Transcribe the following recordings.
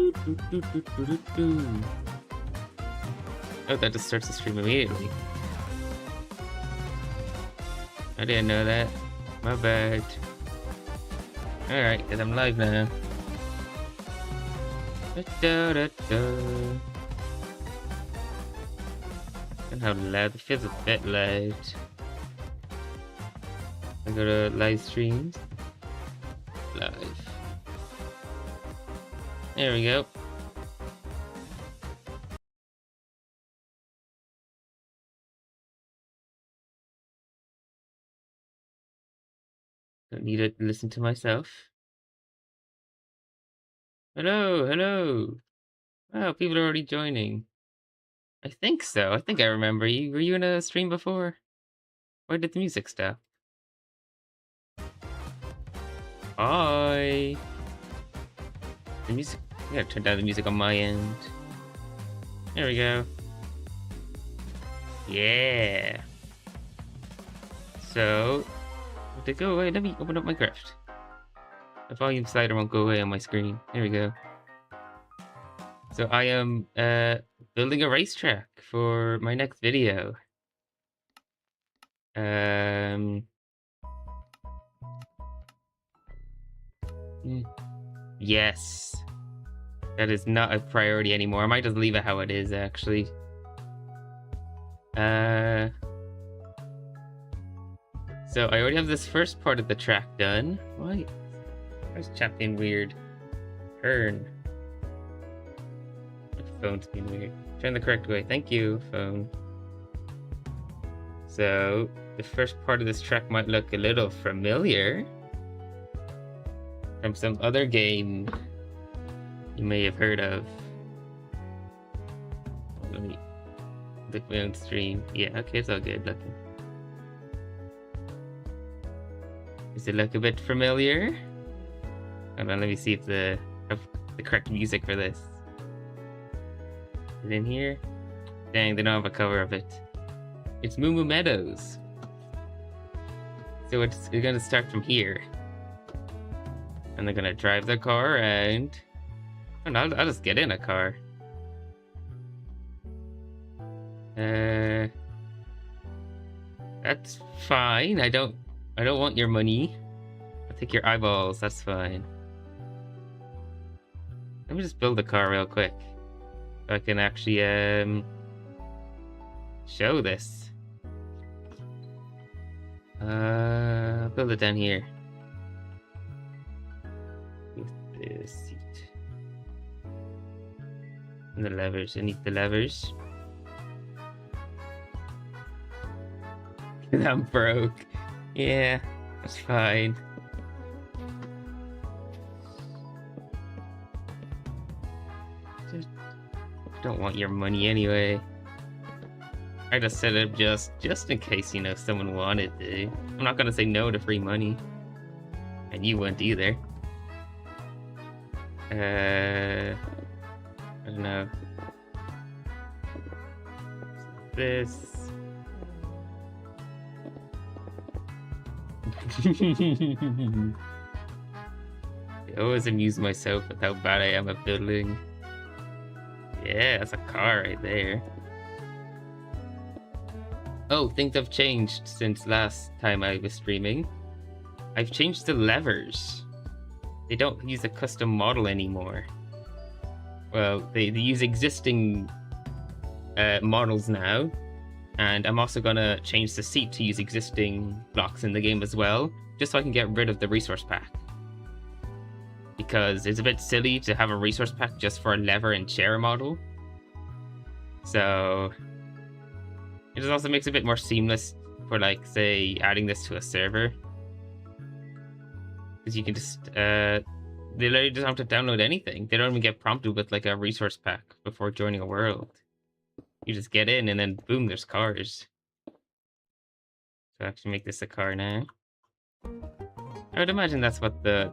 Oh, that just starts the stream immediately. I didn't know that. My bad. Alright, because I'm live now. And how loud it feels, a bit loud. I go to live streams. Live. There we go. Don't need to listen to myself. Hello, hello. Wow, people are already joining. I think so. I think I remember you. Were you in a stream before? Why did the music stop? Hi. The music. I gotta turn down the music on my end. There we go. Yeah. So, did it go away? Let me open up Minecraft. The volume slider won't go away on my screen. There we go. So I am building a racetrack for my next video. Yes. That is not a priority anymore. I might just leave it how it is, actually. So I already have this first part of the track done. Why? Where's chat being weird? Turn. My phone's being weird. Turn the correct way. Thank you, phone. So the first part of this track might look a little familiar from some other game you may have heard of. Let me look my own stream. Yeah, okay, it's all good looking. Does it look a bit familiar? Hold on, let me see if the correct music for this. Is it in here? Dang, they don't have a cover of it. It's Moo Moo Meadows. So it's gonna start from here. And they're gonna drive their car around. Oh, no, I'll just get in a car. That's fine. I don't want your money. I'll take your eyeballs. That's fine. Let me just build a car real quick, so I can actually show this. I'll build it down here with the seat and the levers. I need the levers. I'm broke. Yeah, that's fine. I don't want your money anyway. I just set it up just in case, you know, someone wanted to. I'm not gonna say no to free money. And you wouldn't either. I don't know. This. I always amuse myself with how bad I am at building. Yeah, that's a car right there. Oh, things have changed since last time I was streaming. I've changed the levers. They don't use a custom model anymore. Well, they use existing models now. And I'm also gonna change the seat to use existing blocks in the game as well, just so I can get rid of the resource pack. Because it's a bit silly to have a resource pack just for a lever and chair model. So it just also makes it a bit more seamless for, like, say, adding this to a server. Because you can just, they literally just don't have to download anything. They don't even get prompted with, like, a resource pack before joining a world. You just get in and then boom, there's cars. So actually make this a car now. I would imagine that's what the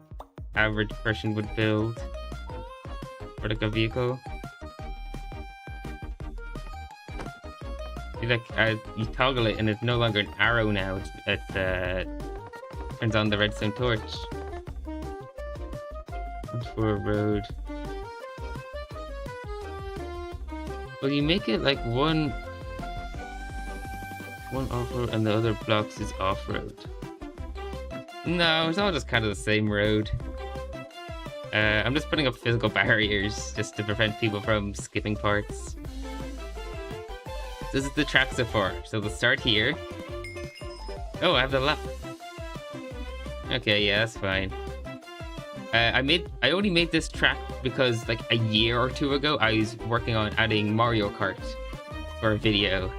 average person would build for, like, a vehicle. You, like, you toggle it and it's no longer an arrow now. It turns on the redstone torch. For a road. Well, you make it like one off-road and the other blocks is off-road. No, it's all just kind of the same road. I'm just putting up physical barriers just to prevent people from skipping parts. This is the track so far. So we'll start here. Oh, I have the lap. Okay, yeah, that's fine. I only made this track because like a year or two ago I was working on adding Mario Kart for a video,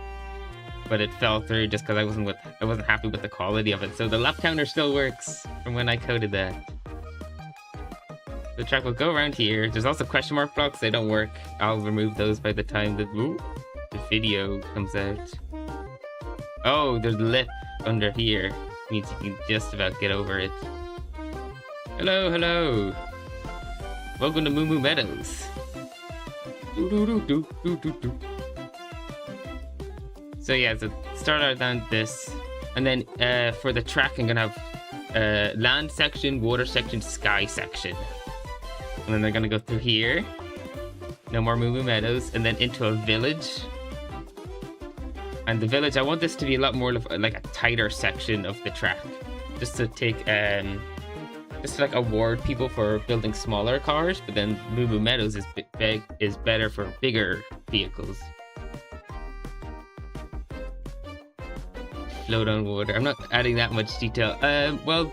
but it fell through just because I wasn't happy with the quality of it. So the lap counter still works from when I coded that. The track will go around here. There's also question mark blocks. They don't work. I'll remove those by the time the video comes out. Oh, there's a lip under here. Means you can just about get over it. Hello, hello. Welcome to Moo Moo Meadows. So yeah, so start out down this, and then for the track, I'm gonna have land section, water section, sky section, and then they're gonna go through here. No more Moo Moo Meadows, and then into a village. And the village, I want this to be a lot more like a tighter section of the track, just to take just to like award people for building smaller cars. But then Moo Moo Meadows is better for bigger vehicles. Float on water. I'm not adding that much detail. Well,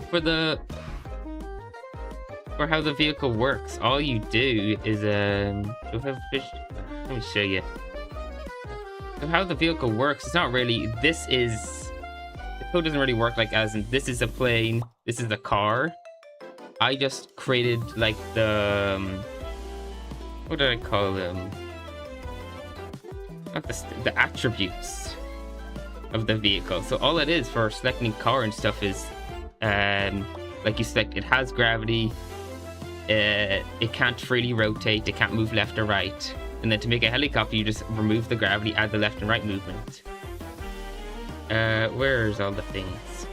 for how the vehicle works, all you do is do I have fish? Let me show you. So how the vehicle works, it's not really. The code doesn't really work like as in this is a plane, this is a car. I just created like the what did I call them? Not the attributes of the vehicle. So all it is for selecting car and stuff is like you select it has gravity, it can't freely rotate, it can't move left or right. And then to make a helicopter, you just remove the gravity, add the left and right movement. Where's all the things?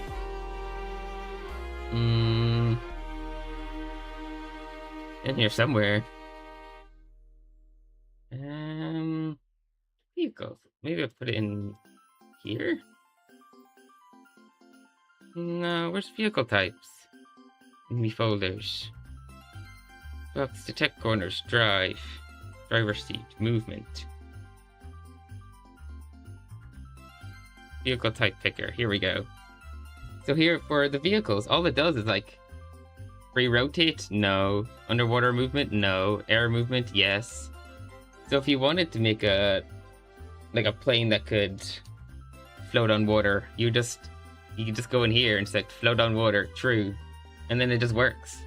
In here somewhere. Vehicles. Maybe I'll put it in here? No, where's vehicle types? In me folders. Box, detect corners, drive. Driver seat, movement. Vehicle type picker, here we go. So here for the vehicles, all it does is like free rotate, no. Underwater movement, no. Air movement, yes. So if you wanted to make a plane that could float on water, you can just go in here and select float on water, true. And then it just works.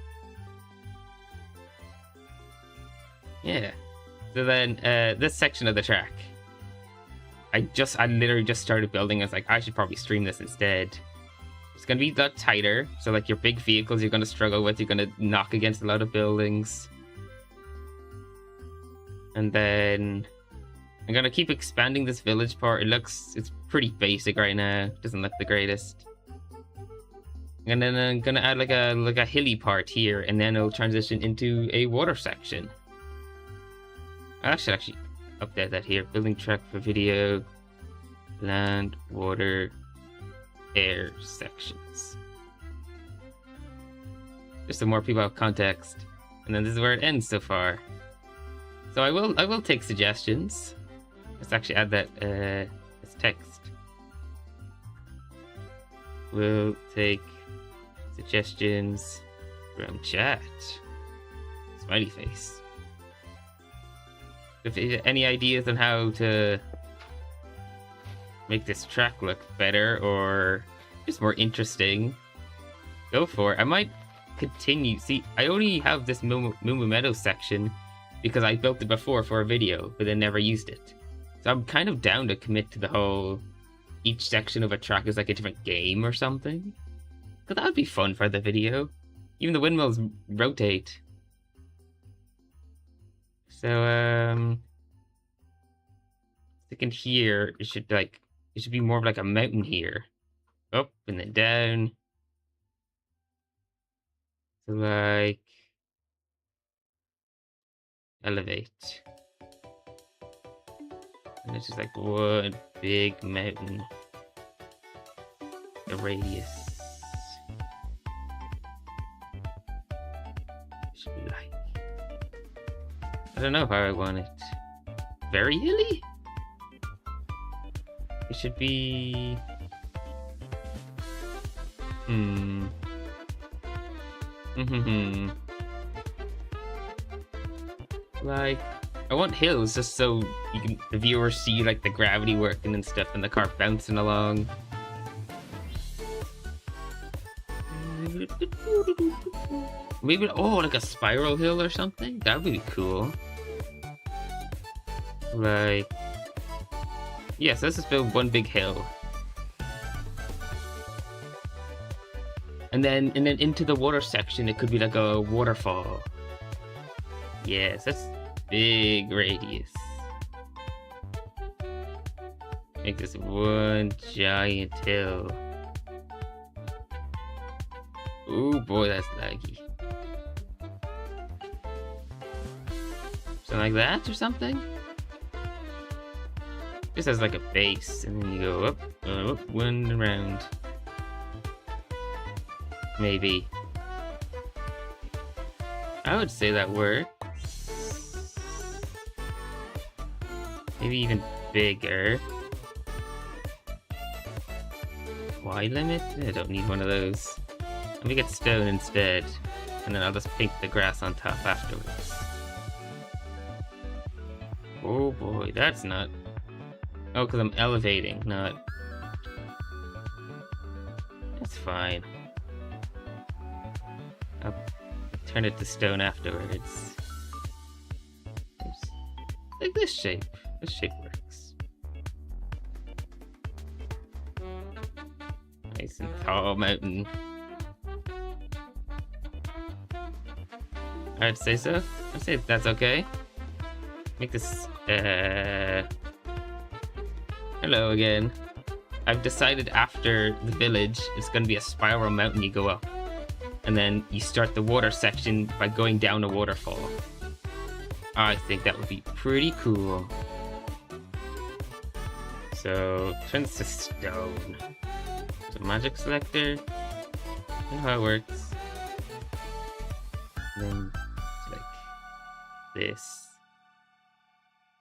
Yeah. So then, this section of the track, I literally just started building. I was like, I should probably stream this instead. It's gonna be a lot tighter. So like your big vehicles, you're gonna struggle with. You're gonna knock against a lot of buildings. And then I'm gonna keep expanding this village part. It's pretty basic right now. Doesn't look the greatest. And then I'm gonna add like a hilly part here, and then it'll transition into a water section. I should actually update that here. Building track for video, land, water, air sections. Just so more people have context. And then this is where it ends so far. So I will take suggestions. Let's actually add that as text. We'll take suggestions from chat. Smiley face. If you have any ideas on how to make this track look better or just more interesting, go for it. I might continue. See, I only have this Moo Moo Meadows section because I built it before for a video, but then never used it. So I'm kind of down to commit to the whole, each section of a track is like a different game or something. Because that would be fun for the video. Even the windmills rotate. So, sticking here, it should be more of like a mountain here. Up and then down. So like, elevate. And it's just like one big mountain. The radius should be like, I don't know how I want it. Very hilly? It should be... Like, I want hills just so you can, the viewers see like the gravity working and stuff and the car bouncing along. Maybe, oh, like a spiral hill or something? That would be cool. Like, yes, let's just build one big hill. And then into the water section, it could be like a waterfall. Yes, that's big radius. Make this one giant hill. Oh boy, that's laggy. Something like that or something? Just as like a base, and then you go up, one around. Maybe. I would say that works. Maybe even bigger. Y limit? I don't need one of those. Let me get stone instead. And then I'll just paint the grass on top afterwards. Oh boy, that's not... Oh, because I'm elevating, not... That's fine. I'll turn it to stone afterwards. Oops. Like this shape. This shape works. Nice and tall mountain. I'd say so. I'd say that's okay. Make this, hello again. I've decided after the village, it's gonna be a spiral mountain you go up. And then you start the water section by going down a waterfall. I think that would be pretty cool. So, turn this to stone. So magic selector. You know how it works. And then, like, this.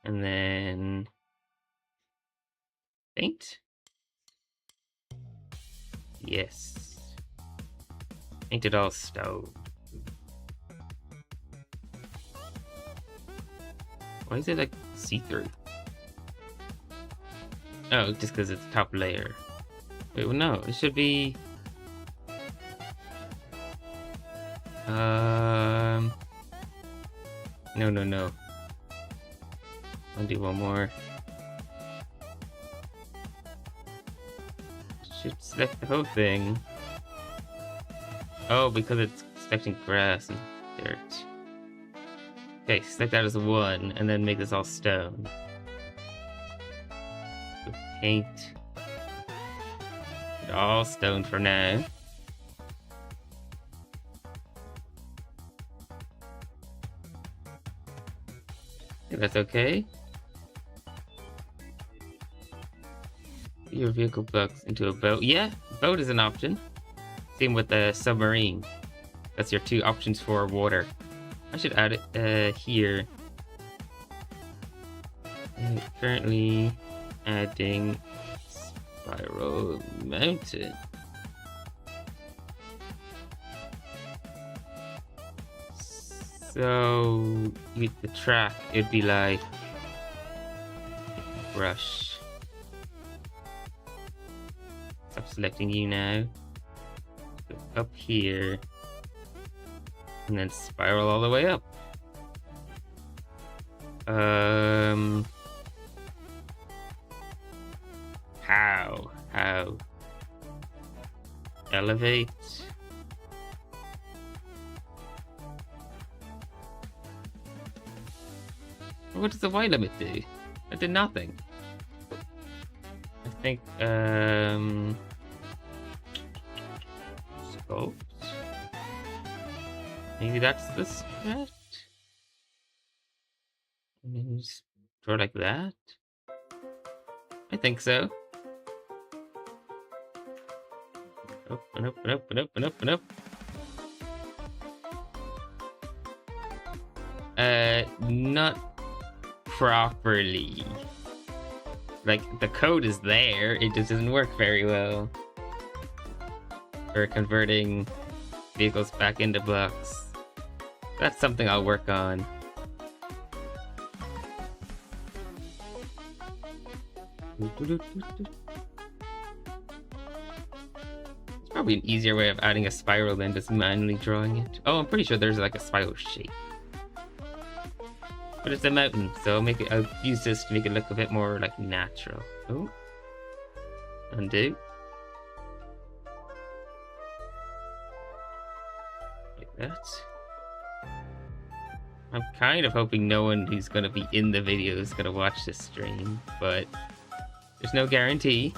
And then paint. Yes. Paint it all stone. Why is it like see-through? Oh, just because it's the top layer. Wait, well, no, it should be. No. I'll do one more. Should select the whole thing. Oh, because it's selecting grass and dirt. Okay, select that as 1, and then make this all stone. So paint. All stone for now. If that's okay. Your vehicle blocks into a boat. Yeah, boat is an option. Same with the submarine. That's your 2 options for water. I should add it here. Currently adding spiral mountain. So with the track, it'd be like brush. Stop selecting you now. Go up here. And then spiral all the way up. How? Elevate. What does the Y limit do? It did nothing. I think, sculpt. Maybe that's the stretch. And then just draw like that. I think so. Open, open, open, open, open, open. Not properly. Like, the code is there, it just doesn't work very well for converting vehicles back into blocks. That's something I'll work on. There's probably an easier way of adding a spiral than just manually drawing it. Oh, I'm pretty sure there's like a spiral shape. But it's a mountain, so I'll use this to make it look a bit more like natural. Oh. Undo. Like that. I'm kind of hoping no one who's gonna be in the video is gonna watch this stream, but there's no guarantee.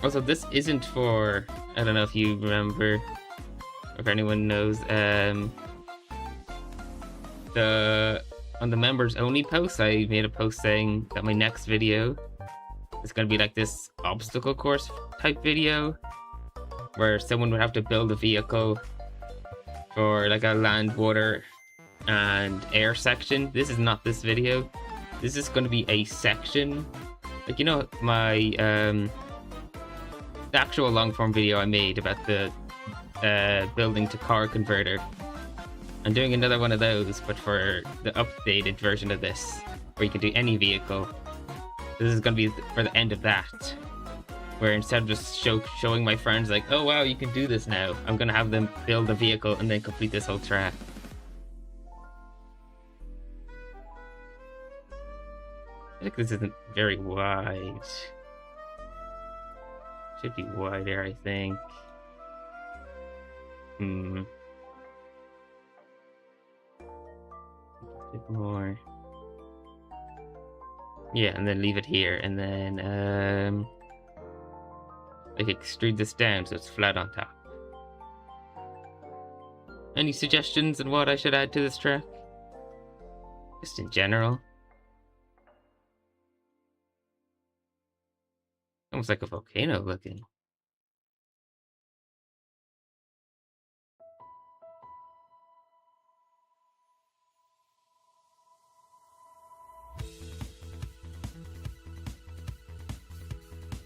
Also, this isn't for, I don't know if you remember, or if anyone knows, on the members only post, I made a post saying that my next video is going to be like this obstacle course type video, where someone would have to build a vehicle for like a land, water, and air section. This is not this video. This is going to be a section. Like, you know, my the actual long form video I made about the building to car converter. I'm doing another one of those, but for the updated version of this, where you can do any vehicle. This is going to be for the end of that, where instead of just showing my friends like, oh wow, you can do this now, I'm going to have them build a vehicle and then complete this whole track. I think this isn't very wide. Should be wider, I think. A bit more. Yeah, and then leave it here, and then like extrude this down so it's flat on top. Any suggestions on what I should add to this track? Just in general. Almost like a volcano looking.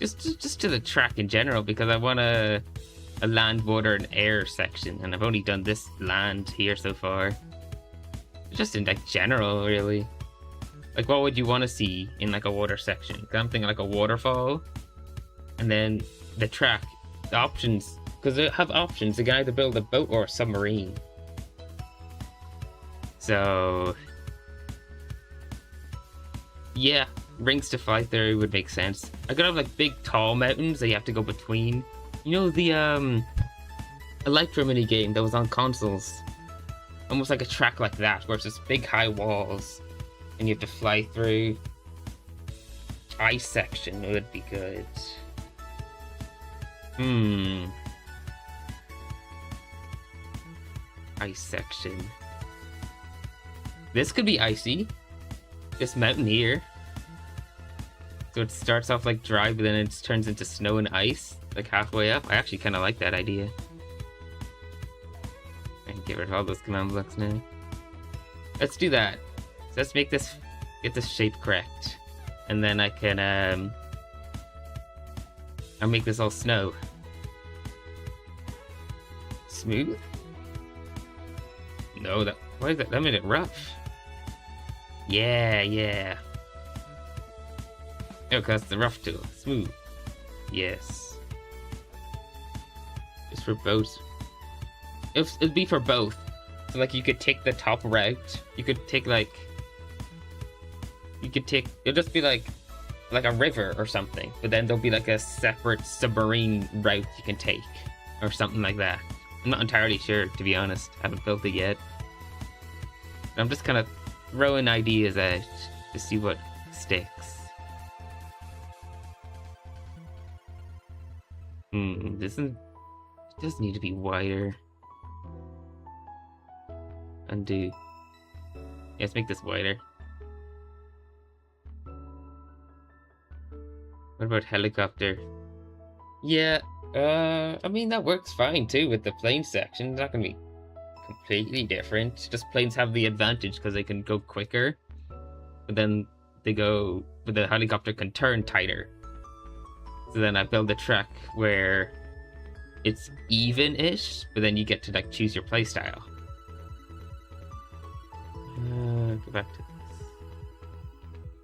Just to the track in general, because I want a land, water, and air section, and I've only done this land here so far. Just in like general, really. Like, what would you want to see in like a water section? 'Cause I'm thinking like a waterfall. And then the track, the options, because they have options. You can either build a boat or a submarine. So, yeah, rings to fly theory would make sense. I could have like big tall mountains that you have to go between. You know the Electro mini game that was on consoles? Almost like a track like that, where it's just big high walls and you have to fly through. Ice section would be good. Ice section. This could be icy. This mountain here. So it starts off like dry, but then it turns into snow and ice, like halfway up. I actually kind of like that idea. I can get rid of all those command blocks now. Let's do that. So let's make this, get this shape correct. And then I can, I'll make this all snow. Smooth? No, why is that? That made it rough. Yeah. Oh, because it's the rough tool. Smooth. Yes. Just for both. It'd be for both. So, like, you could take the top route. You could take, like... It'll just be, like a river or something. But then there'll be, like, a separate submarine route you can take. Or something like that. I'm not entirely sure, to be honest. I haven't built it yet. I'm just kind of throwing ideas out to see what sticks. It does need to be wider. undo. Yeah, let's make this wider. What about helicopter? Yeah, I mean, that works fine too with the plane section. It's not gonna be completely different. Just planes have the advantage because they can go quicker, but then but the helicopter can turn tighter. So then I build a track where it's even-ish, but then you get to like choose your playstyle. Go back to this.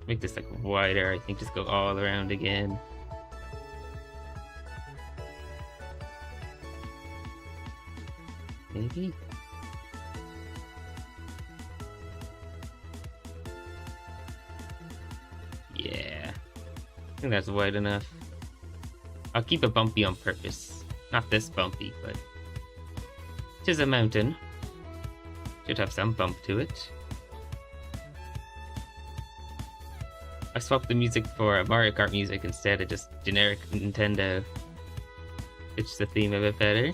Make this like wider. I think just go all around again. Maybe. Yeah, I think that's wide enough. I'll keep it bumpy on purpose. Not this bumpy, but it is a mountain. Should have some bump to it. I swapped the music for Mario Kart music instead of just generic Nintendo. Pitch the theme a bit better.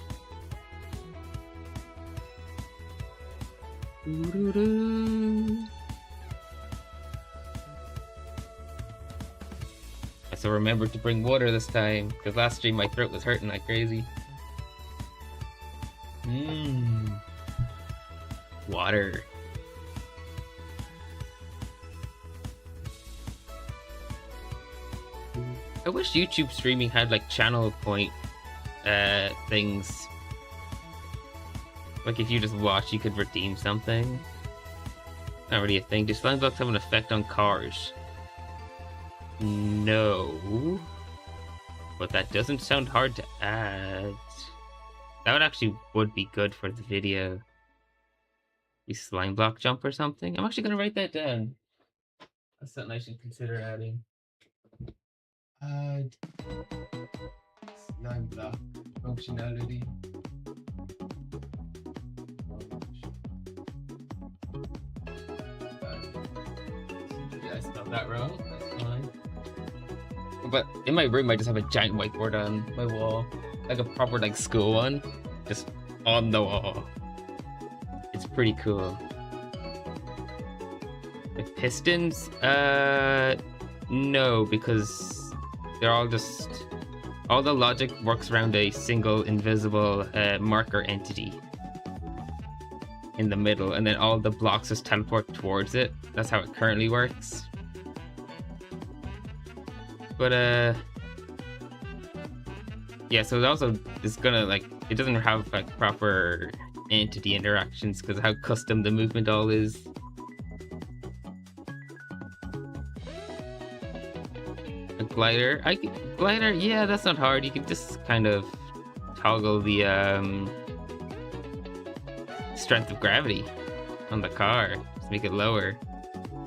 So remember to bring water this time, because last stream my throat was hurting like crazy. Water. I wish YouTube streaming had like channel point things. Like if you just watch, you could redeem something. Not really a thing. Do slime blocks have an effect on cars? No. But that doesn't sound hard to add. That would be good for the video. The slime block jump or something? I'm actually gonna write that down. That's something I should consider adding. Add slime block functionality. Yeah, I spelled that wrong. That's fine. But in my room, I just have a giant whiteboard on my wall, like a proper like school one, just on the wall. It's pretty cool. The pistons, no, because they're all the logic works around a single invisible marker entity in the middle, and then all the blocks just teleport towards it. That's how it currently works. But yeah, so it also is gonna like, it doesn't have like proper entity interactions because of how custom the movement all is. A glider, glider, yeah, that's not hard. You can just kind of toggle the strength of gravity on the car, just make it lower,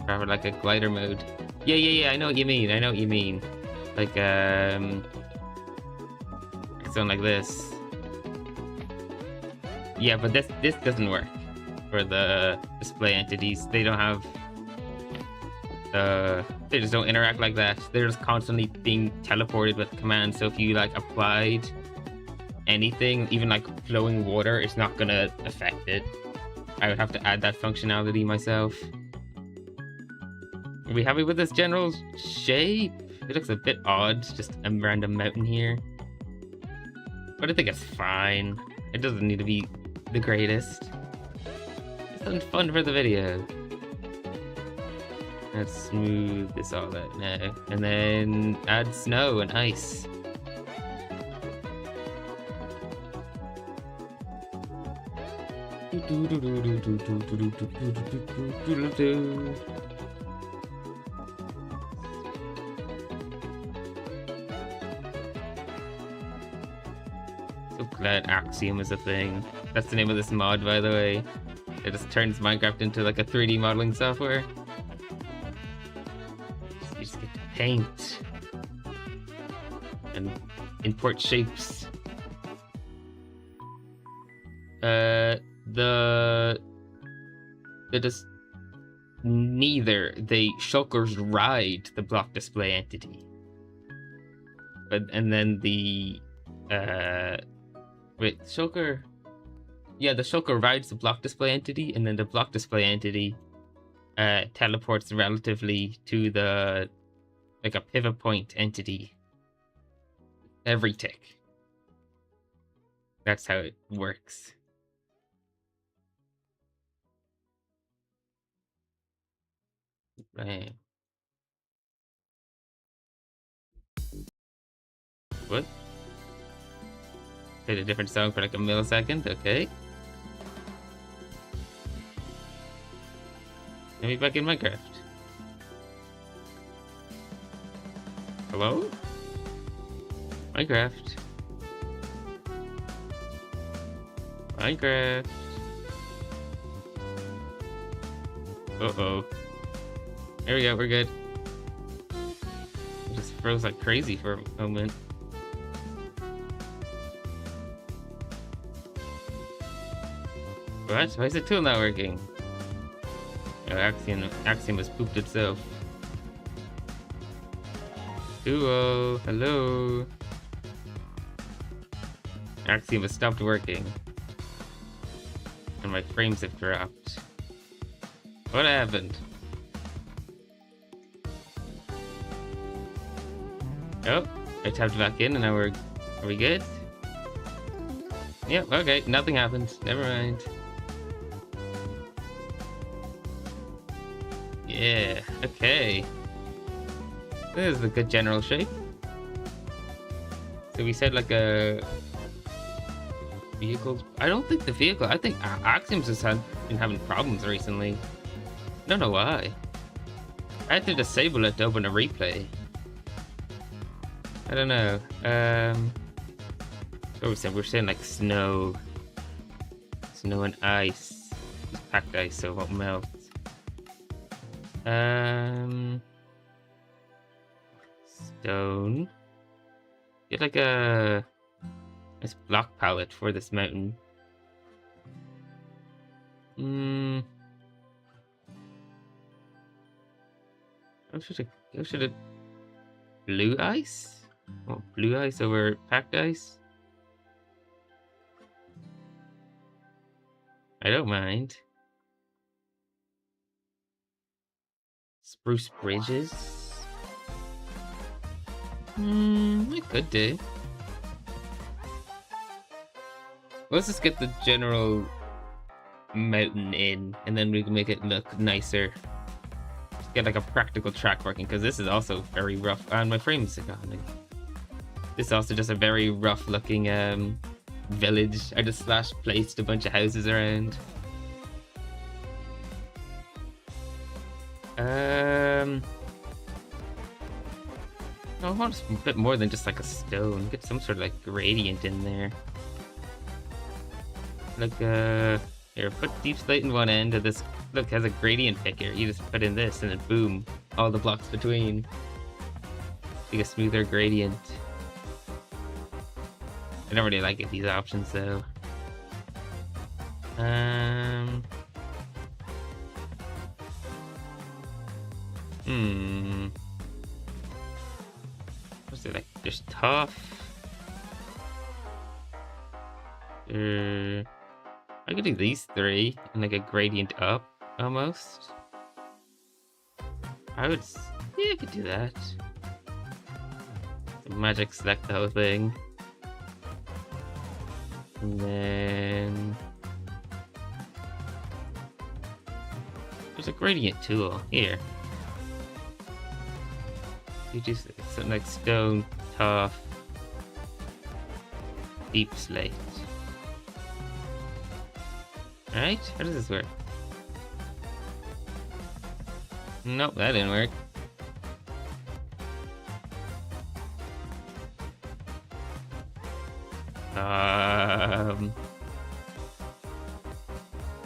proper like a glider mode. Yeah, I know what you mean. Like something like this. Yeah, but this doesn't work for the display entities. They don't have they just don't interact like that. They're just constantly being teleported with commands. So if you like applied anything, even like flowing water, it's not gonna affect it. I would have to add that functionality myself. Are we happy with this general shape? It looks a bit odd, just a random mountain here. But I think it's fine. It doesn't need to be the greatest. It's something fun for the video. Let's smooth this all out now. And then add snow and ice. So glad Axiom is a thing. That's the name of this mod, by the way. It just turns Minecraft into like a 3D modeling software. So you just get to paint and import shapes. They shulkers ride the block display entity, and then the wait, shulker, Yeah, the shulker rides the block display entity, and then the block display entity teleports relatively to the like a pivot point entity every tick. That's how it works. Right. What? Played a different song for like a millisecond. Okay. Let me back in Minecraft. Hello? Minecraft. Minecraft. Uh-oh. There we go, we're good. It just froze like crazy for a moment. What? Why is the tool not working? Oh, Axiom has pooped itself. Duo, hello. Axiom has stopped working. And my frames have dropped. What happened? Oh, I tapped back in and now are we good? Yep, okay, nothing happened. Never mind. Yeah, okay. This is a good general shape. So we said like a vehicles. I don't think the vehicle. I think Axiom's just been having problems recently. I don't know why. I had to disable it to open a replay. I don't know. What we're saying like snow and ice. It's packed ice, so it won't melt. Stone. Get like a nice block palette for this mountain. How should it blue ice? Oh, blue ice over packed ice? I don't mind. Spruce bridges? I could do. Let's just get the general mountain in, and then we can make it look nicer. Just get like a practical track working, because this is also very rough. And my frames are gone. This is also just a very rough looking village. I just placed a bunch of houses around. I want a bit more than just like a stone. Get some sort of like gradient in there. Like here, put deep slate in one end of this. Look, it has a gradient picker. You just put in this and then boom, all the blocks between. Like a smoother gradient. I don't really like these options though. What's it like? There's tough. I could do these three and like a gradient up almost. I could do that. Magic select the whole thing. And then there's a gradient tool here. You do something like stone, tough, deep slate. Alright, how does this work? Nope, that didn't work.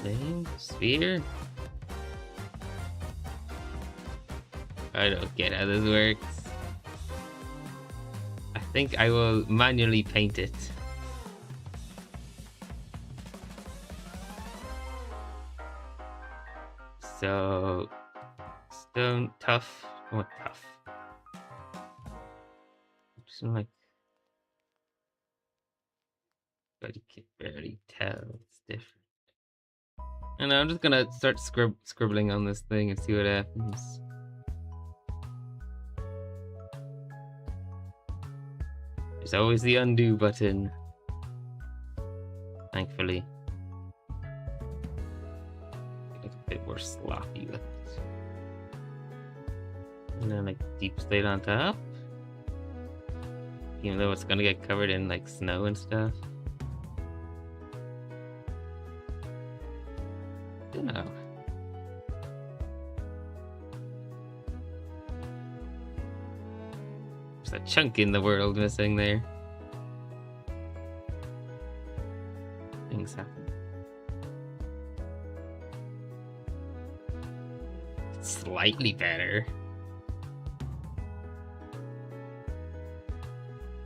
Thing? Sphere? I don't get how this works. I think I will manually paint it. So, stone, tough. I want tough. Just like but you can barely tell it's different. And I'm just gonna start scribbling on this thing and see what happens. There's always the undo button. Thankfully. Get a bit more sloppy with it. And then like deep slate on top. Even though it's gonna get covered in like snow and stuff. No. There's a chunk in the world missing there. Things happen. It's slightly better.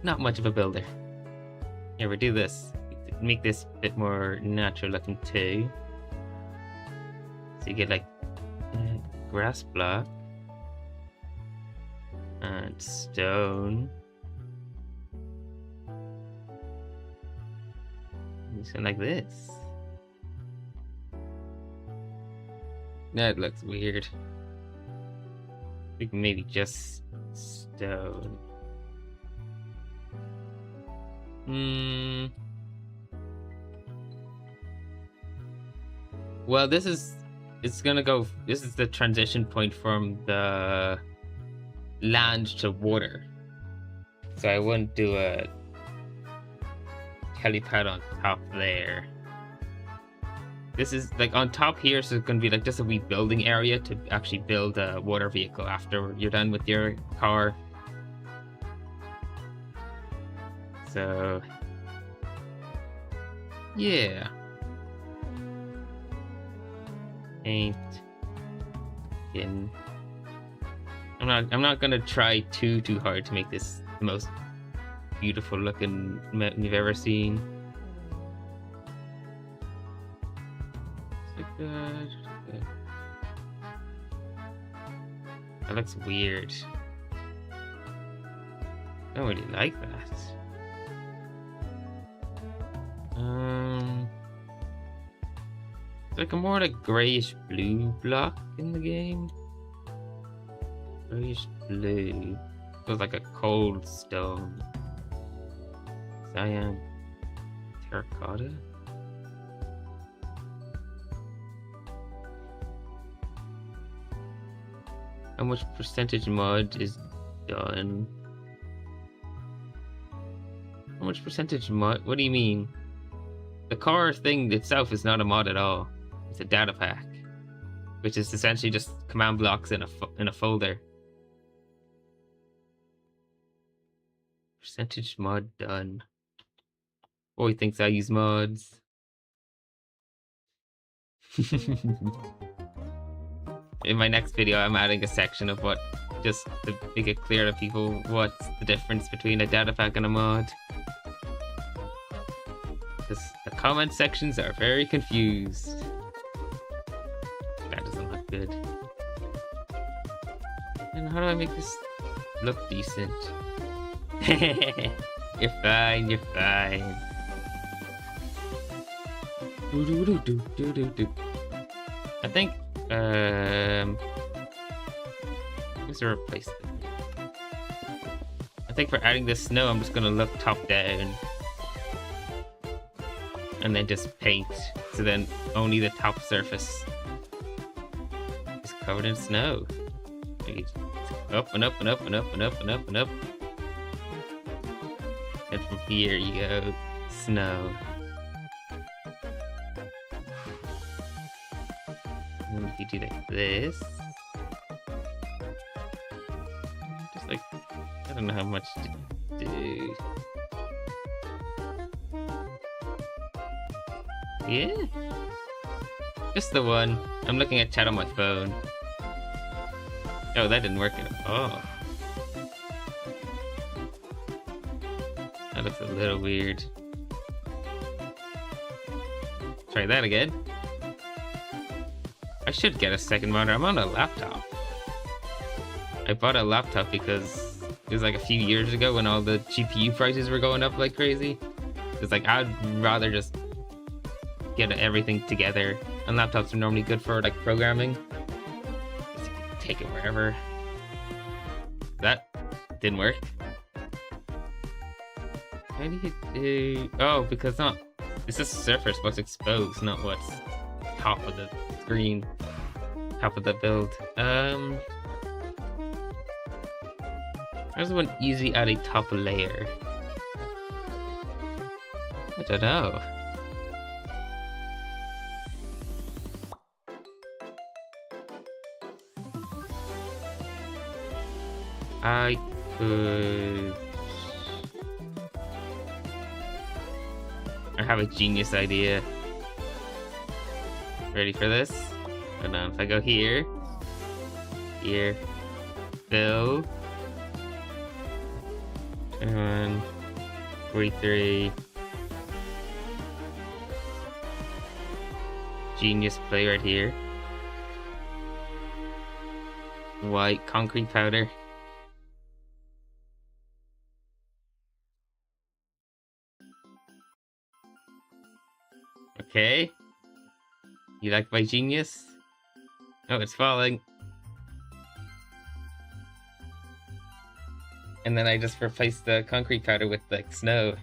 Not much of a builder. Here, we do this. Make this a bit more natural looking too. So you get like grass block and stone. And something like this. That looks weird. I think maybe just stone. Well, this is the transition point from the land to water. So I wouldn't do a helipad on top there. This is like on top here, so it's going to be like just a wee building area to actually build a water vehicle after you're done with your car. So yeah. Paint. In. I'm not gonna try too hard to make this the most beautiful looking mountain you've ever seen. Like that. That looks weird. I don't really like that. It's like a more like grayish blue block in the game. Grayish blue. Feels like a cold stone. Cyan. Terracotta. How much percentage mod is done? How much percentage mod? What do you mean? The car thing itself is not a mod at all. It's a data pack, which is essentially just command blocks in a folder. Percentage mod done. Boy thinks I use mods. In my next video, I'm adding a section of what, just to make it clear to people what's the difference between a data pack and a mod. Because the comment sections are very confused. That doesn't look good. And how do I make this look decent? You're fine, you're fine. I think, let's replace it. I think for adding the snow, I'm just gonna look top down. And then just paint, so then only the top surface is covered in snow. Up and up and up and up and up and up and up. And from here you go, snow. And if you do like this, just like, I don't know how much to do. Yeah, just the one. I'm looking at chat on my phone. Oh, that didn't work at all. That looks a little weird. Try that again. I should get a second monitor. I'm on a laptop. I bought a laptop because it was like a few years ago when all the GPU prices were going up like crazy. Because like I'd rather just get everything together. And laptops are normally good for like programming. Just you can take it wherever. That didn't work. How do you do? Oh, because not. It's just surface what's exposed, not what's top of the screen, top of the build. How does one usually add a top layer? I don't know. I could. I have a genius idea. Ready for this? Hold on, if I go here, fill, 21, 43, genius play right here, white concrete powder. Okay. You like my genius? Oh, it's falling. And then I just replaced the concrete powder with like snow.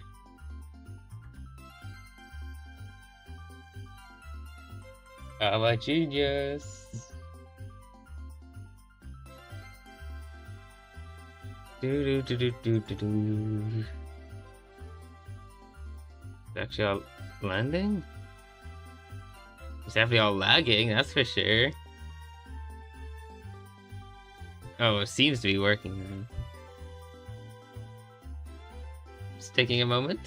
Oh, my genius. Do do do do do do do. It's actually all landing? It's definitely all lagging, that's for sure. Oh, it seems to be working. Just taking a moment.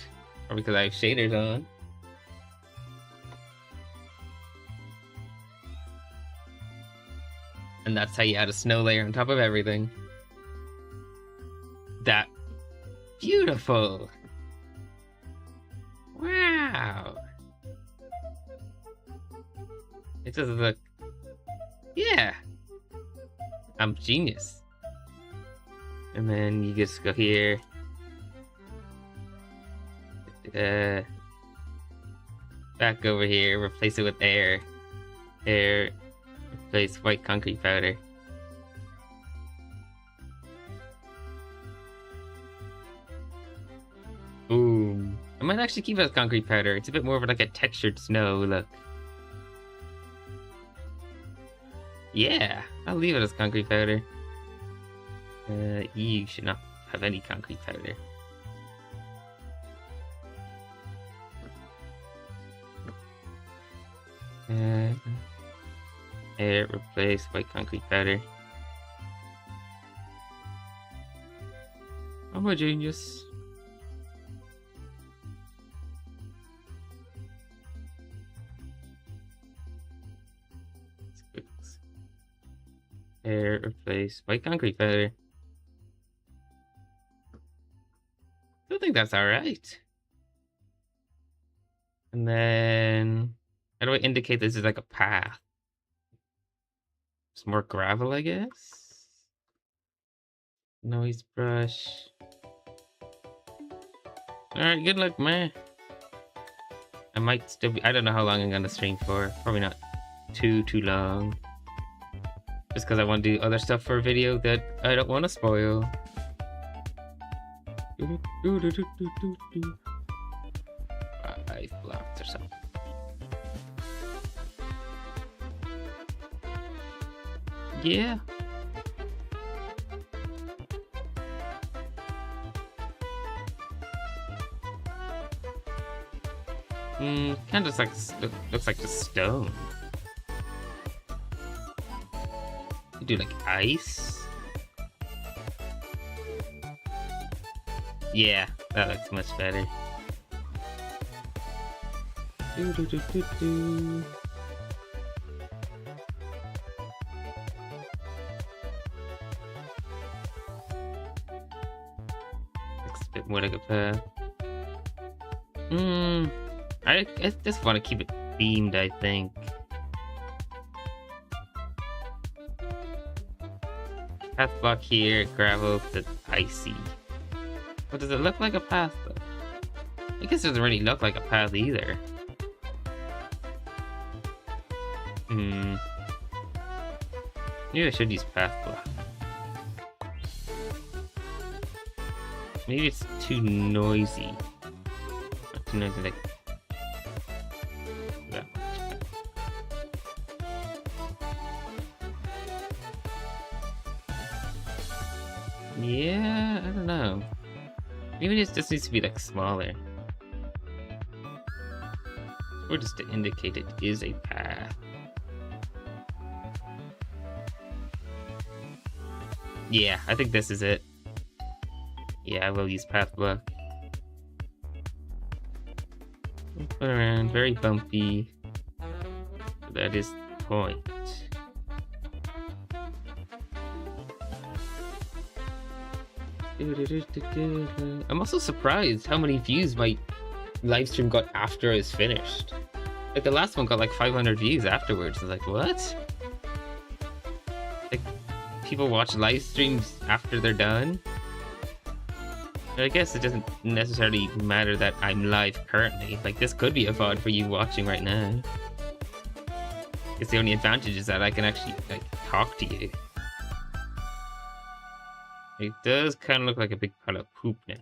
Or because I have shaders on. And that's how you add a snow layer on top of everything. That beautiful. Wow. It doesn't look. Yeah. I'm genius. And then you just go here. Back over here, replace it with air. Air, replace white concrete powder. Boom. I might actually keep it as concrete powder. It's a bit more of like a textured snow look. Yeah, I'll leave it as concrete powder. You should not have any concrete powder. Air, replace white concrete powder. I'm a genius. Air, replace white concrete powder. I think that's alright. And then how do I indicate this is like a path? Some more gravel, I guess. Noise brush. Alright, good luck, man. I might still be. I don't know how long I'm gonna stream for. Probably not too long. Just because I want to do other stuff for a video that I don't want to spoil. 5 blocks or something. Yeah. Kind of like looks like the stone. You do like ice. Yeah, that looks much better. Looks a bit more like a path. I just want to keep it themed, I think. Path block here, gravel to icy. What does it look like a path though? I guess it doesn't really look like a path either. Maybe I should use path block. Maybe it's too noisy. Not too noisy like that much. Yeah, I don't know. Maybe it just needs to be like smaller. Or just to indicate it is a path. Yeah, I think this is it. Yeah, I will use path block. Put around, very bumpy. That is the point. I'm also surprised how many views my live stream got after I was finished. Like the last one got like 500 views afterwards. I was like, what? Like people watch live streams after they're done? But I guess it doesn't necessarily matter that I'm live currently. Like this could be a VOD for you watching right now. It's the only advantage is that I can actually like talk to you. It does kind of look like a big pile of poop now.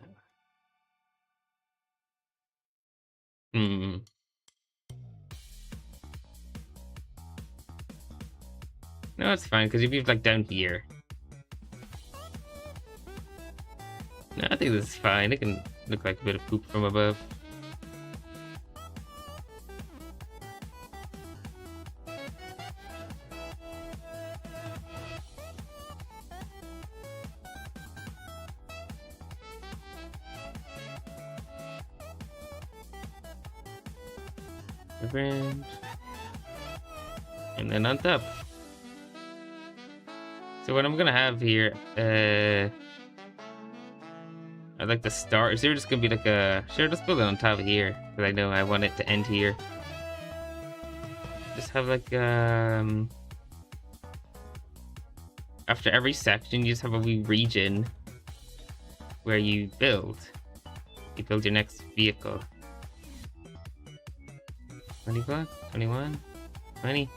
No, it's fine, because if you've like down here. No, I think this is fine. It can look like a bit of poop from above. Around. And then on top. So what I'm gonna have here, I'd like to start. Is there just gonna be like a sure? Let's build it on top of here because I know I want it to end here. Just have like after every section, you just have a wee region where you build. You build your next vehicle. 20 blocks, 21, 20.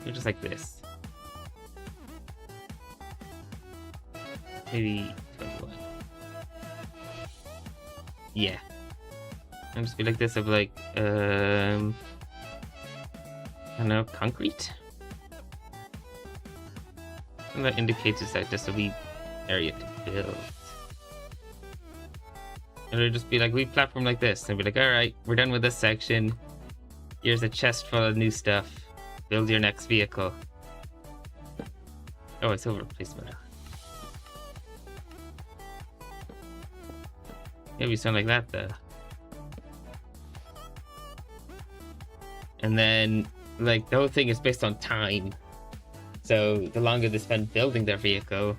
You're just like this. Maybe 21. Yeah. I'll just be like this of like, I don't know, concrete? And that indicates is that just a wee area to build. And it'll just be like, we platform like this. And be like, alright, we're done with this section. Here's a chest full of new stuff. Build your next vehicle. Oh, it's over placement. Maybe something like that though. And then, like, the whole thing is based on time. So the longer they spend building their vehicle,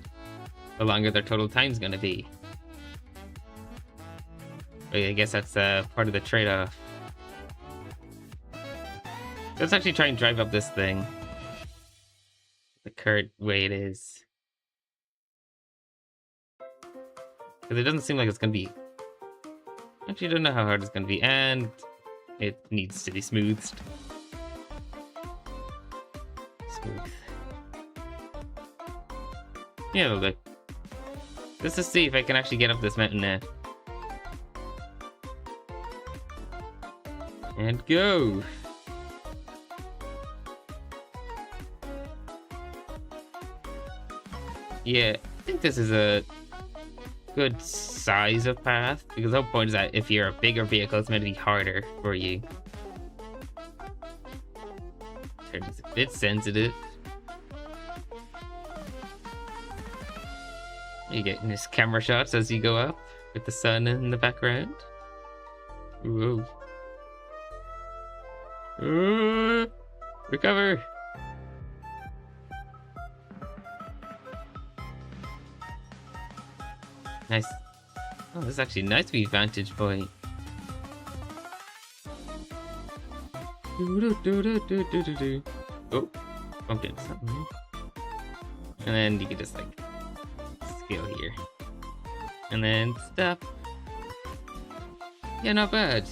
the longer their total time's gonna be. But I guess that's part of the trade-off. Let's actually try and drive up this thing. The current way it is. Because it doesn't seem like it's going to be... Actually, I don't know how hard it's going to be. And it needs to be smoothed. Smooth. Yeah, look. Let's just see if I can actually get up this mountain now. And go! Yeah, I think this is a good size of path, because the whole point is that if you're a bigger vehicle, it's meant to be harder for you. Turns a bit sensitive. You're getting this camera shots as you go up, with the sun in the background. Whoa. Recover! Nice. Oh, this is actually a nice wee vantage point. Oh, bumped into something. And then you can just like scale here. And then stop. Yeah, not bad.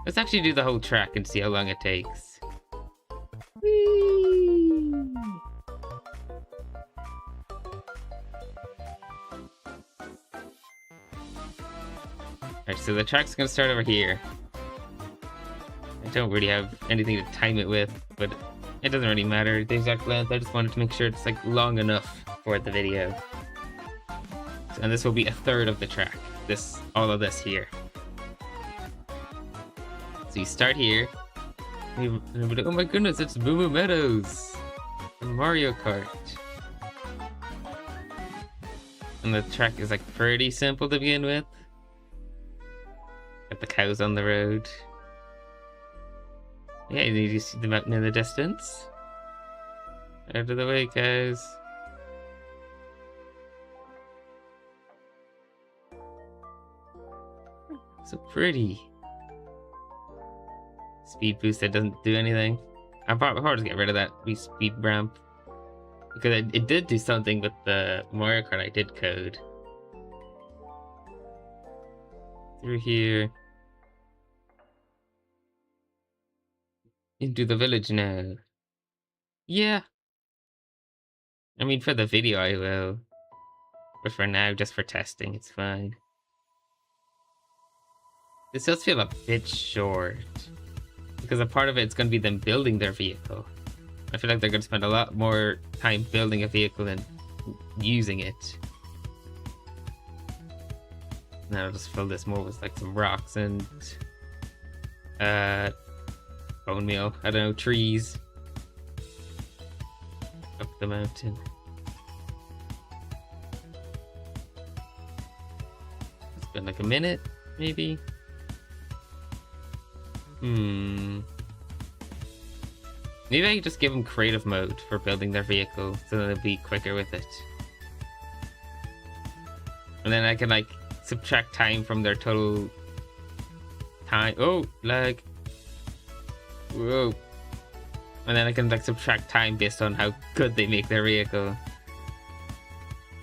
Let's actually do the whole track and see how long it takes. Whee! Alright, so the track's gonna start over here. I don't really have anything to time it with, but it doesn't really matter the exact length. I just wanted to make sure it's like long enough for the video. And this will be a third of the track. All of this here. So you start here. Oh my goodness, it's Moo Moo Meadows from Mario Kart. And the track is like pretty simple to begin with. Got the cows on the road. Yeah, you see the mountain in the distance. Out of the way, cows. So pretty. Speed boost that doesn't do anything. I'm probably hard to get rid of that speed ramp. Because it did do something with the Mario Kart I did code. Through here. Into the village now. Yeah. I mean, for the video I will. But for now, just for testing, it's fine. This does feel a bit short. Because a part of it's going to be them building their vehicle. I feel like they're going to spend a lot more time building a vehicle than using it. Now I'll just fill this more with like some rocks and bone meal. I don't know, trees. Up the mountain. It's been like a minute, maybe. Maybe I could just give them creative mode for building their vehicle so that they'll be quicker with it. And then I can like subtract time from their total time. Oh, lag. Whoa. And then I can like subtract time based on how good they make their vehicle.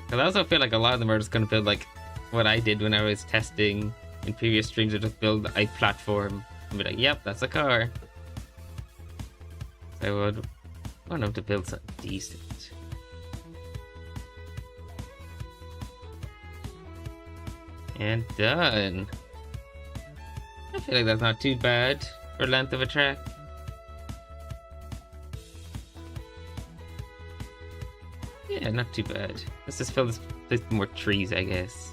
Because I also feel like a lot of them are just going to build like what I did when I was testing in previous streams, or just build a platform and be like, yep, that's a car. So I would want them to build something decent. And done. I feel like that's not too bad for length of a track. Yeah, not too bad. Let's just fill this place with more trees, I guess.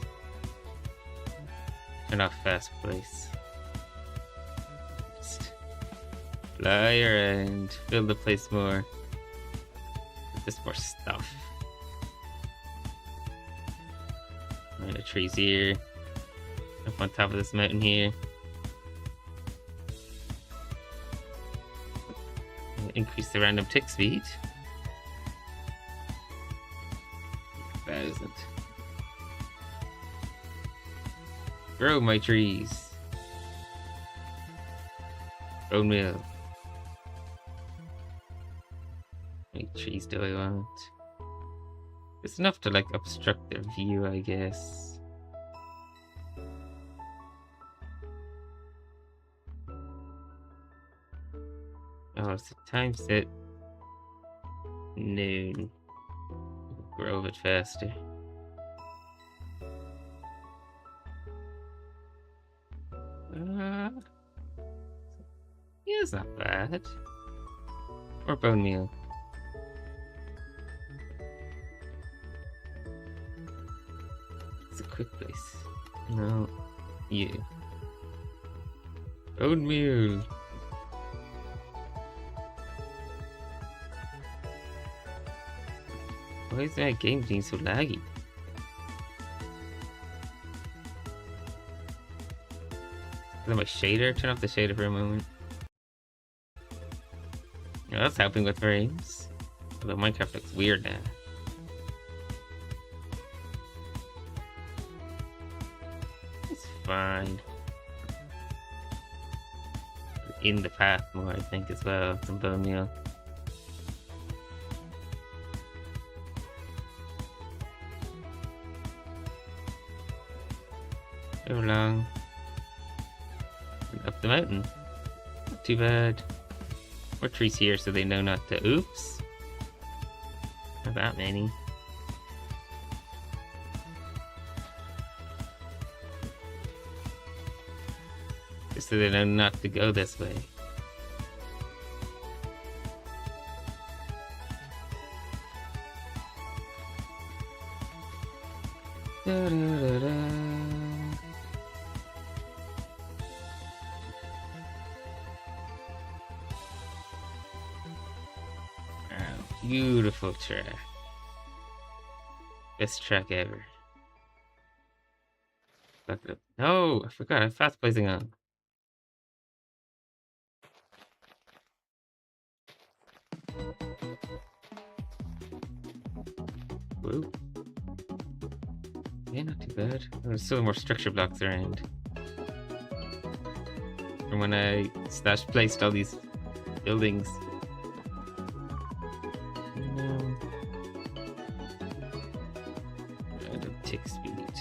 Turn off fast place. Just fly around, fill the place more. Just more stuff. Alright, the trees here. Up on top of this mountain here. Increase the random tick speed. 1,000. Grow my trees. Bone meal. How many trees do I want? It's enough to like obstruct their view, I guess. Oh, it's the time set. Noon. Grow a bit faster. Yeah, it's not bad. Or bone meal. It's a quick place. No, you. Bone meal. Why is that game being so laggy? Is that my shader? Turn off the shader for a moment. Yeah, that's helping with frames. Although Minecraft looks weird now. It's fine. In the path more, I think, as well. Some bone meal. Go along. And up the mountain. Not too bad. More trees here so they know not to. Oops. Not that many. Just so they know not to go this way. Da, da, da, da. Wow, beautiful track. Best track ever. No, I forgot. I'm fast placing on. Whoa. Yeah, not too bad. There's still more structure blocks around. From when I placed all these buildings. No. Random tick speed.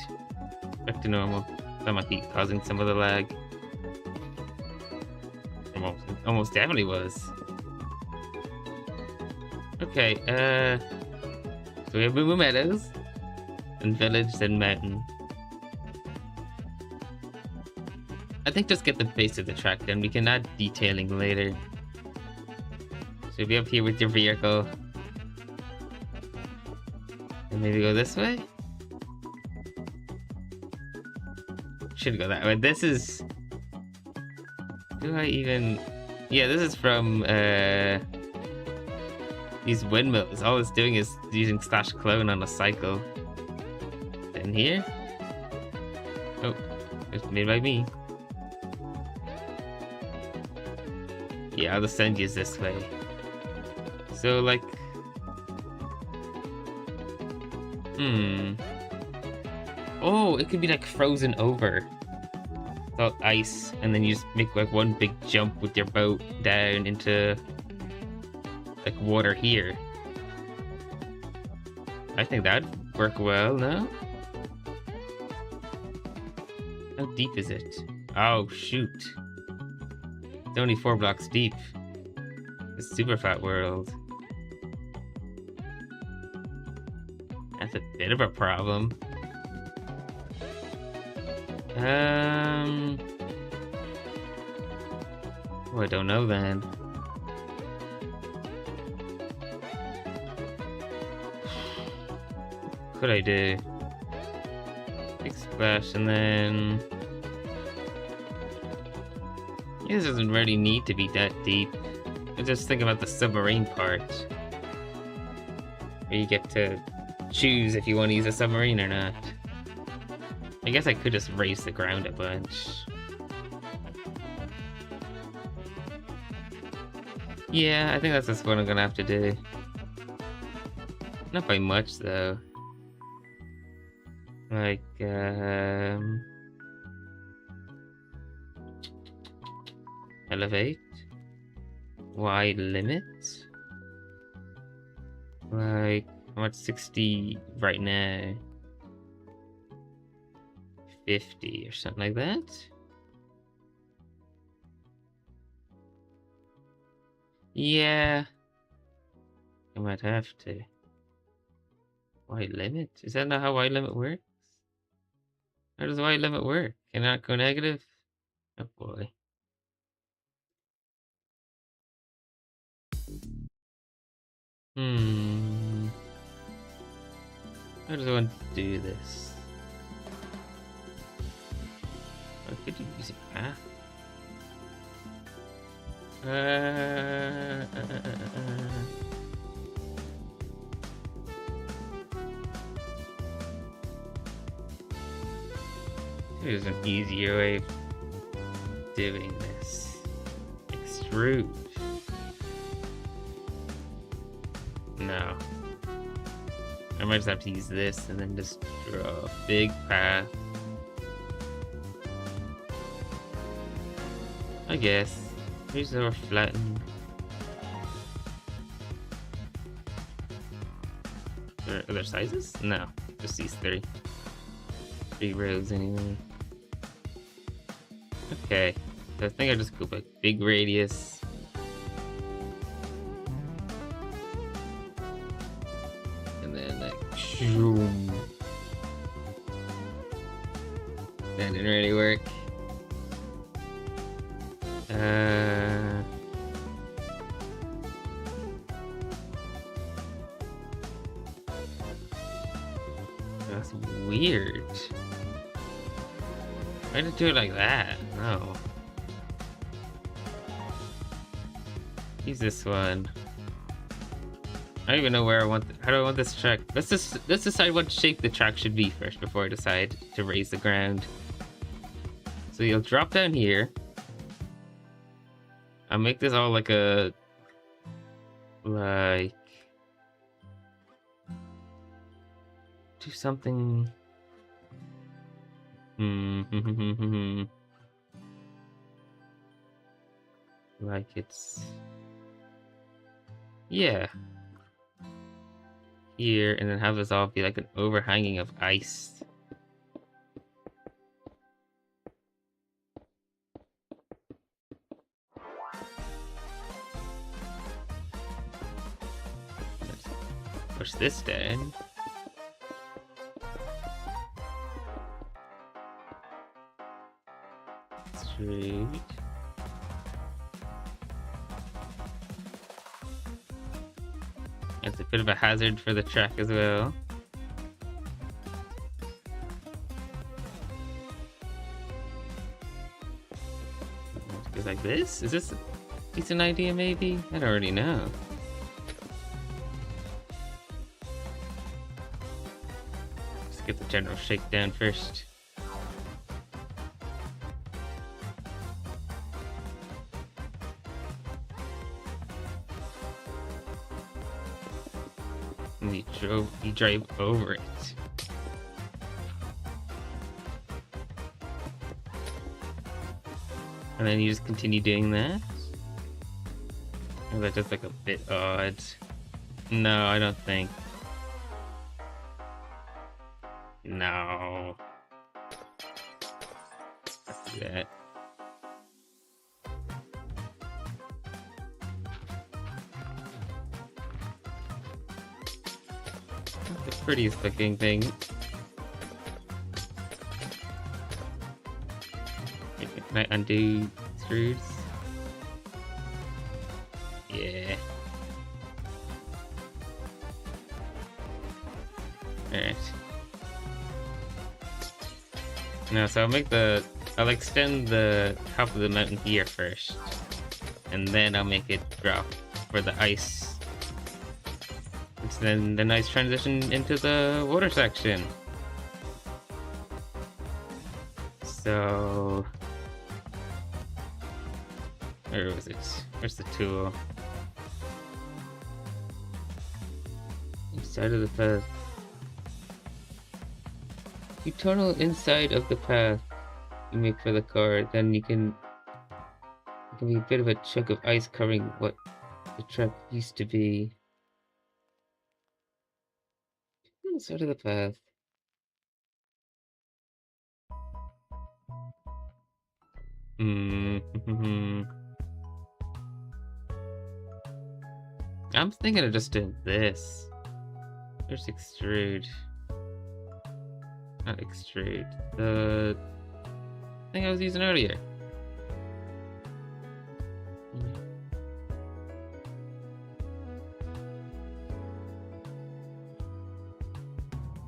Back to normal. That might be causing some of the lag. Almost definitely was. Okay, so we have Moo Moo Meadows, and Village, then Mountain. I think just get the base of the track, then we can add detailing later. So you'll be up here with your vehicle. And maybe go this way? Should go that way. This is... Do I even... Yeah, this is from these windmills. All it's doing is using slash clone on a cycle. Then here? Oh, it's made by me. Yeah, I'll just send you this way. So, like... Oh, it could be like frozen over. Without ice, and then you just make like one big jump with your boat down into like water here. I think that'd work well, no? How deep is it? Oh shoot. It's only 4 blocks deep. The super fat world. That's a bit of a problem. Oh, I don't know then. What could I do? Big splash and then... This doesn't really need to be that deep. I just think about the submarine part. Where you get to choose if you want to use a submarine or not. I guess I could just raise the ground a bunch. Yeah, I think that's just what I'm gonna have to do. Not by much though. Like, elevate. Wide limit. Like, I'm at 60 right now. 50 or something like that. Yeah, I might have to. Wide limit? Is that not how wide limit works? How does wide limit work? Can I go negative? Oh boy. How does one do this? I could use a path. There's an easier way of doing this. Extrude. No. I might just have to use this and then just draw a big path. I guess. Here's our flatten. Are there other sizes? No, just these 3 rows anyway. Okay. So I think I just go by big radius. And then like shoom. That didn't really work. That's weird. Why did it do it like that? No. Use this one. I don't even know where I want. How do I want this track? Let's decide what shape the track should be first before I decide to raise the ground. So you'll drop down here. I'll make this all like a do something. Like it's yeah. Here, and then have this all be like an overhanging of ice. Let's push this down. Straight. It's a bit of a hazard for the track as well. Goes like this? Is this a decent idea maybe? I don't already know. Just get the general shakedown first. And you drive over it. And then you just continue doing that? Or is that just like a bit odd? No, I don't think. No. Let's do that. The prettiest looking thing. Can I undo screws? Yeah. Alright. Now, so I'll extend the top of the mountain here first. And then I'll make it drop for the ice. It's then the nice transition into the water section. So... where was it? Where's the tool? Inside of the path. You tunnel inside of the path you make for the car, then it can be a bit of a chunk of ice covering what the track used to be. Inside of the path. I'm thinking of just doing this. There's extrude. Not extrude. The thing I was using earlier.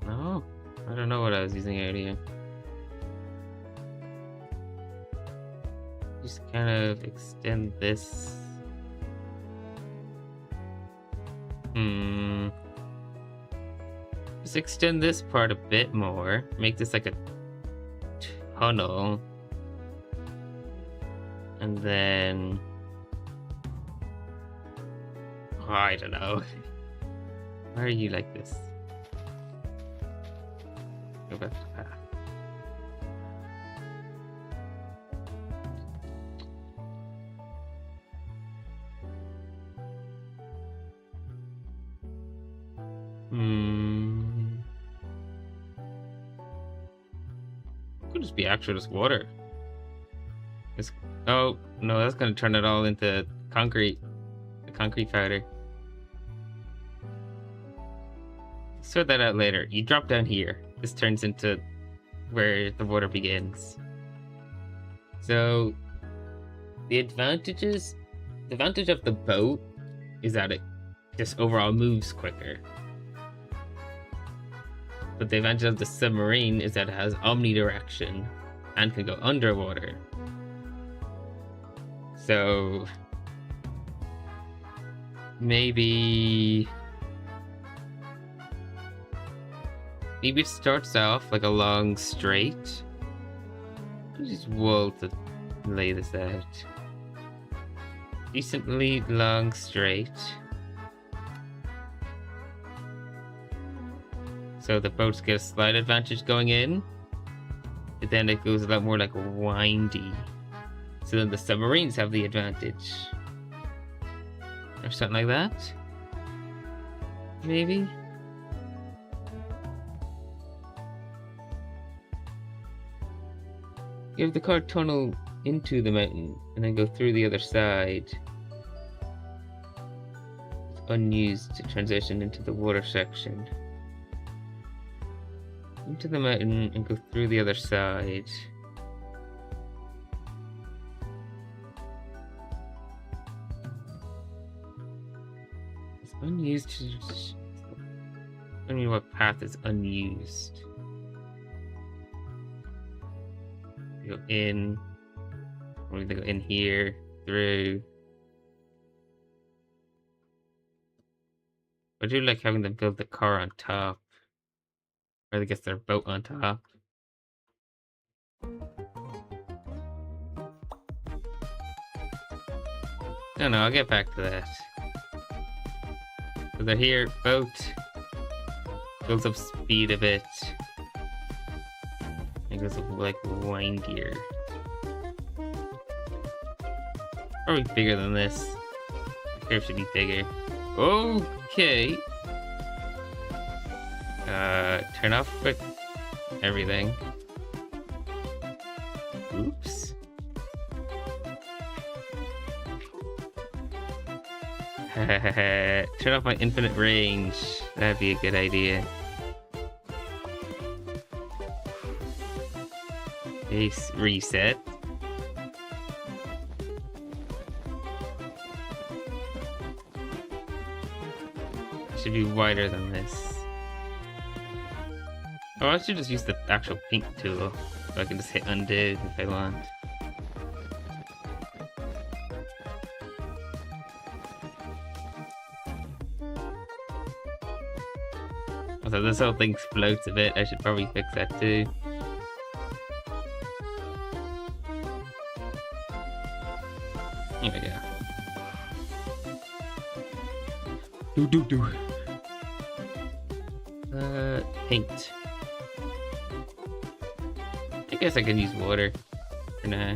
No, I don't know what I was using earlier. Just kind of extend this. Just extend this part a bit more. Make this like a tunnel. And then... oh, I don't know. Why are you like this? Go back to the path. Could just be actual just water. Oh, no, that's gonna turn it all into concrete. The concrete powder. Sort that out later. You drop down here. This turns into where the water begins. So, the advantage of the boat is that it just overall moves quicker. But the advantage of the submarine is that it has omnidirection and can go underwater. So maybe it starts off like a long straight. I'll just wool to lay this out. Decently long straight. So the boats get a slight advantage going in, but then it goes a lot more like windy. So then the submarines have the advantage. Or something like that? Maybe? Give the car tunnel into the mountain and then go through the other side. It's unused to transition into the water section. Into the mountain and go through the other side. It's unused to... I mean, what path is unused? Go in. Or we go in here, through. I do like having them build the car on top. Or I guess their boat on top. No, I'll get back to that. So they're here, boat. Builds up speed a bit. It goes up like windier. Probably bigger than this. The curve should be bigger. Okay. Turn off quick everything. Oops. Turn off my infinite range. That'd be a good idea. Base reset. Should be wider than this. Oh, I should just use the actual paint tool, so I can just hit undo if I want. Also, this whole thing floats a bit. I should probably fix that too. Here we go. Paint. I guess I can use water for now.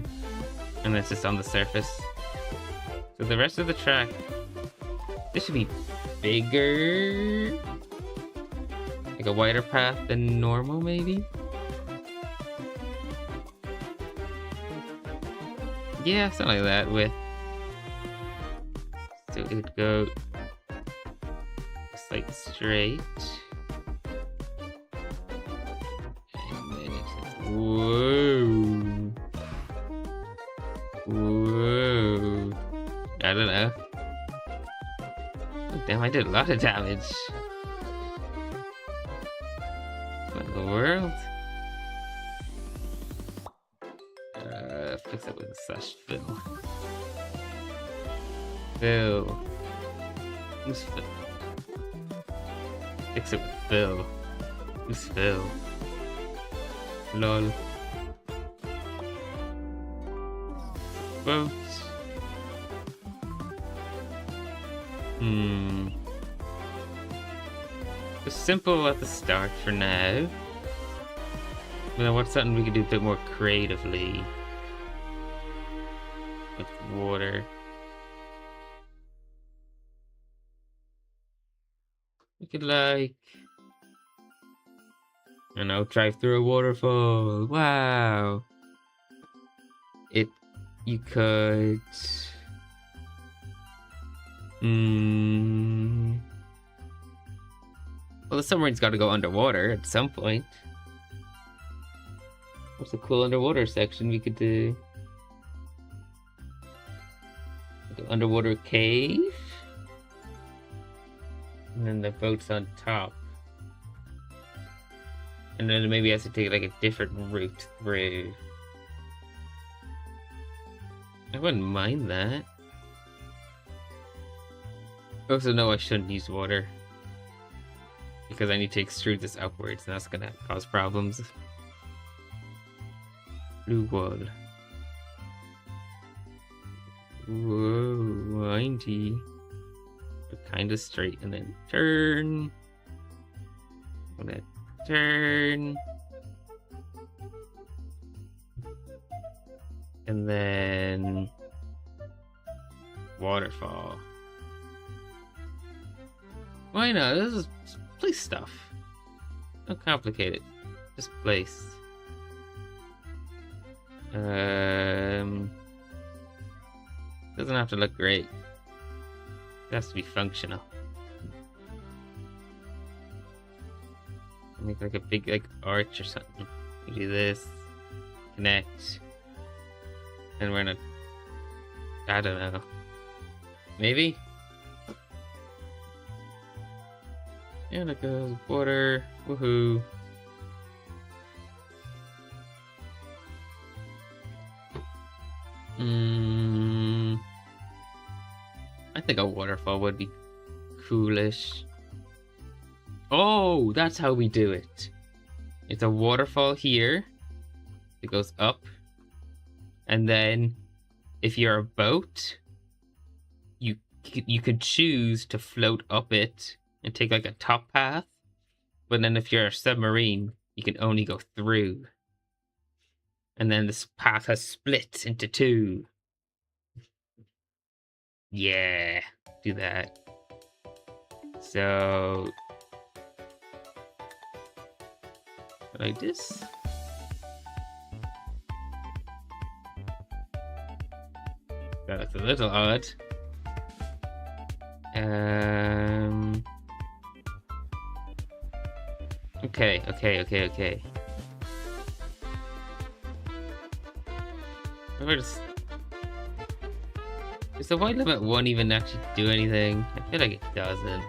And that's just on the surface. So the rest of the track, this should be bigger. Like a wider path than normal, maybe? Yeah, something like that with... So it would go... just like straight. Whoa. Whoa. I don't know. Oh, damn, I did a lot of damage. What in the world? Fix it with a slash fill. Fill. Who's fill? Fix it with fill. Who's fill? Lol. Boat. It's simple at the start for now. But then what's something we could do a bit more creatively with water? We could like, I don't know, drive through a waterfall. Wow. you could... Well, the submarine's got to go underwater at some point. What's a cool underwater section we could do? Like an underwater cave? And then the boat's on top. And then maybe it has to take like a different route through. I wouldn't mind that. Also, no, I shouldn't use water. Because I need to extrude this upwards, and that's gonna cause problems. Blue wall. Whoa, windy. Kind of straight, and then turn. And then turn. And then waterfall. Why not? This is place stuff. Don't complicate it. Just place. Doesn't have to look great. It has to be functional. Make like a big like arch or something. You do this. Connect. And we're gonna... I don't know. Maybe? Yeah, like a water. Woohoo. I think a waterfall would be coolish. Oh, that's how we do it. It's a waterfall here. It goes up. And then if you're a boat, you could choose to float up it and take like a top path. But then if you're a submarine, you can only go through. And then this path has split into two. Yeah, do that. So like this. That's a little odd. Okay. Does the white limit 1 even actually do anything? I feel like it doesn't.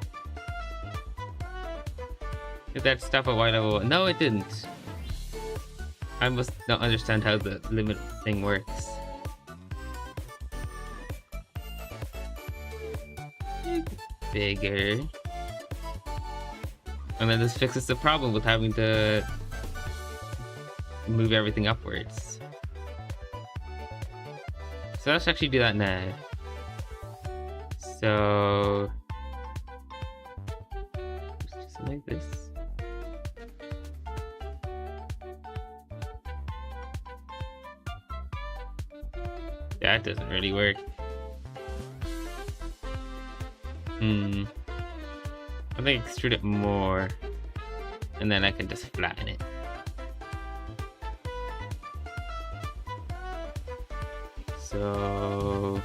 Did that stop at white level 1? No, it didn't. I must not understand how the limit thing works. Bigger. And then this fixes the problem with having to move everything upwards. So let's actually do that now. So something like this. That doesn't really work. I think extrude it more, and then I can just flatten it. So,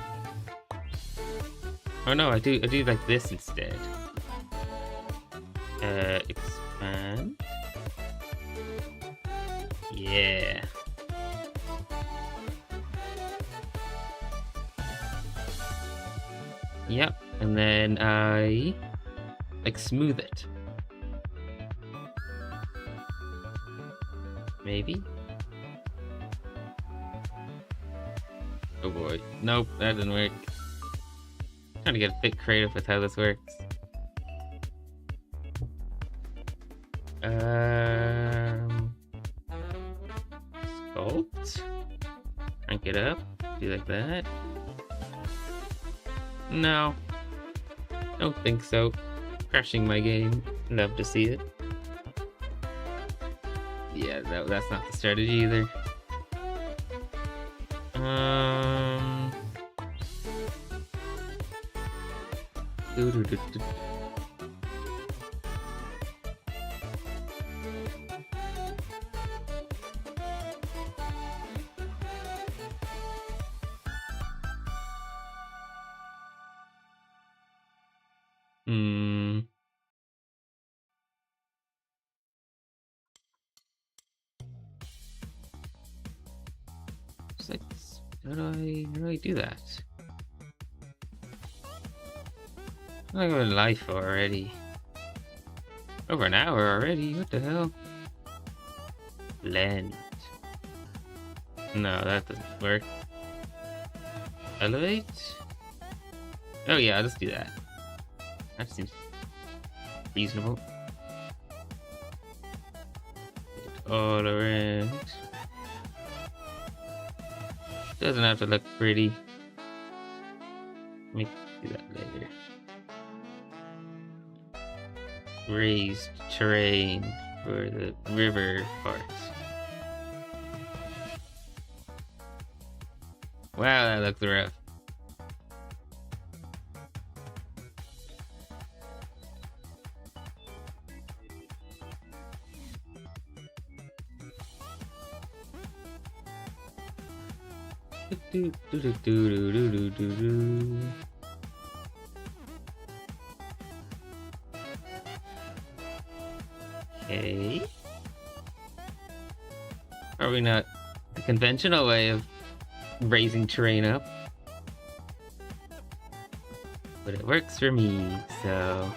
oh no, I do like this instead. Expand. Yeah. Yep, and then I like smooth it. Maybe. Oh boy. Nope, that didn't work. I'm trying to get a bit creative with how this works. Sculpt. Crank it up. Do like that. No. Don't think so. Crashing my game. Love to see it. Yeah, that's not the strategy either. Hmm. It's like, how do I do that? I'm going life already. Over an hour already? What the hell? Blend. No, that doesn't work. Elevate? Oh yeah, let's do that. That seems reasonable. All around. Doesn't have to look pretty. Let me do that later. Raised terrain for the river part. Wow, that looks rough. Okay. Probably not the conventional way of raising terrain up. But it works for me, so...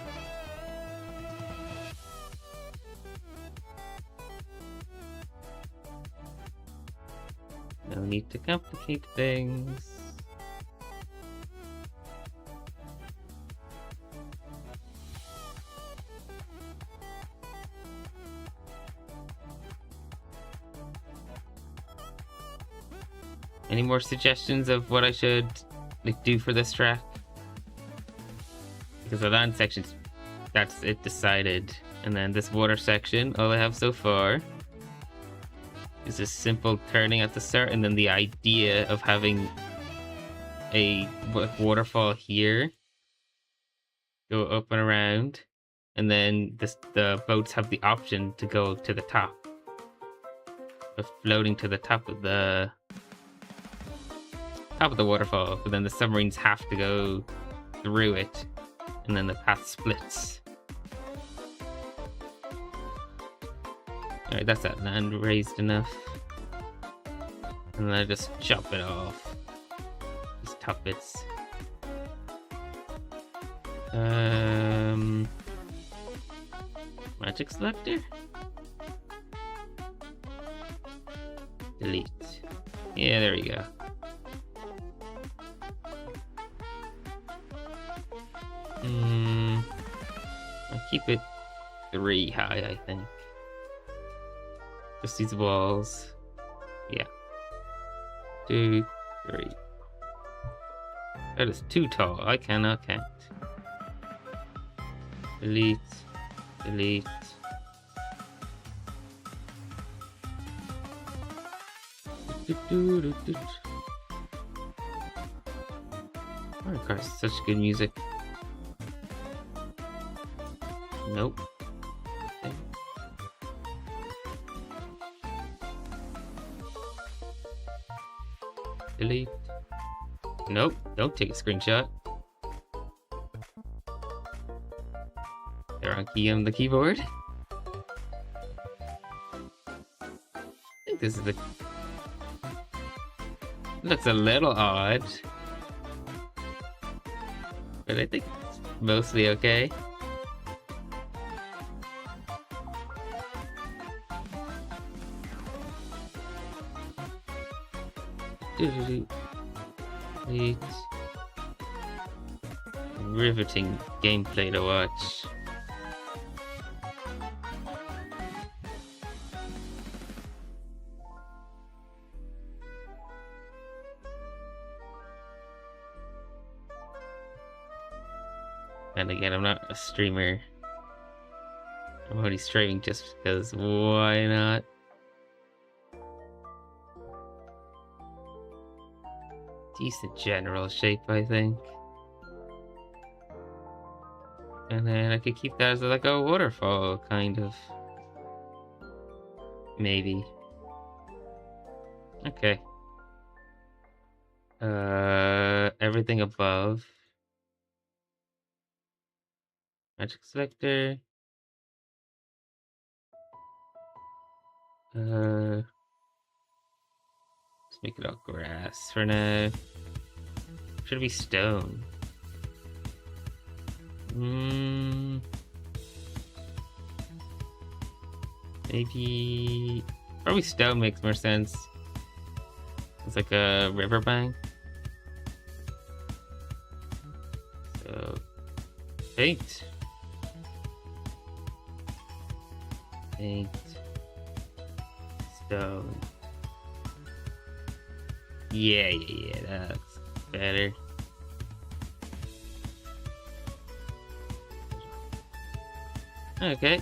No need to complicate things. Any more suggestions of what I should do for this track? Because the land sections, that's it decided. And then this water section, all I have so far is a simple turning at the start, and then the idea of having a waterfall here go up and around, and then the boats have the option to go to the top, of floating to the top of the waterfall, but then the submarines have to go through it, and then the path splits. Alright, that's that land raised enough. And then I just chop it off. These top bits. Magic selector? Delete. Yeah, there we go. I'll keep it 3 high, I think. Just these walls. Yeah. 2, 3. That is too tall. I cannot count. Delete. Delete. Oh, of course, such good music. Nope. Okay. Delete. Nope, don't take a screenshot. The wrong key on the keyboard. I think this is the... Looks a little odd. But I think it's mostly okay. Delete. Riveting gameplay to watch. And again, I'm not a streamer. I'm only streaming just because why not? Decent general shape, I think. And then I could keep that as like a waterfall, kind of. Maybe. Okay. Everything above. Magic selector. Let's make it all grass for now. Should be stone. Maybe probably stone makes more sense. It's like a riverbank. So paint. Stone. Yeah, that's better. Okay.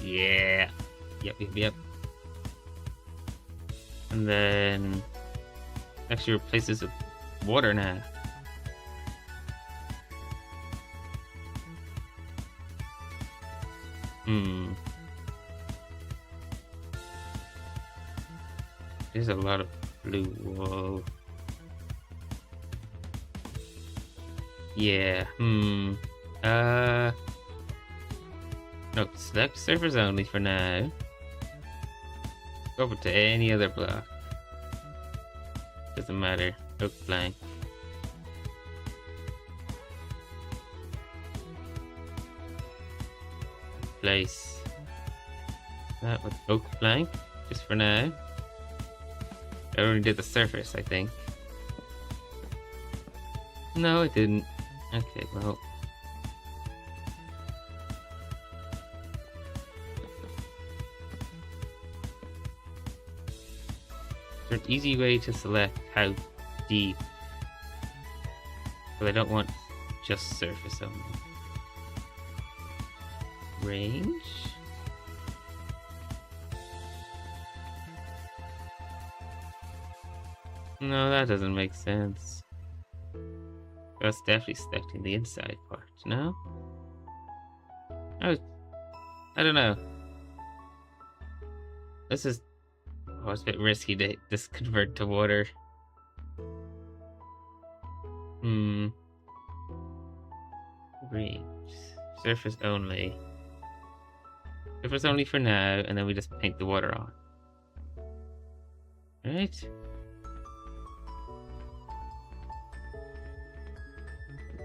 Yeah. Yep. And then actually replaces with water now. There's a lot of blue wool. Yeah. No, select surface only for now. Go over to any other block. Doesn't matter. Oak plank. Place that with oak plank, just for now. I already did the surface, I think. No, it didn't. Okay, well. There's an easy way to select how deep. But I don't want just surface only. Range? No, that doesn't make sense. That's definitely selecting the inside part, no? I don't know. This is... Oh, it's a bit risky to just convert to water. Range. Surface only. Surface only for now, and then we just paint the water on. Right?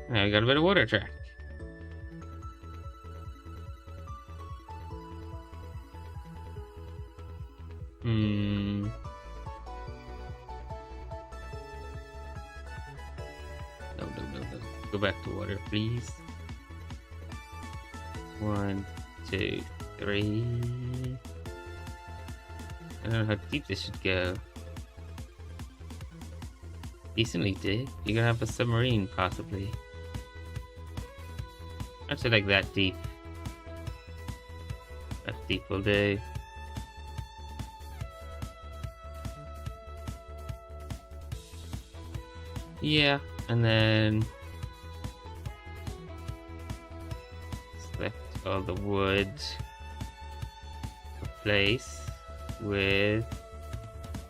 Now we got a bit of water track. No. Go back to water, please. 1, 2, 3. I don't know how deep this should go. Decently deep. You're gonna have a submarine, possibly. Actually, like that deep. That deep will do. Yeah, and then select all the wood. Replace with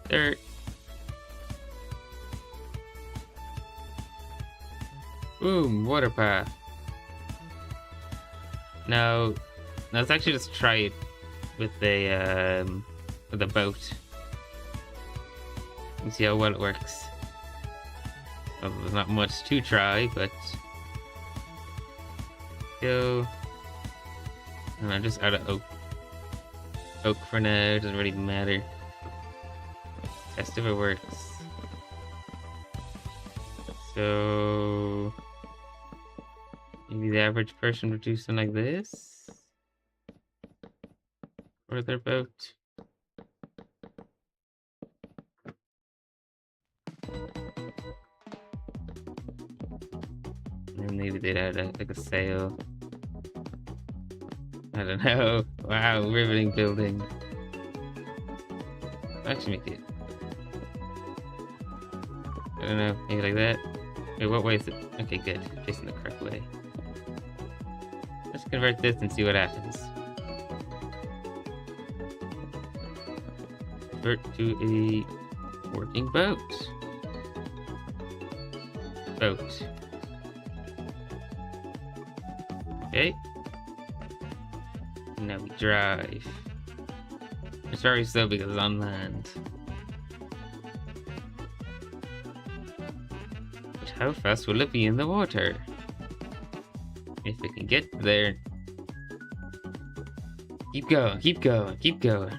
dirt. Boom, water path. Now let's actually just try it with the boat and see how well it works. Well, there's not much to try, but go. And I'm just out of oak. Oak for now, doesn't really matter. Test if it works. So maybe the average person would do something like this for their boat. And maybe they'd add like a sail. I don't know. Wow, riveting building. Actually make it. I don't know, maybe like that. Wait, what way is it? Okay, good. Facing the correct way. Let's convert this and see what happens. Convert to a working boat. boat. Okay. Now we drive. It's very slow because it's on land. But how fast will it be in the water? If we can get there. Keep going, keep going, keep going.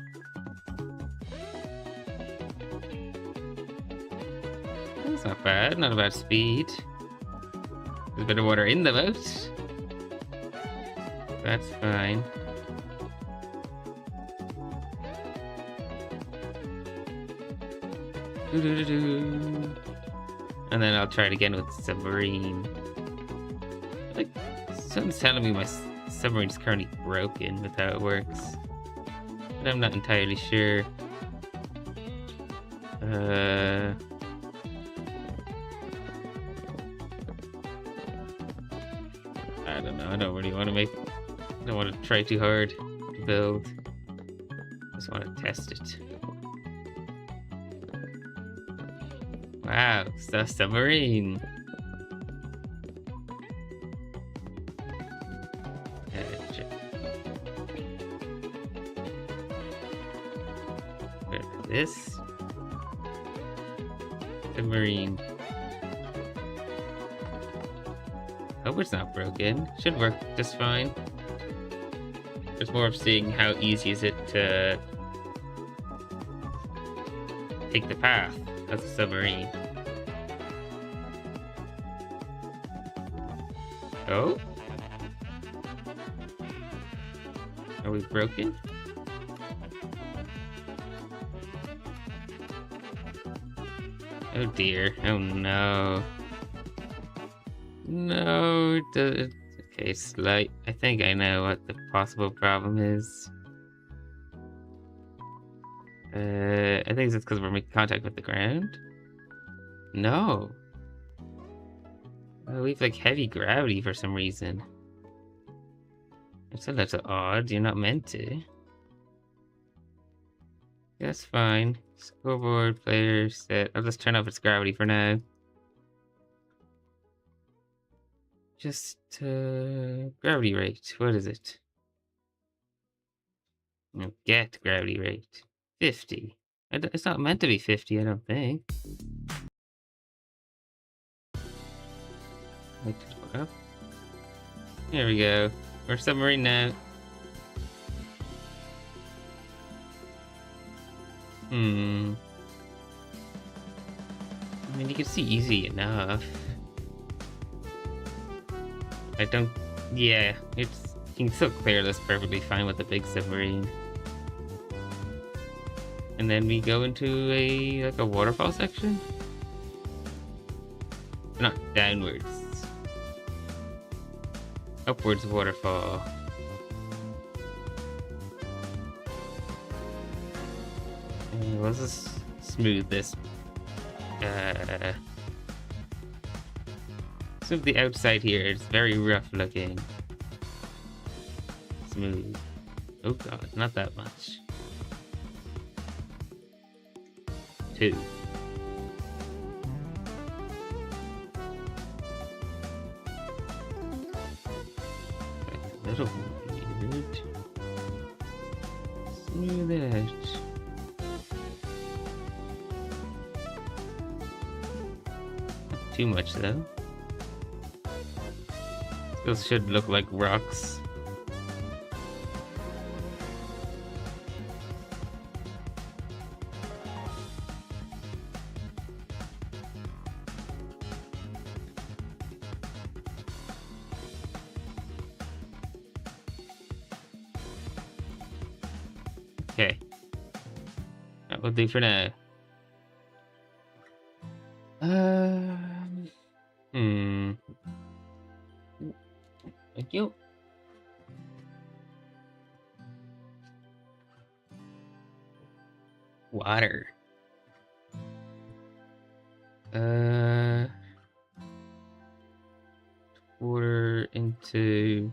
That's not bad, not a bad speed. There's a bit of water in the boat. That's fine. And then I'll try it again with submarine. Like, something's telling me my submarine's currently broken with how it works. But I'm not entirely sure. I don't know. I don't really want to I don't want to try too hard to build. Just want to test it. Wow, it's a submarine. This submarine. Hope it's not broken. Should work just fine. It's more of seeing how easy is it to take the path as a submarine. Oh? Are we broken? Oh dear. Oh no. No. Okay, slight. I think I know what the possible problem is. I think it's because we're making contact with the ground. No. Oh, we have like heavy gravity for some reason. So that's odd. You're not meant to. That's fine. Scoreboard, player, set. I'll just turn off its gravity for now. Just gravity rate. What is it? No, get gravity rate. 50. It's not meant to be 50, I don't think. Up. Here we go. We're submarine now. I mean, you can see easy enough. I don't... Yeah, you can still clear this perfectly fine with the big submarine. And then we go into a waterfall section? Not downwards. Upwards waterfall. Let's just smooth this. Smooth the outside here. It's very rough looking. Smooth. Oh god, not that much. 2. A little weird. Smooth it out. Not too much though. Those should look like rocks. Okay. That will do for now. Thank you. Water. Water into...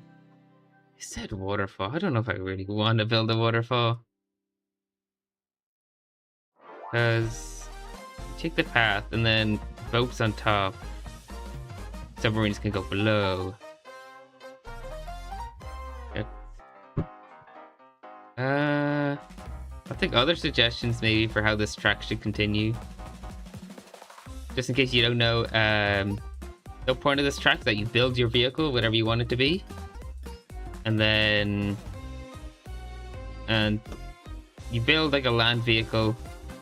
I said waterfall. I don't know if I really want to build a waterfall. Because you take the path and then boats on top. submarines can go below. Yep. I think other suggestions maybe for how this track should continue. Just in case you don't know, the point of this track is that you build your vehicle, whatever you want it to be. And you build like a land vehicle,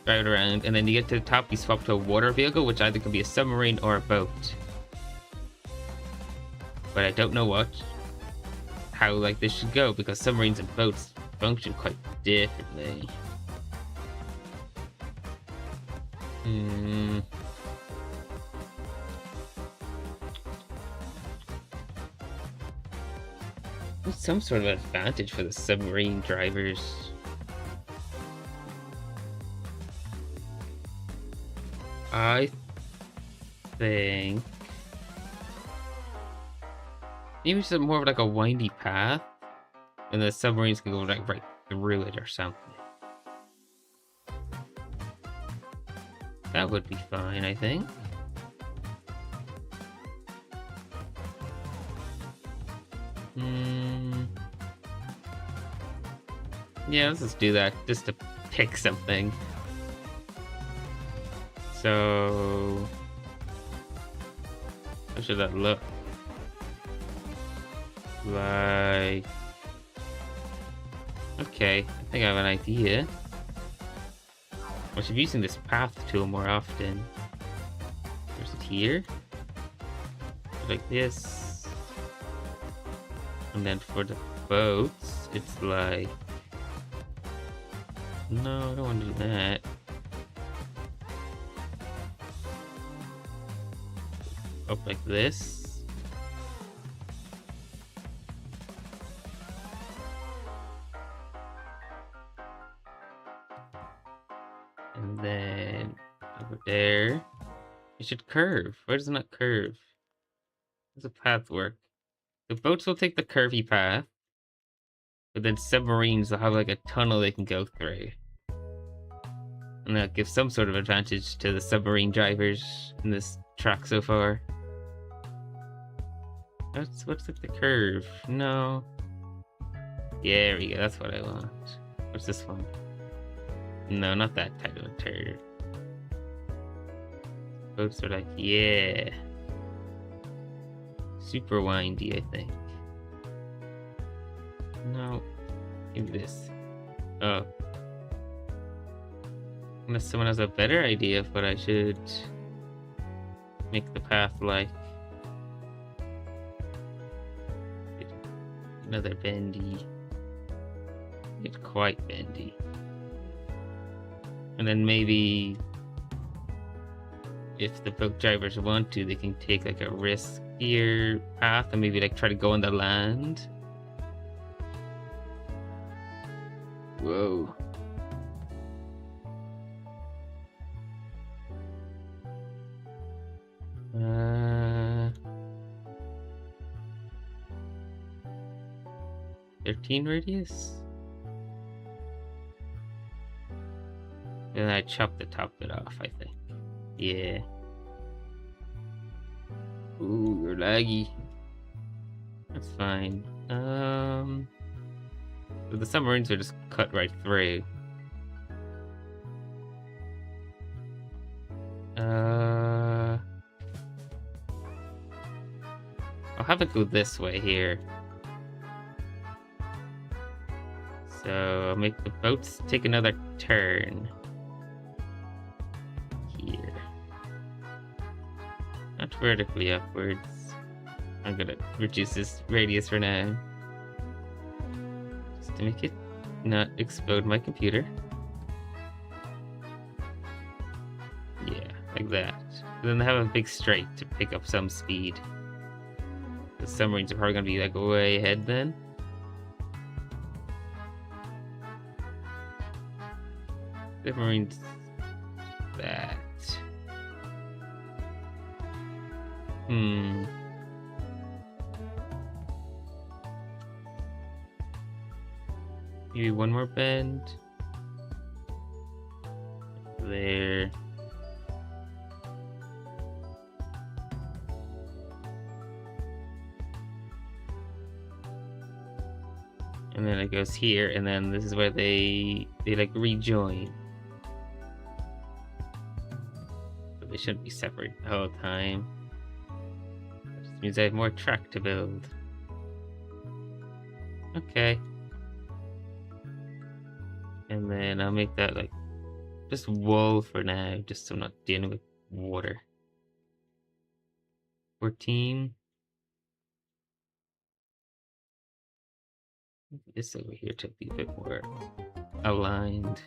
drive it around, and then you get to the top, you swap to a water vehicle, which either can be a submarine or a boat. But I don't know how like this should go, because submarines and boats function quite differently. There's some sort of advantage for the submarine drivers. I think maybe it's more of like a windy path, and the submarines can go like right through it or something. That would be fine, I think. Yeah, let's just do that, just to pick something. So, how should that look? Like, okay, I think I have an idea. I should be using this path tool more often. There's it here. Like this. And then for the boats, it's like... No, I don't want to do that. Up like this. And then over there, it should curve. Why does it not curve? How does the path work? The boats will take the curvy path, but then submarines will have like a tunnel they can go through. And that gives some sort of advantage to the submarine drivers in this track so far. What's like the curve? No. Yeah, there we go. That's what I want. What's this one? No, not that type of a turd. Boats are like, yeah. Super windy, I think. No. Give me this. Oh. Unless someone has a better idea of what I should make the path like. Another bendy. It's quite bendy. And then maybe if the boat drivers want to, they can take like a riskier path and maybe like try to go on the land. Whoa. Uh, 13 radius? And I chopped the top bit off, I think. Yeah. Ooh, you're laggy. That's fine. So the submarines are just cut right through. I'll have it go this way here. So I'll make the boats take another turn. Here. Not vertically upwards. I'm gonna reduce this radius for now. Just to make it not explode my computer. Yeah, like that. And then they have a big straight to pick up some speed. The submarines are probably gonna be like way ahead then. Submarines. That. Maybe one more bend. There. And then it goes here, and then this is where they like rejoin. So they shouldn't be separate the whole time. That just means I have more track to build. Okay. And then I'll make that like just wool for now, just so I'm not dealing with water. 14. This over here to be a bit more aligned.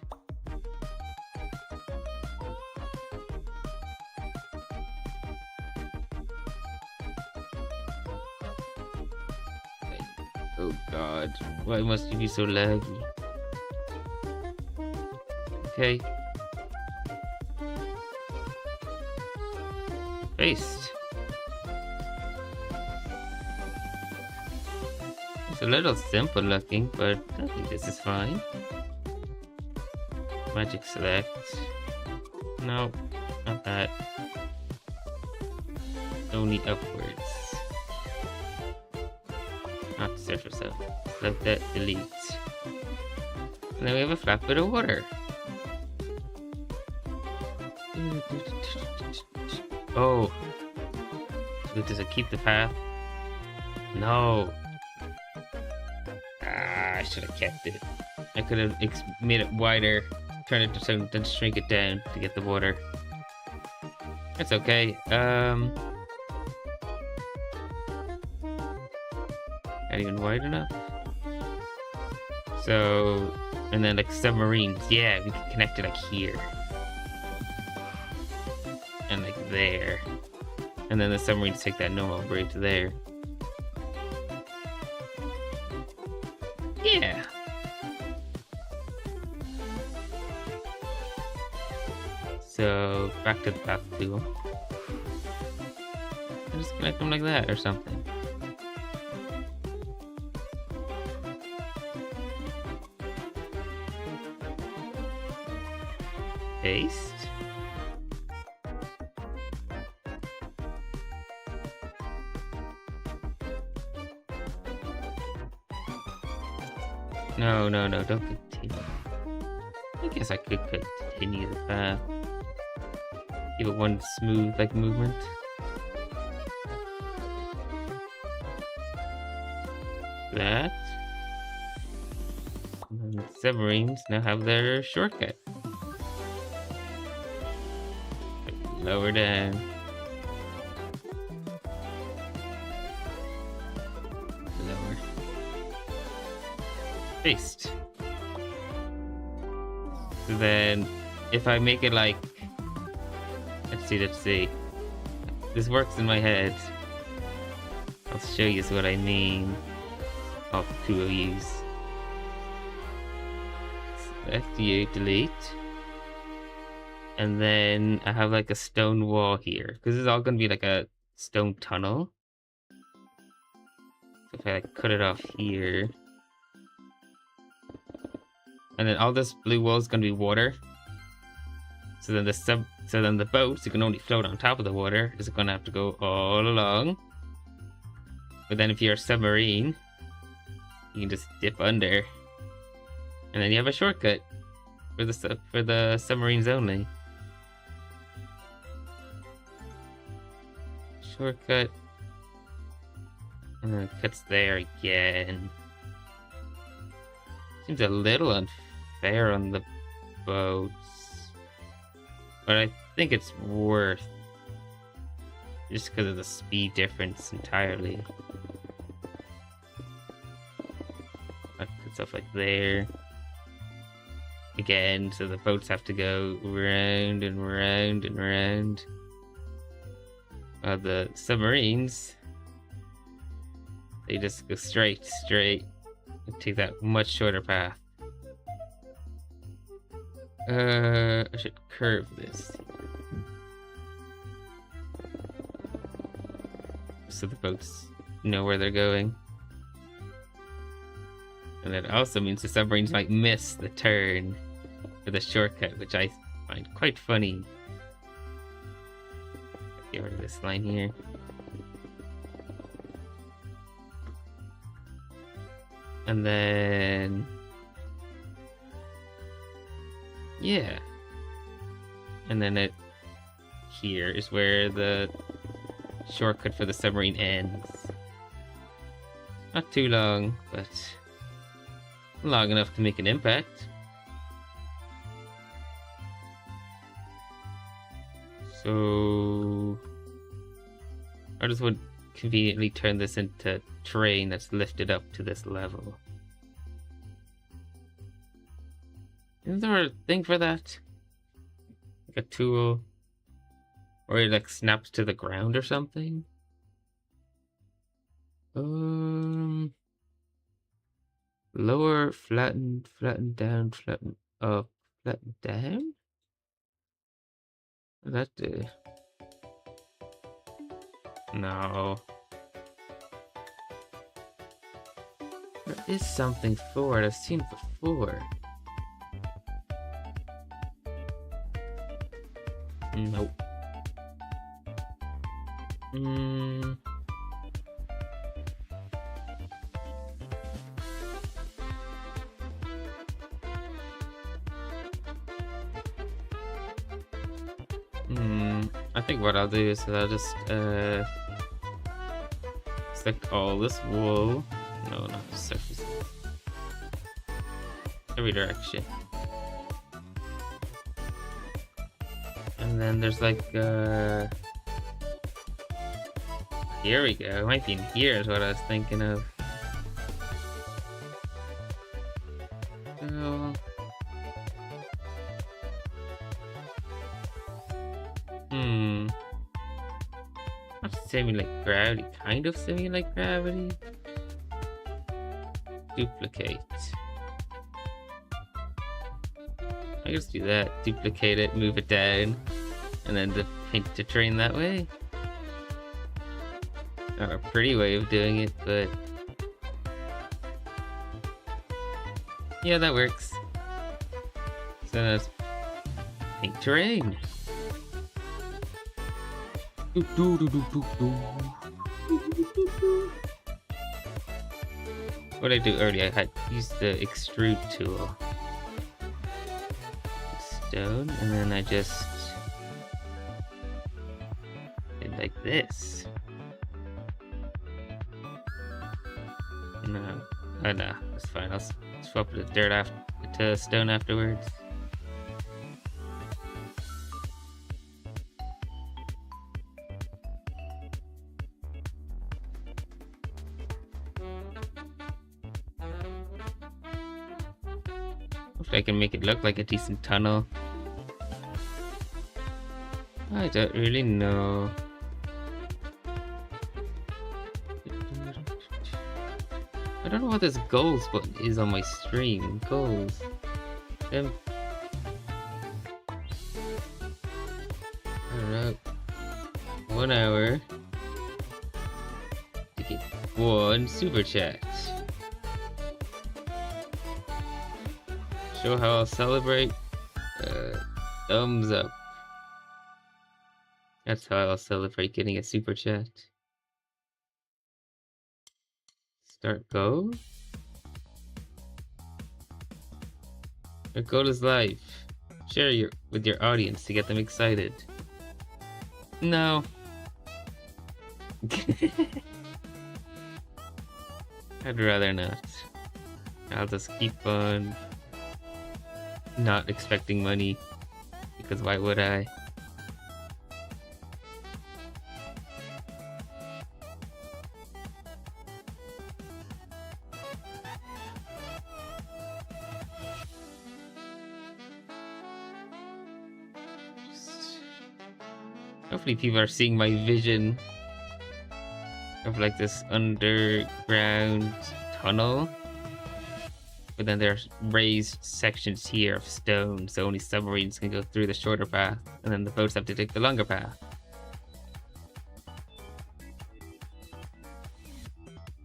Oh god, why must you be so laggy? Okay. Paste. It's a little simple looking, but I think this is fine. Magic select. No, not that. Only upwards. Not surface up. Select that, delete. And then we have a flat bit of water. Oh. Does it keep the path? No. I should have kept it. I could have made it wider, turn it to then shrink it down to get the water. It's okay. Not even wide enough. So, and then like submarines. Yeah, we can connect it like here. And like there. And then the submarines take that normal bridge there. Yeah. So back to the path tool. And just connect them like that or something. Paste. No, don't continue. I guess I could continue the path. Give it one smooth, like, movement. That. And then the submarines now have their shortcut. Lower down. Lower. Paste. So then, if I make it like, let's see. This works in my head. I'll show you what I mean. Oh, two of yous. Select you, delete. And then I have like a stone wall here, because it's all going to be like a stone tunnel. So if I like cut it off here, and then all this blue wall is going to be water. So then the boats, you can only float on top of the water, is going to have to go all along. But then if you're a submarine, you can just dip under, and then you have a shortcut for the submarines only. Shortcut, and then it cuts there again. Seems a little unfair on the boats, but I think it's worth, just because of the speed difference entirely. I put stuff like there again, so the boats have to go round and round and round. The submarines, they just go straight and take that much shorter path. I should curve this so the boats know where they're going. And that also means the submarines might miss the turn for the shortcut, which I find quite funny. Get rid of this line here. And then... yeah. And then it... here is where the shortcut for the submarine ends. Not too long, but long enough to make an impact. So I just would conveniently turn this into terrain that's lifted up to this level. Is there a thing for that? Like a tool? Or it like snaps to the ground or something? Lower, flatten, flatten down, flatten up, flatten down? What does that do? No. There is something for it. I've seen it before. Nope. I think what I'll do is I'll just select all this wool. No, not the surface. Every direction. And then there's like here we go. It might be in here is what I was thinking of. So not simulate gravity, kind of simulate gravity. Duplicate. I guess do that. Duplicate it, move it down, and then paint the terrain that way. Not a pretty way of doing it, but yeah, that works. So let's paint terrain. What I do earlier, I had used the extrude tool. Stone, and then I just did like this. No, oh no, that's fine. I'll swap the dirt to stone afterwards. Hopefully I can make it look like a decent tunnel. I don't really know. I don't know what this goals button is on my stream. Goals. I don't know. 1 hour to get 1 super chat. Show how I'll celebrate. Thumbs up. That's how I'll celebrate getting a super chat. Start go. Our goal is life. Share with your audience to get them excited. No. I'd rather not. I'll just keep on not expecting money, because why would I? Hopefully people are seeing my vision of like this underground tunnel, but then there's raised sections here of stone, so only submarines can go through the shorter path, and then the boats have to take the longer path.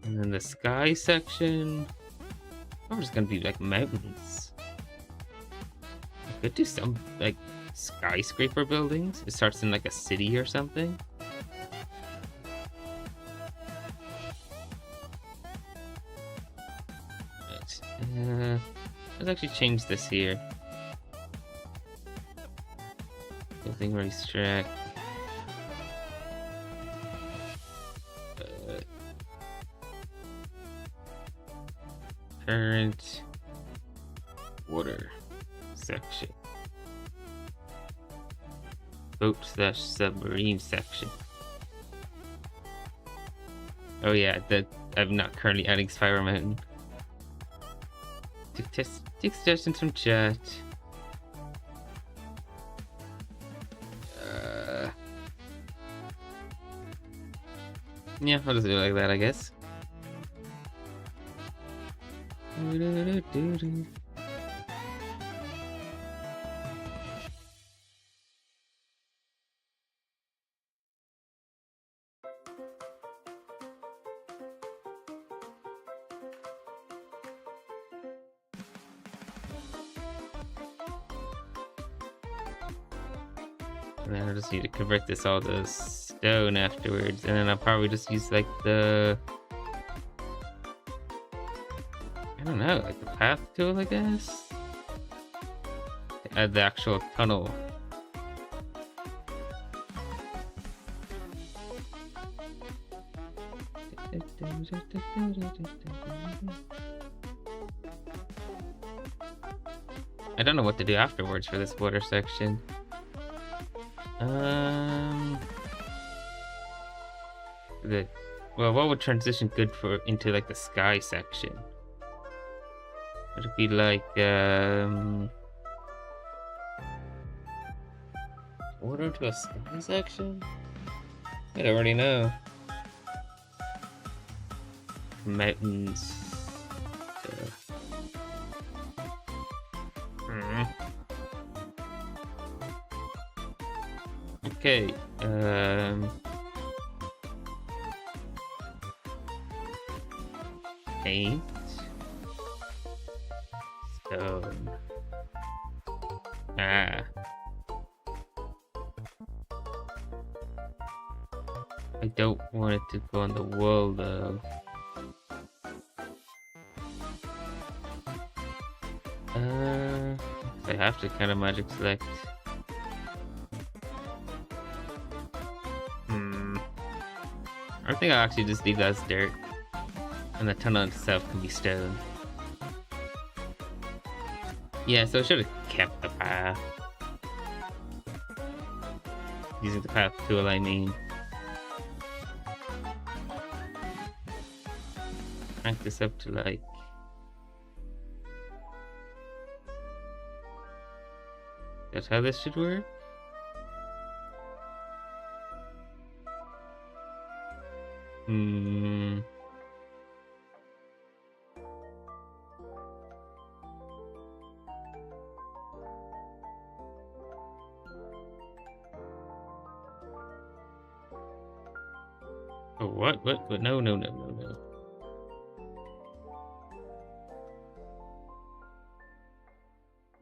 And then the sky section, probably just gonna be like mountains. I could do some like skyscraper buildings. It starts in like a city or something. Let's actually change this here. Building racetrack. Current water section. Boat/submarine section. Oh yeah, that I'm not currently adding Spiral Mountain. Take suggestions from chat. Yeah, I'll just do it like that, I guess. And then I just need to convert this all to stone afterwards, and then I'll probably just use like the, I don't know, like the path tool, I guess, to add the actual tunnel. I don't know what to do afterwards for this water section. Well, what would transition good for into like the sky section? Would it be like water to a sky section? I don't already know. Mountains. Okay. Paint. Stone. I don't want it to go on the wall though. I have to kind of magic select. I think I'll actually just leave that as dirt, and the tunnel itself can be stone. Yeah, so I should have kept the path. Using the path tool, I mean. Crank this up to like... That's how this should work? Oh, what? No.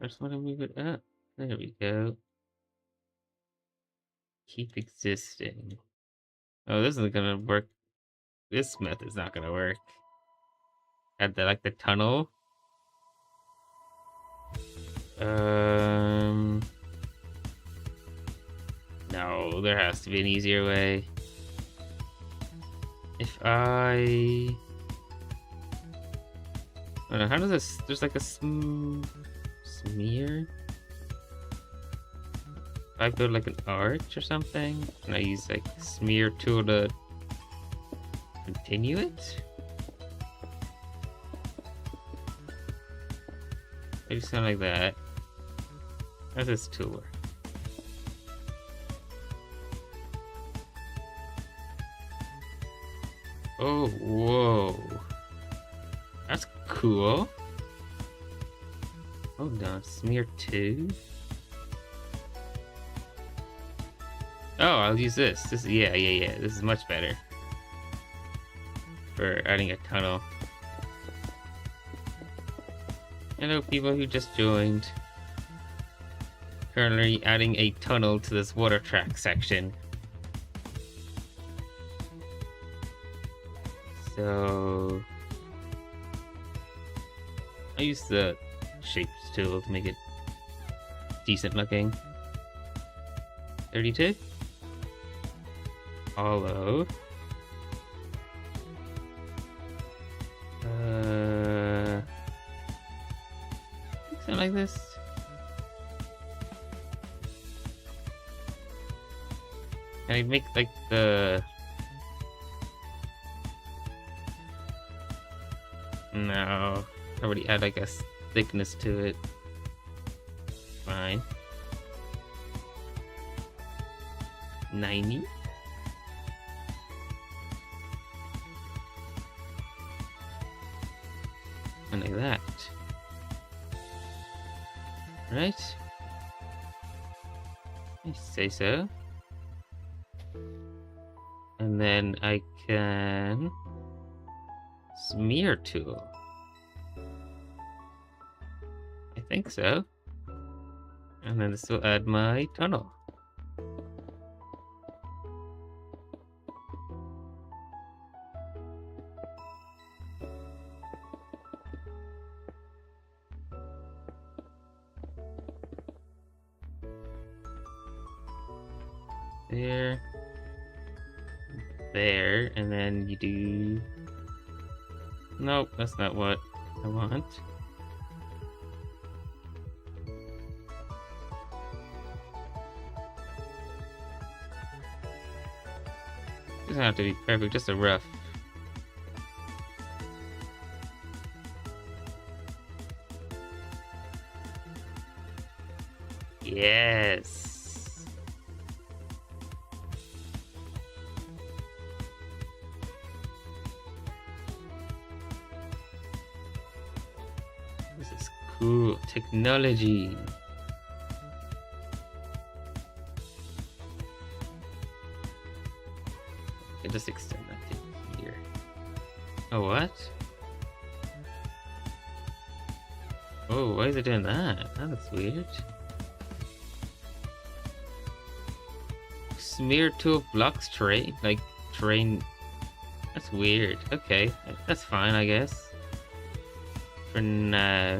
I just want to move it up. There we go. Keep existing. Oh, this isn't gonna work. This method's not gonna work. Add the like the tunnel. No, there has to be an easier way. If I don't know, how does this? There's like a smear. If I build like an arch or something, can I use like smear tool to continue it? Maybe something like that. How does this tool work? Oh, whoa. That's cool. Hold on, smear 2? Oh, I'll use this. Yeah. This is much better for adding a tunnel. Hello, people who just joined. Currently adding a tunnel to this water track section. So I use the shapes tool to make it decent looking. 32. Hollow. Something like this. Can I make like the... No, I already add like a thickness to it. Fine. 90. And like that. Right? I say so. And then I can smear tool. I think so. And then this will add my tunnel. There. There, and then you do... Nope, that's not what I want. Doesn't have to be perfect, just a rough. Yes. This is cool technology. Okay, just extend that to here. Oh, what? Oh, why is it doing that? Oh, that's weird. Smear tool blocks terrain, like terrain. That's weird. Okay, that's fine, I guess. For now.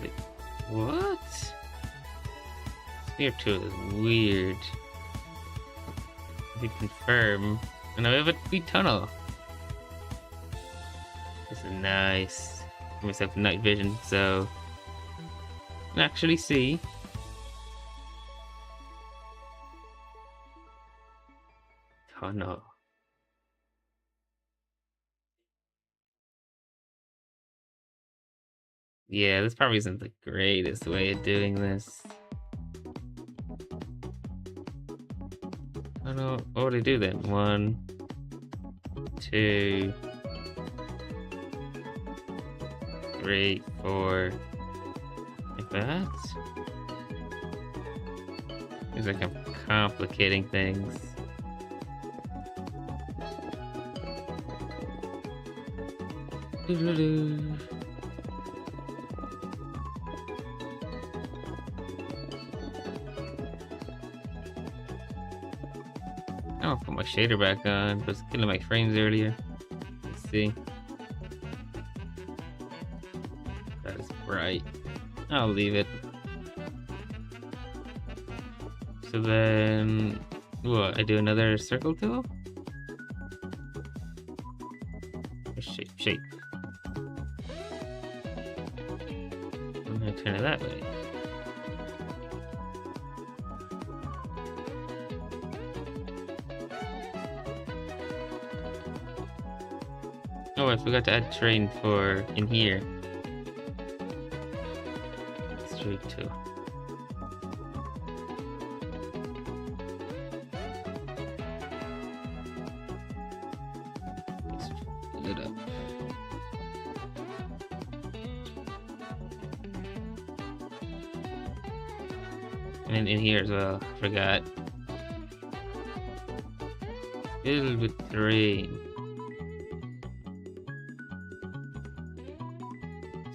Wait, what? Smear tool is weird. We confirm, and now we have a big tunnel. This is nice. Give myself night vision, so I can actually see. Tunnel. Yeah, this probably isn't the greatest way of doing this. I don't know. What would I do then? 1, 2, 3, 4. Like that? Seems like I'm complicating things. Doo-doo-doo. I'll put my shader back on. It was killing my frames earlier. Let's see. That is bright. I'll leave it. So then, what? I do another circle tool? Shape. I'm gonna turn it that way. Oh, I forgot to add terrain for in here. Straight to. Let's fill it up. And in here as well, forgot. Filled with terrain.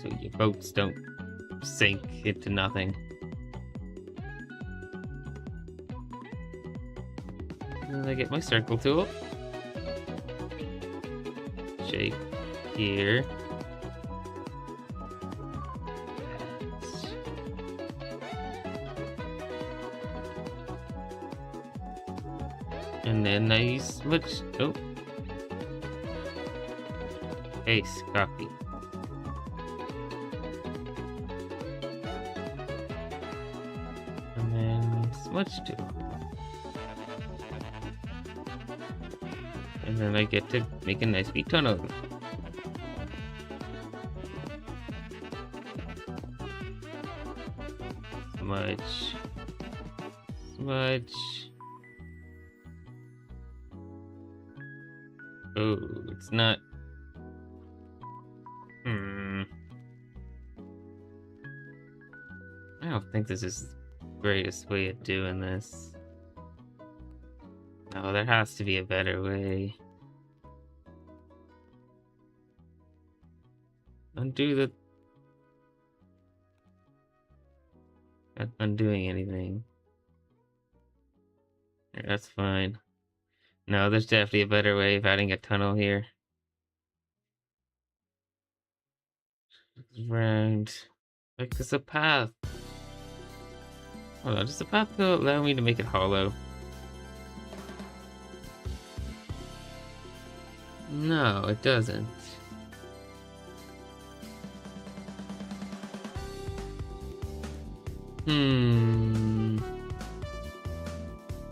So your boats don't sink into nothing. And I get my circle tool. shape here. And then I switch. Oh, paste, copy. And then switch to. And then I get to make a nice big tunnel. Smudge. Smudge. Oh, it's not. I don't think this is the greatest way of doing this. No, there has to be a better way. Undo the... Not undoing anything. That's fine. No, there's definitely a better way of adding a tunnel here. Round. Like there's a path. Hold on, does the path allow me to make it hollow? No, it doesn't.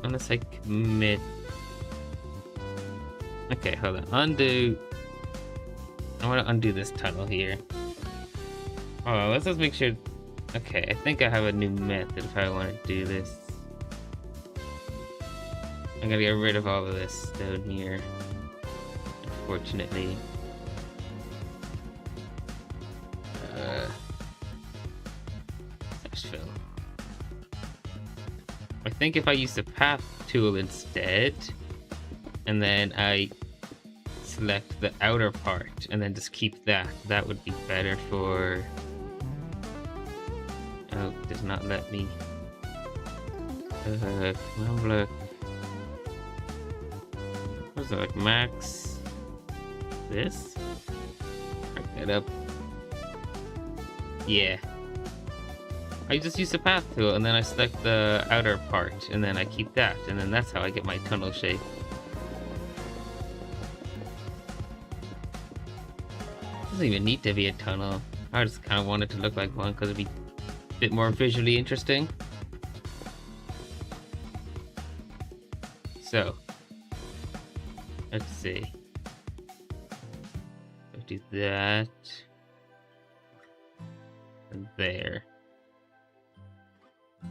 Unless I commit. Okay, hold on. Undo. I want to undo this tunnel here. Oh, let's just make sure. Okay, I think I have a new method if I want to do this. I'm gonna get rid of all of this stone here. Unfortunately. Slash fill. I think if I use the path tool instead, and then I select the outer part and then just keep that, that would be better for... Oh, it does not let me. Come on, look. What's it like, max? This? Break that up. Yeah. I just use the path tool and then I select the outer part and then I keep that, and then that's how I get my tunnel shape. Doesn't even need to be a tunnel. I just kind of want it to look like one because it'd be a bit more visually interesting. So, let's see. So do that. And there.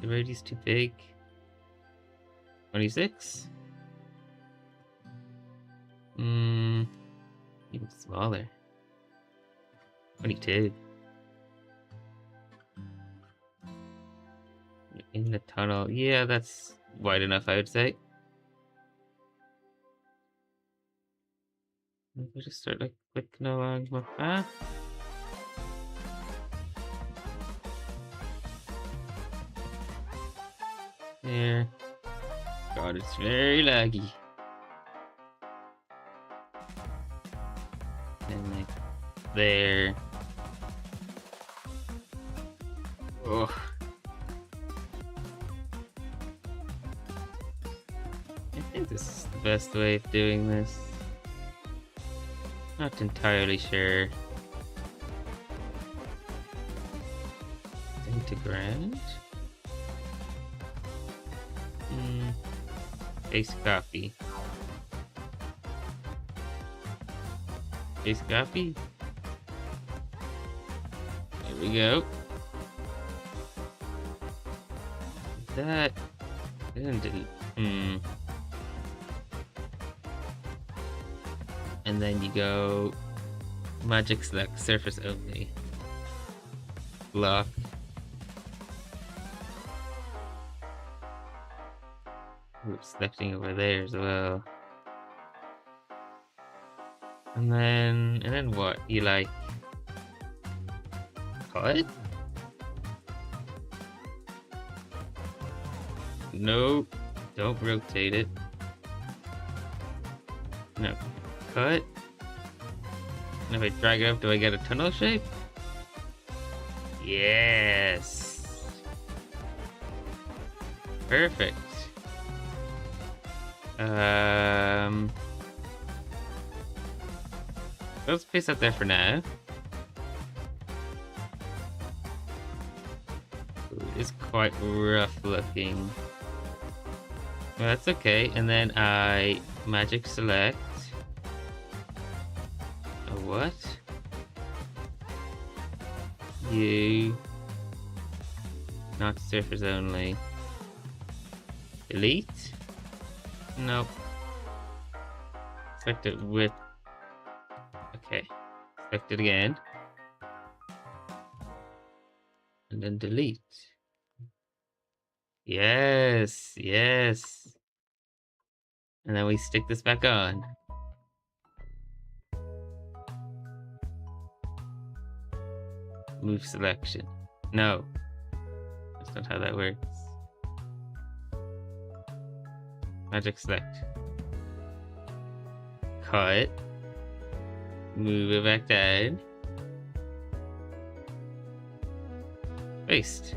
The radius too big. 26? Even smaller. 22. In the tunnel. Yeah, that's wide enough, I would say. Maybe just start like clicking along my path. There. God, it's very laggy. And like there. Oh. I think this is the best way of doing this. Not entirely sure. Into ground? Paste copy. Paste copy. There we go. That didn't delete. And then you go magic select surface only. Block. Ooh, selecting over there as well. And then what? You like cut? No, don't rotate it. No, cut. And if I drag it up, do I get a tunnel shape? Yes. Perfect. Let's place that there for now. Ooh, it's quite rough looking. Well, that's okay. And then I magic select. A what? You. Not surface only. Delete? Nope. Select it with. Okay. Select it again. And then delete. Yes, yes. And then we stick this back on. Move selection. No. That's not how that works. Magic select. Cut. Move it back down. Paste.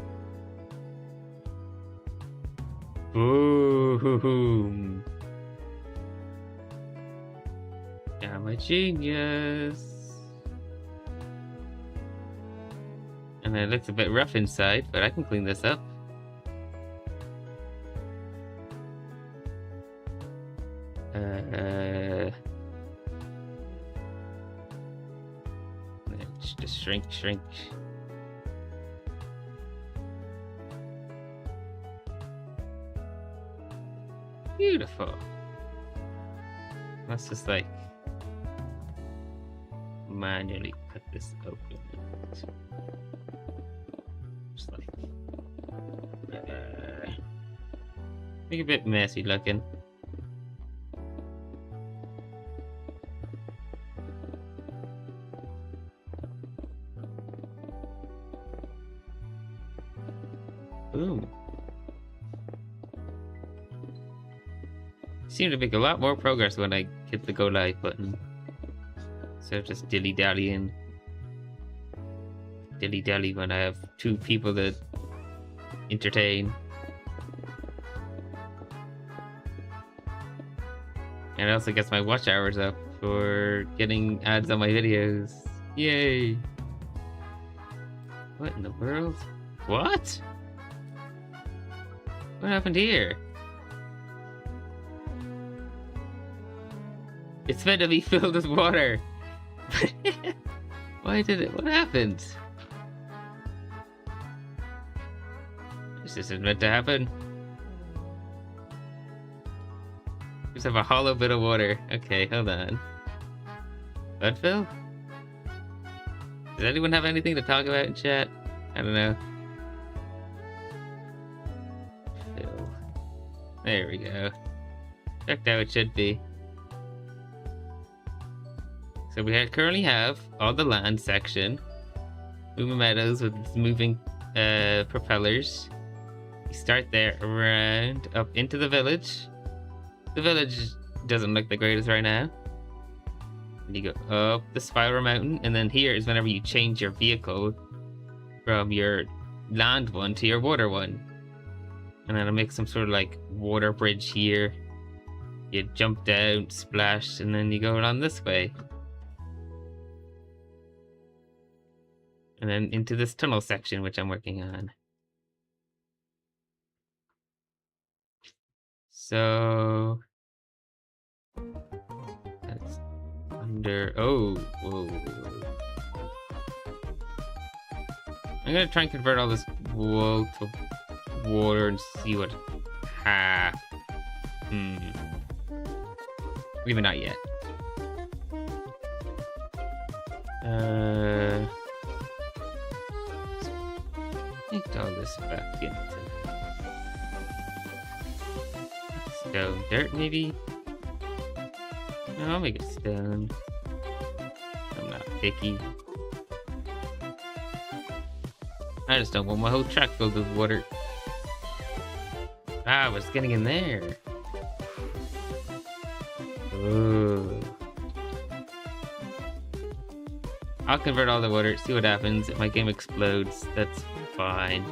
Boom. I'm a genius. And it looks a bit rough inside, but I can clean this up. Just shrink. Beautiful. Let's just like manually cut this open. Just like make it a bit messy looking. Boom. Seem to make a lot more progress when I hit the go live button. So just dilly-dallying. Dilly-dally when I have 2 people to entertain. And it also gets my watch hours up for getting ads on my videos. Yay! What in the world? What? What happened here? It's meant to be filled with water. Why did it? What happened? This isn't meant to happen. Just have a hollow bit of water. Okay, hold on. Bud fill? Does anyone have anything to talk about in chat? I don't know. Fill. There we go. Checked how it should be. So we currently have all the land section, moving meadows with moving propellers. You start there around up into the village. The village doesn't look the greatest right now. And you go up the spiral mountain, and then here is whenever you change your vehicle from your land one to your water one. And then I'll make some sort of like water bridge here. You jump down, splash, and then you go along this way. And then into this tunnel section, which I'm working on. So that's under. Oh, whoa. I'm gonna try and convert all this wool to water and see what. Maybe not yet. Take all this back into stone. Dirt, maybe? No, I'll make it stone. I'm not picky. I just don't want my whole track filled with water. Ah, what's getting in there? Ooh. I'll convert all the water, see what happens. If my game explodes, that's fine.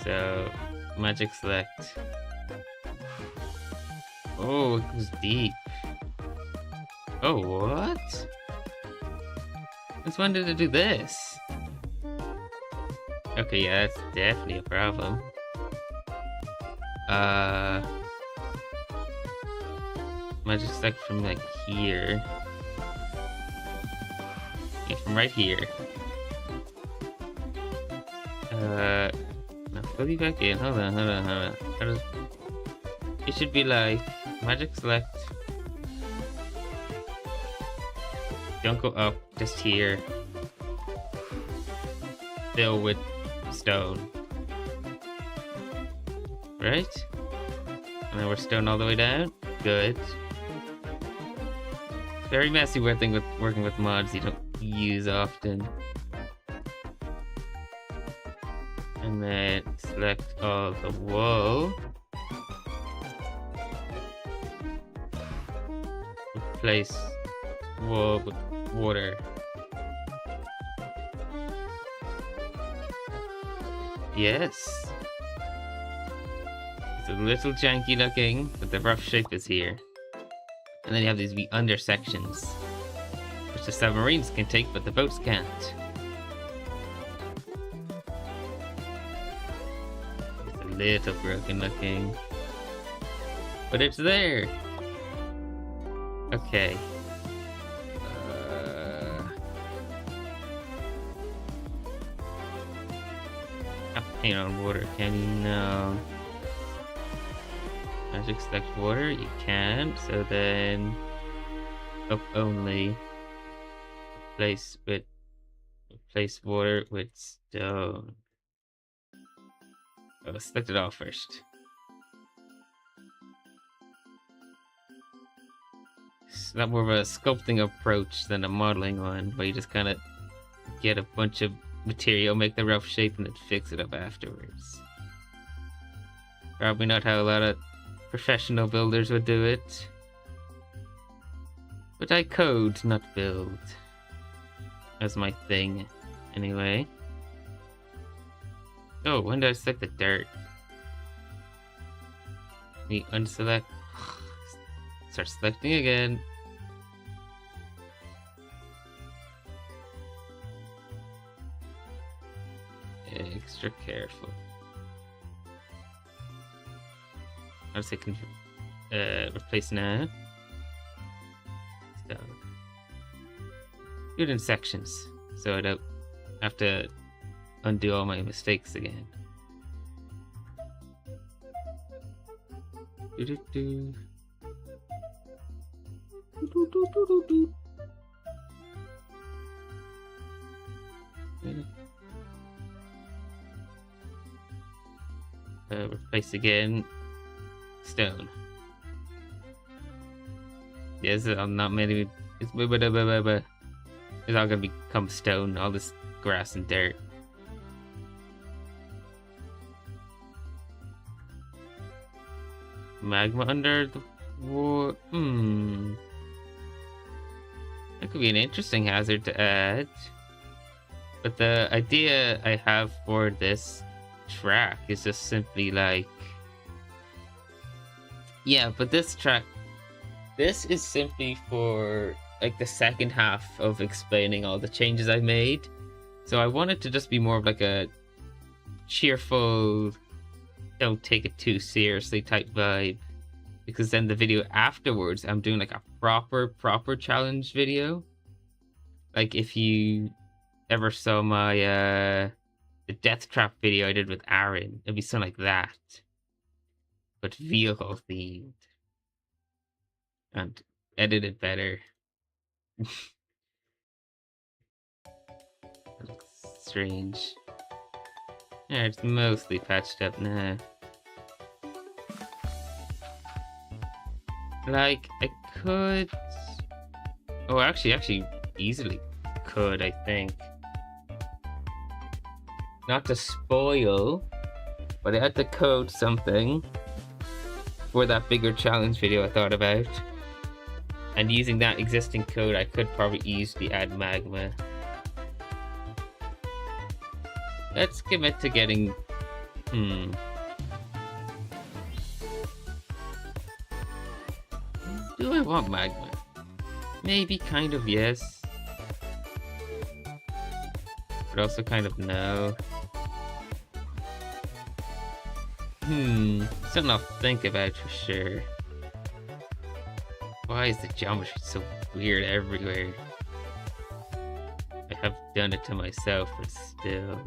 So, magic select. Oh, it goes deep. Oh, what? Since when did it do this? Okay, yeah, that's definitely a problem. Magic select from like here. Yeah, from right here. No, fully back in. Hold on. It should be like magic select. Don't go up, just here. Fill with stone. Right? And then we're stone all the way down. Good. It's very messy working with mods you don't use often. And then select all the wool. Replace wool with water. Yes. It's a little janky looking, but the rough shape is here. And then you have these wee under sections, which the submarines can take, but the boats can't. It's a little broken looking, but it's there. Okay. Paint on water, can you? No. Magic select water, you can. So then up only. Replace water with stone. Oh, let's select it all first. It's not more of a sculpting approach than a modeling one, where you just kind of get a bunch of material, make the rough shape, and then fix it up afterwards. Probably not how a lot of professional builders would do it. But I code, not build. That's my thing, anyway. Oh, when did I select the dirt? Me unselect. Start selecting again. Extra careful. I'll say replace now. So, do it in sections, so I don't have to undo all my mistakes again. Do-do-do. Do-do-do-do-do-do. Replace again. Stone. Yes, I'm not many. It's all gonna become stone. All this grass and dirt. Magma under the water. That could be an interesting hazard to add. But the idea I have for this track is just simply like, yeah, but this is simply for like the second half of explaining all the changes I've made. So I want it to just be more of like a cheerful, don't take it too seriously type vibe, because then the video afterwards I'm doing like a proper challenge video. Like if you ever saw my the death trap video I did with Aaron, it'd be something like that, but vehicle themed and edited better. That looks strange. Yeah, it's mostly patched up now. Like, I could... Oh, actually easily could, I think. Not to spoil, but I had to code something for that bigger challenge video I thought about. And using that existing code, I could probably easily add magma. Let's commit to getting... Do I want magma? Maybe, kind of, yes. But also kind of no. Something I'll think about for sure. Why is the geometry so weird everywhere? I have done it to myself, but still.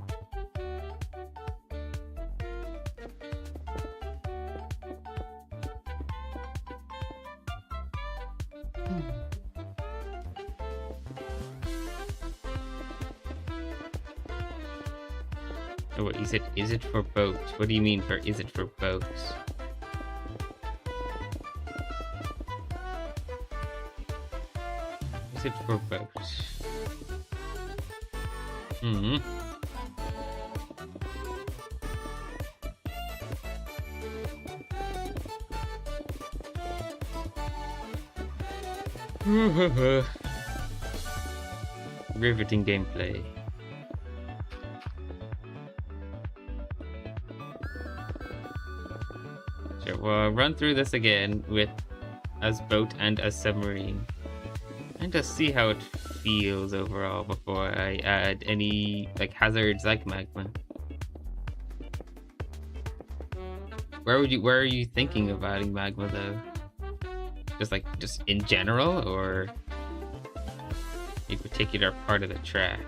Oh, what is it? Is it for boats? What do you mean for is it for boats? Is it for boats? Riveting gameplay. Sure, well, I'll run through this again with as boat and as submarine. And just see how it feels overall before I add any like hazards like magma. Where are you thinking of adding magma though? Just in general, or a particular part of the track?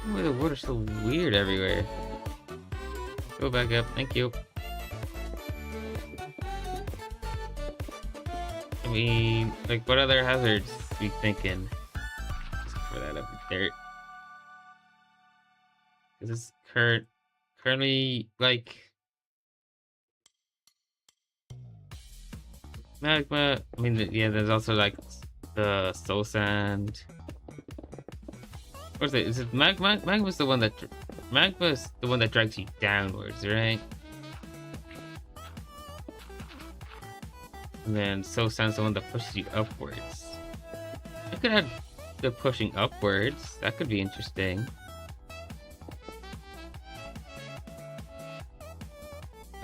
Why the water's so weird everywhere? Go back up, thank you. I mean, like, what other hazards are you thinking? Just for that up in dirt. This is currently like magma. I mean, yeah, there's also like the soul sand. What is it? Is it magma? Magma's the one that drags you downwards, right? And then soul sand's the one that pushes you upwards. I could add the pushing upwards. That could be interesting.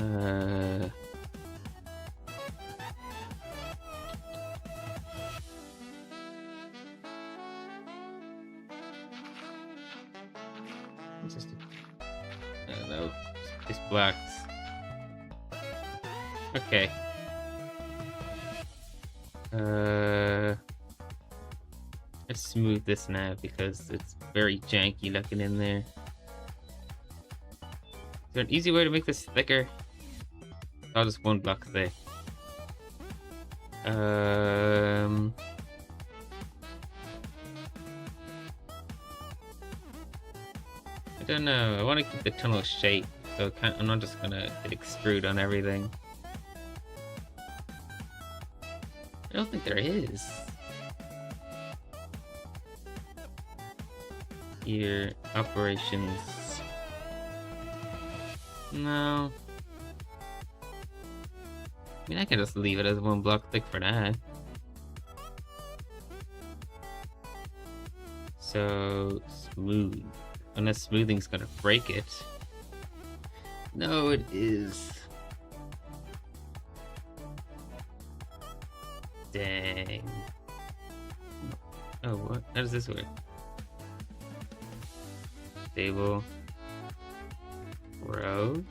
I don't know. It's blacks. Okay. Let's smooth this now because it's very janky looking in there. Is there an easy way to make this thicker? Oh, just one block thick. I don't know. I want to keep the tunnel shape, so I'm not just gonna hit extrude on everything. I don't think there is. Here, operations. No. I mean, I can just leave it as one block thick for now. So, smooth. Unless smoothing's gonna break it. No, it is. Dang. Oh, what? How does this work? Stable. Row.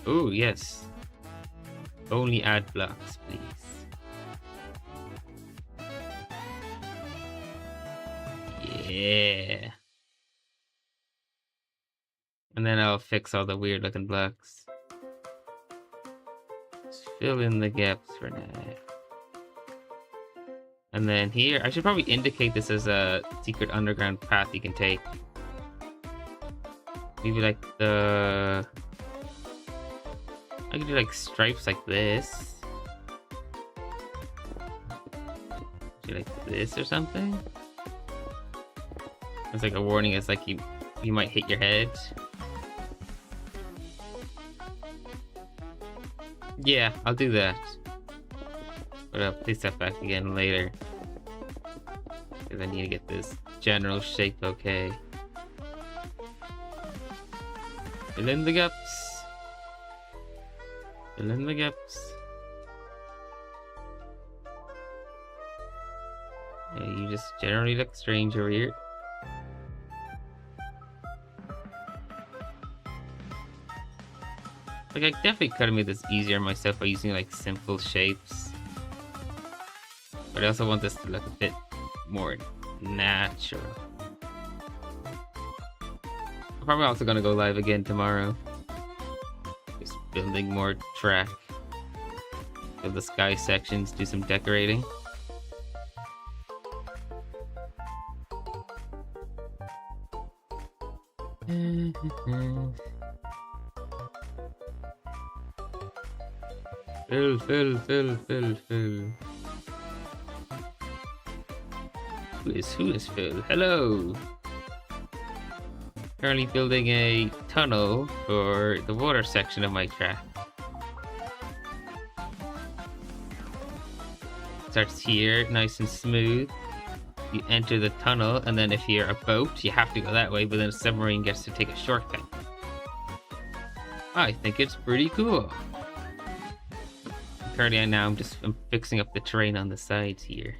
Oh, yes. Only add blocks, please. Yeah. And then I'll fix all the weird looking blocks. Just fill in the gaps for now. And then here, I should probably indicate this as a secret underground path you can take. Maybe like I could do like stripes like this. Be like this or something. It's like a warning. It's like you might hit your head. Yeah, I'll do that. But I'll place that back again later. Because I need to get this general shape okay. Fill in the gaps. Fill in the gaps. Yeah, you just generally look strange over here. Like, I definitely could have made this easier myself by using, like, simple shapes. But I also want this to look a bit more natural. I'm probably also going to go live again tomorrow. Just building more track. Build the sky sections, do some decorating. Fill. Who is Phil? Hello! Currently building a tunnel for the water section of my track. Starts here, nice and smooth. You enter the tunnel, and then if you're a boat, you have to go that way, but then a submarine gets to take a shortcut. I think it's pretty cool. Currently, I'm fixing up the terrain on the sides here.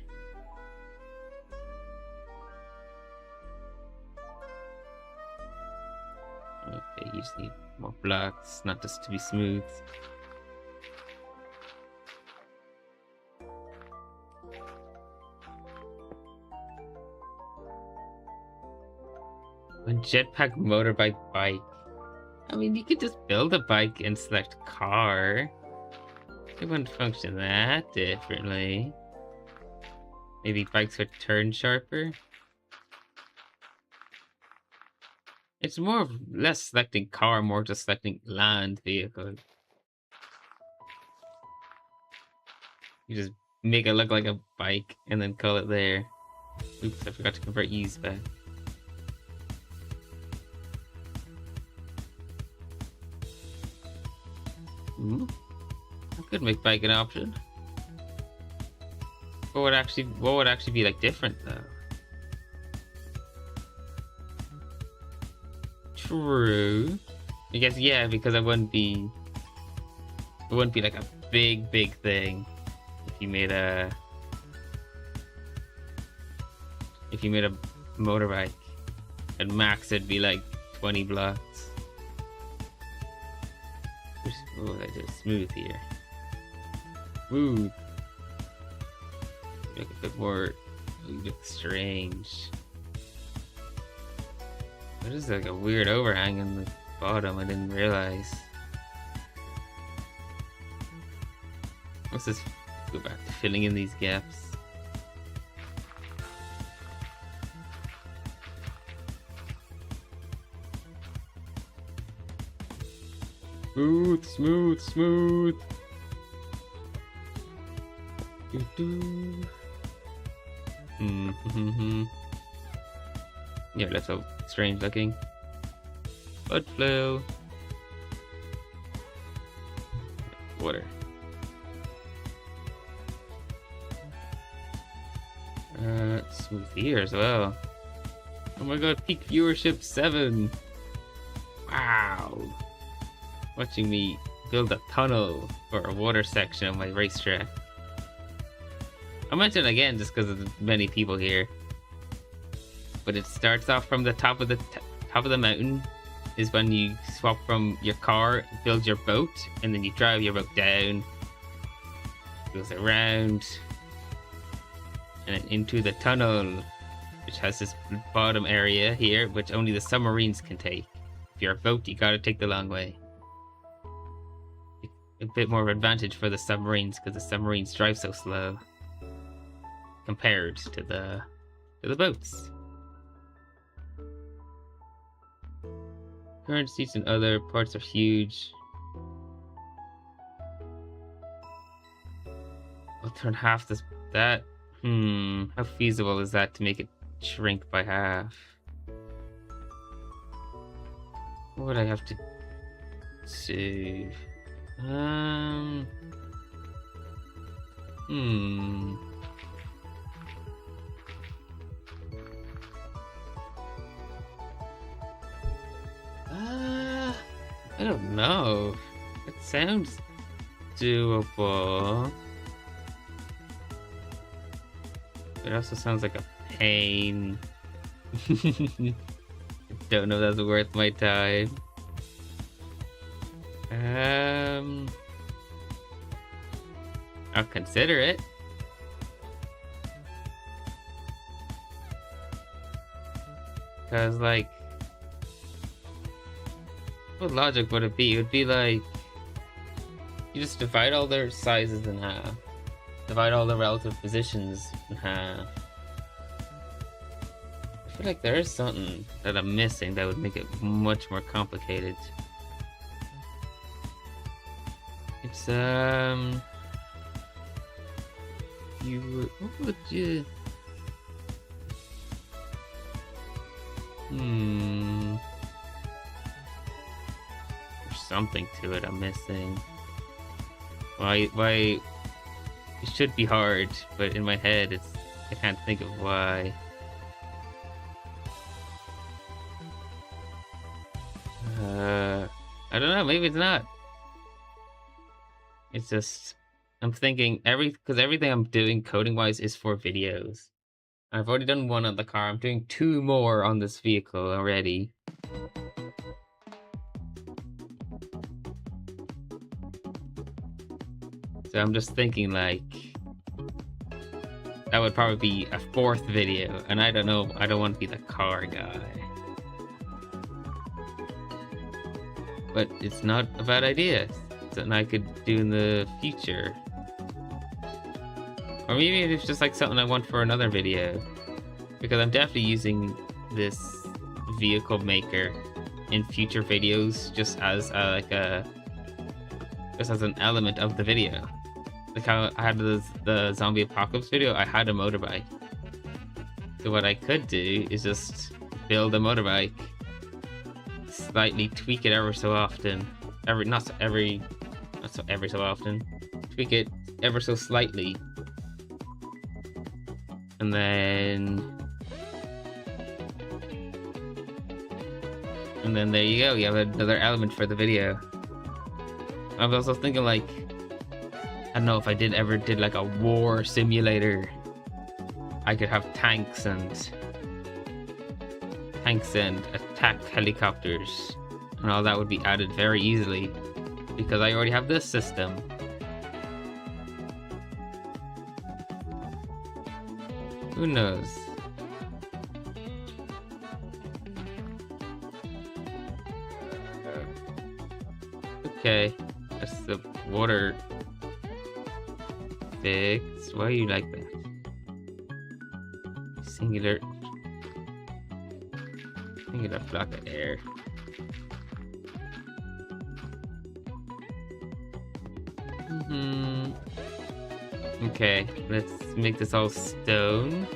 Okay, you just need more blocks, not just to be smooth. A jetpack motorbike bike. I mean, you could just build a bike and select car. It wouldn't function that differently. Maybe bikes would turn sharper. It's less selecting car, more just selecting land vehicle. You just make it look like a bike and then call it there. Oops, I forgot to convert E's back. I could make bike an option. What would actually be like different though? True. I guess yeah, because it wouldn't be like a big thing if you made a motorbike. At max it'd be like 20 blocks. Oh, I did smooth here. Smooth. Make a bit more. You look strange. That is like a weird overhang on the bottom. I didn't realize. Let's just go back to filling in these gaps. Smooth. Yeah, that's so strange looking. Blood flow. Water. Smooth here as well. Oh my god, peak viewership 7. Wow. Watching me build a tunnel for a water section of my racetrack. I'll mention it again just because of the many people here. But it starts off from the top of the mountain is when you swap from your car, build your boat, and then you drive your boat down. It goes around and then into the tunnel, which has this bottom area here, which only the submarines can take. If you're a boat, you gotta take the long way. A bit more of an advantage for the submarines because the submarines drive so slow compared to the boats. Current seats and other parts are huge. I'll turn half that. How feasible is that to make it shrink by half? What would I have to do? Hmm. I don't know. It sounds doable. It also sounds like a pain. Don't know if that's worth my time. I'll consider it. Cause like, what logic would it be? It would be like, you just divide all their sizes in half. Divide all the relative positions in half. I feel like there is something that I'm missing that would make it much more complicated. It's what would you? There's something to it I'm missing. Why? It should be hard, but in my head, I can't think of why. I don't know. Maybe it's not. It's just I'm thinking because everything I'm doing coding wise is for videos. I've already done one on the car. I'm doing 2 more on this vehicle already. So I'm just thinking like that would probably be a 4th video, and I don't know. I don't want to be the car guy. But it's not a bad idea. It's something I could do in the future. Or maybe it's just like something I want for another video. Because I'm definitely using this vehicle maker in future videos just as just as an element of the video. Like how I had the zombie apocalypse video, I had a motorbike. So what I could do is just build a motorbike, slightly tweak it ever so often, not so every so often, tweak it ever so slightly, and then there you go. You have another element for the video. I was also thinking like, I don't know if I ever did like a war simulator. I could have tanks and attack helicopters, and all that would be added very easily because I already have this system. Who knows? Okay, that's the water fix. Why are you like that? Singular block of air. Okay, let's make this all stone,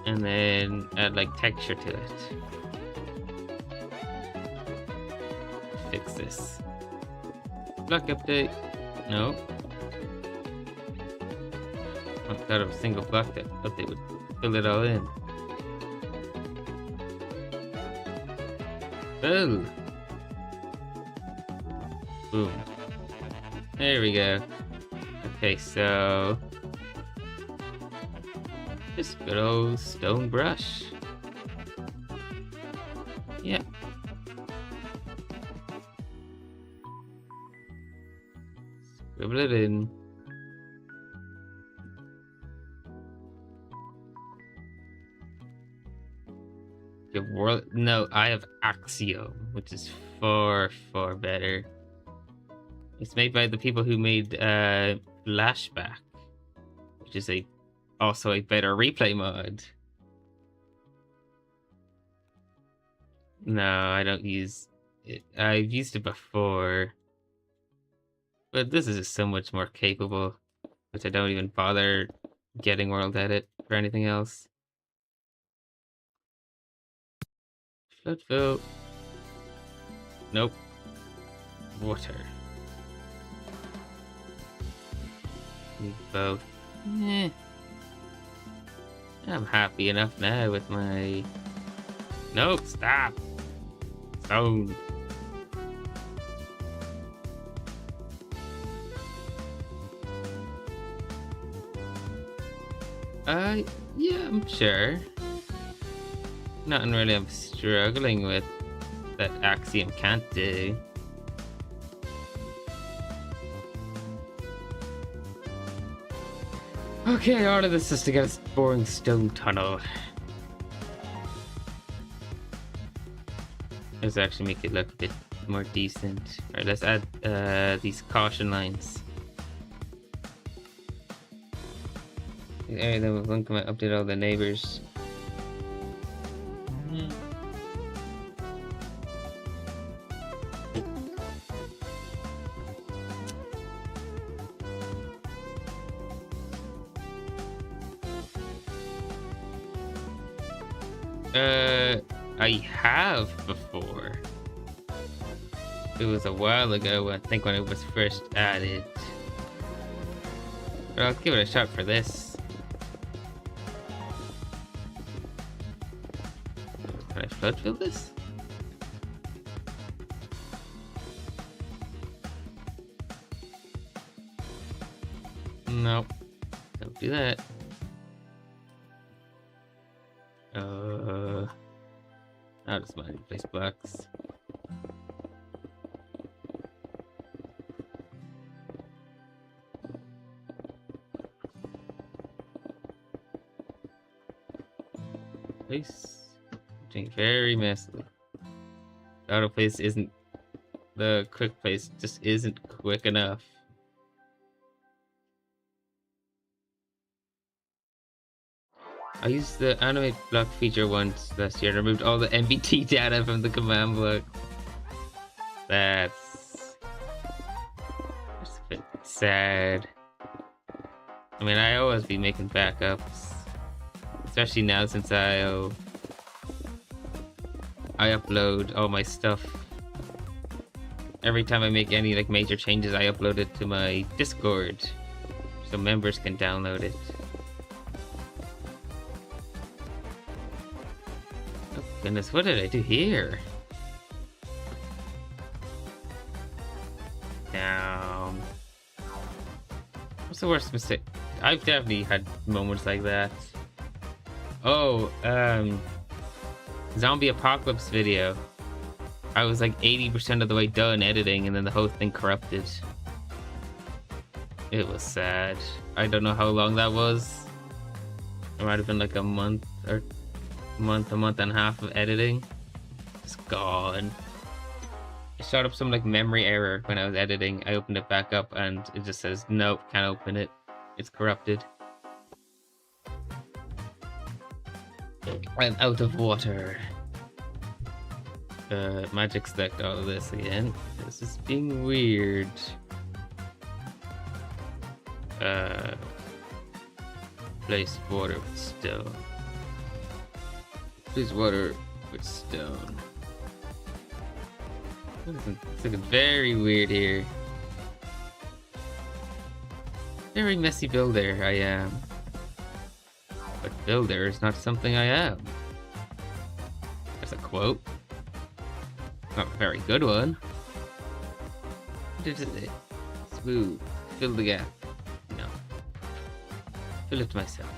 and then add like texture to it. Fix this. Block update. No. I thought of a single block that update would fill it all in. Oh. Boom. There we go. Okay, so just good old stone brush. Yeah. Scribble it in. No, I have Axiom, which is far better. It's made by the people who made Flashback, which is also a better replay mod. No, I don't use it. I've used it before, but this is just so much more capable, which I don't even bother getting world edit for anything else. Flood fill. Nope. Water. Need both. Eh. I'm happy enough now with my... Nope, stop! Stone. Yeah, I'm sure. Nothing really I'm struggling with that Axiom can't do. Okay, all of this is to get a boring stone tunnel. Let's actually make it look a bit more decent. Alright, let's add these caution lines. Alright, then we'll come and update all the neighbors. I have before. It was a while ago, I think, when it was first added. But I'll give it a shot for this. Can I flood fill this? Nope. Don't do that. I'll just mind replace blocks. Place. Doing very messy. The auto place isn't... The quick place just isn't quick enough. I used the animate block feature once last year and removed all the MBT data from the command block. That's a bit sad. I mean, I always be making backups, especially now since I upload all my stuff. Every time I make any like major changes, I upload it to my Discord so members can download it. Goodness, what did I do here? Down. What's the worst mistake? I've definitely had moments like that. Oh, zombie apocalypse video. I was like 80% of the way done editing and then the whole thing corrupted. It was sad. I don't know how long that was. It might have been like a month and a half of editing. It's gone. I shot up some like memory error when I was editing. I opened it back up and it just says nope, can't open it. It's corrupted. I'm out of water. Magic stacked all of this again. This is being weird. Place water with stone. Please water with stone. It's looking very weird here. Very messy builder I am. But builder is not something I am. There's a quote. Not a very good one. Smooth. Fill the gap. No. Fill it myself.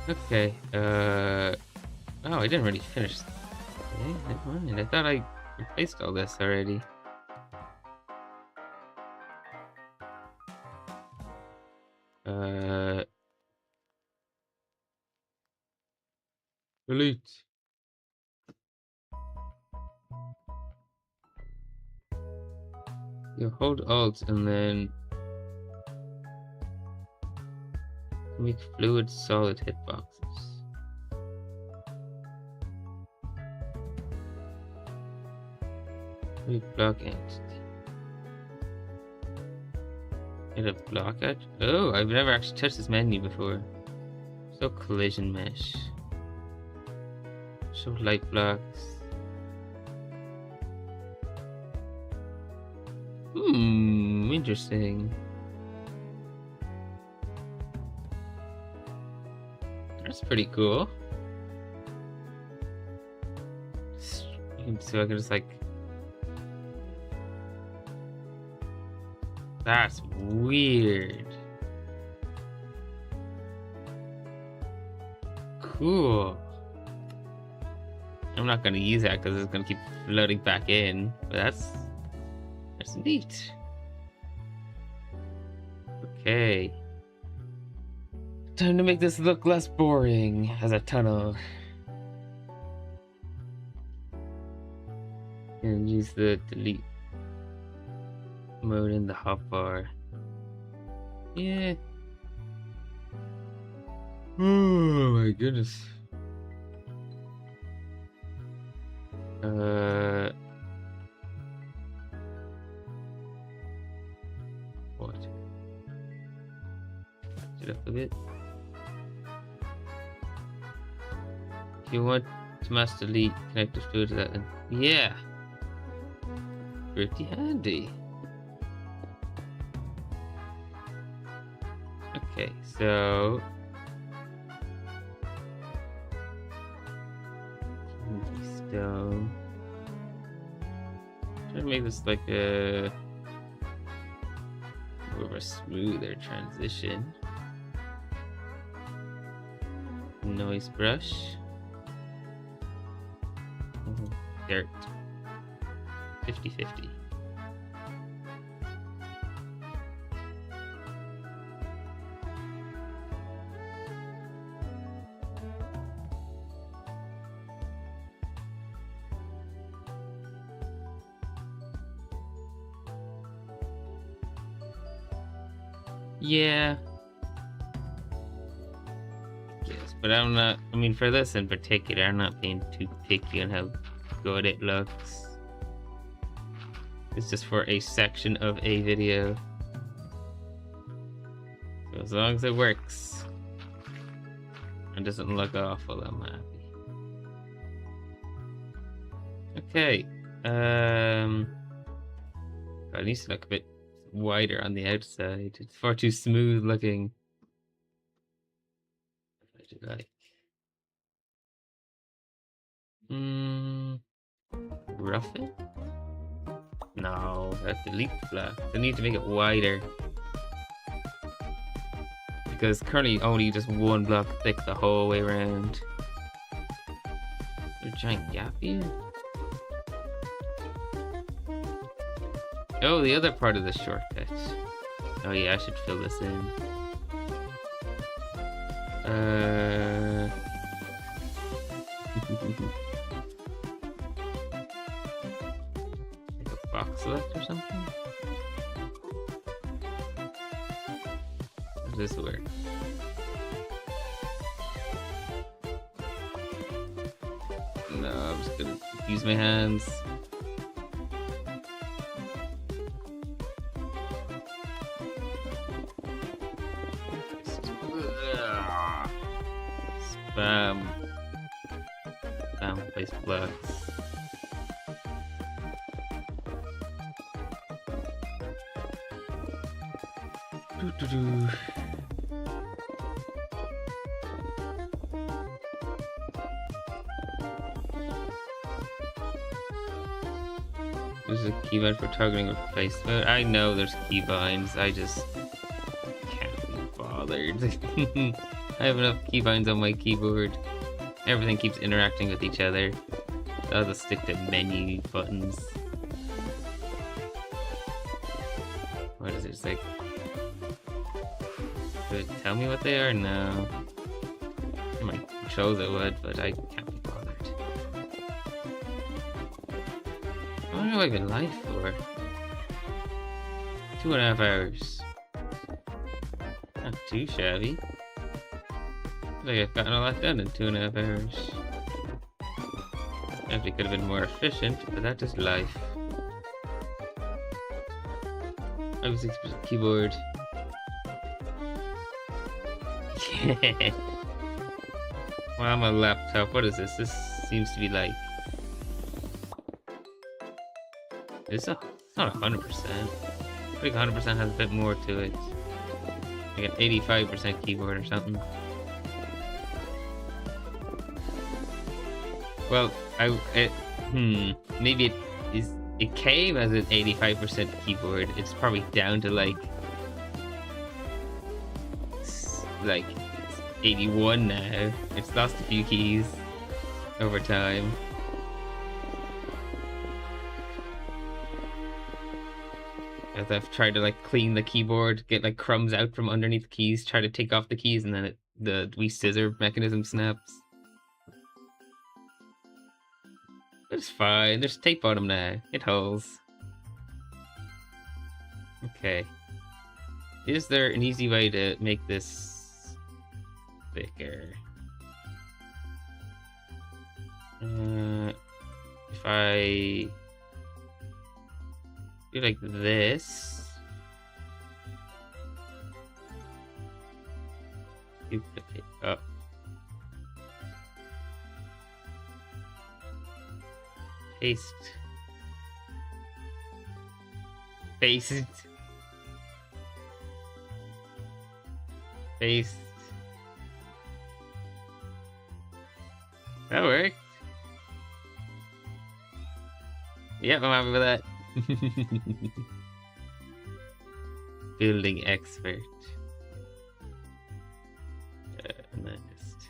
Okay, oh, I didn't really finish. Okay, never mind. I thought I replaced all this already. Delete. You hold Alt and then make fluid solid hitboxes. Block entity. Hit a block it. Oh, I've never actually touched this menu before. So collision mesh. Show light blocks. Interesting. That's pretty cool. So I can just like. That's weird. Cool. I'm not gonna use that because it's gonna keep floating back in. But that's neat. Okay. Time to make this look less boring as a tunnel. And use the delete mode in the hotbar. Yeah. Oh my goodness. What? Touch it up a bit. If you want to mass delete, connect the fluid to that. Yeah. Pretty handy. Okay, so stone. Try to make this like a more of a smoother transition. Noise brush. Dirt. 50-50. Yeah. Yes, but I'm not, I mean, for this in particular, I'm not being too picky on how good it looks. It's just for a section of a video. So as long as it works and doesn't look awful, I'm happy. Okay. It needs to look a bit wider on the outside. It's far too smooth looking. I do like. Rough it? No, that's delete flat. I need to make it wider. Because currently only just one block thick the whole way around. There's a giant gap here. Oh, the other part of the shortcut. Oh yeah, I should fill this in. Like a box select or something? How does this work? No, I'm just gonna use my hands. Spam. Spam place blocks. Doo-doo-doo. There's a keybind for targeting replacement. I know there's keybinds, I just can't be bothered. I have enough keybinds on my keyboard. Everything keeps interacting with each other. So I'll just stick to menu buttons. What is it? It's like... Does it tell me what they are? No. In my controls it would, but I can't be bothered. How long have I been live for? 2.5 hours. Not too shabby. Like I've gotten a lot done in 2.5 hours. Definitely could have been more efficient, but that is life. I was 6% keyboard. Yeah. Well, I'm a laptop. What is this? This seems to be like. It's not 100%. I think 100% has a bit more to it. Like an 85% keyboard or something. Well, maybe it came as an 85% keyboard. It's probably down to like 81 now. It's lost a few keys over time. As I've tried to like clean the keyboard, get like crumbs out from underneath the keys, try to take off the keys, and then the wee scissor mechanism snaps. It's fine. There's tape on them now. It holds. Okay. Is there an easy way to make this thicker? If I do like this, duplicate up. Paste. Paste. Paste. That worked. Yep, I'm happy with that. Building expert. And then just...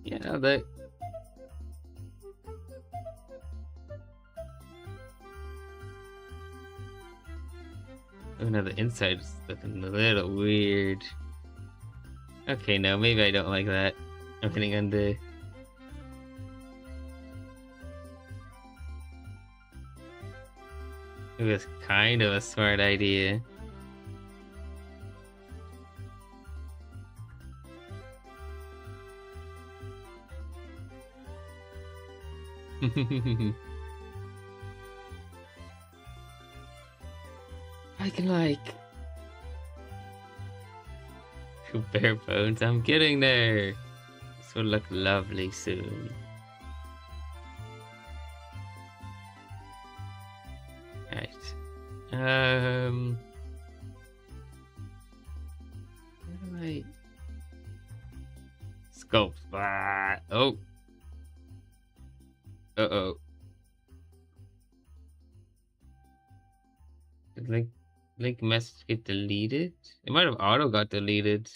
Yeah, that... Oh no, the inside's looking a little weird. Okay, no, maybe I don't like that. I'm hitting undo. It was kind of a smart idea. I can like bare bones. I'm getting there. This will look lovely soon. Right. How do I sculpt? Ah, oh. Uh-oh. Did link message get deleted? It might have auto got deleted.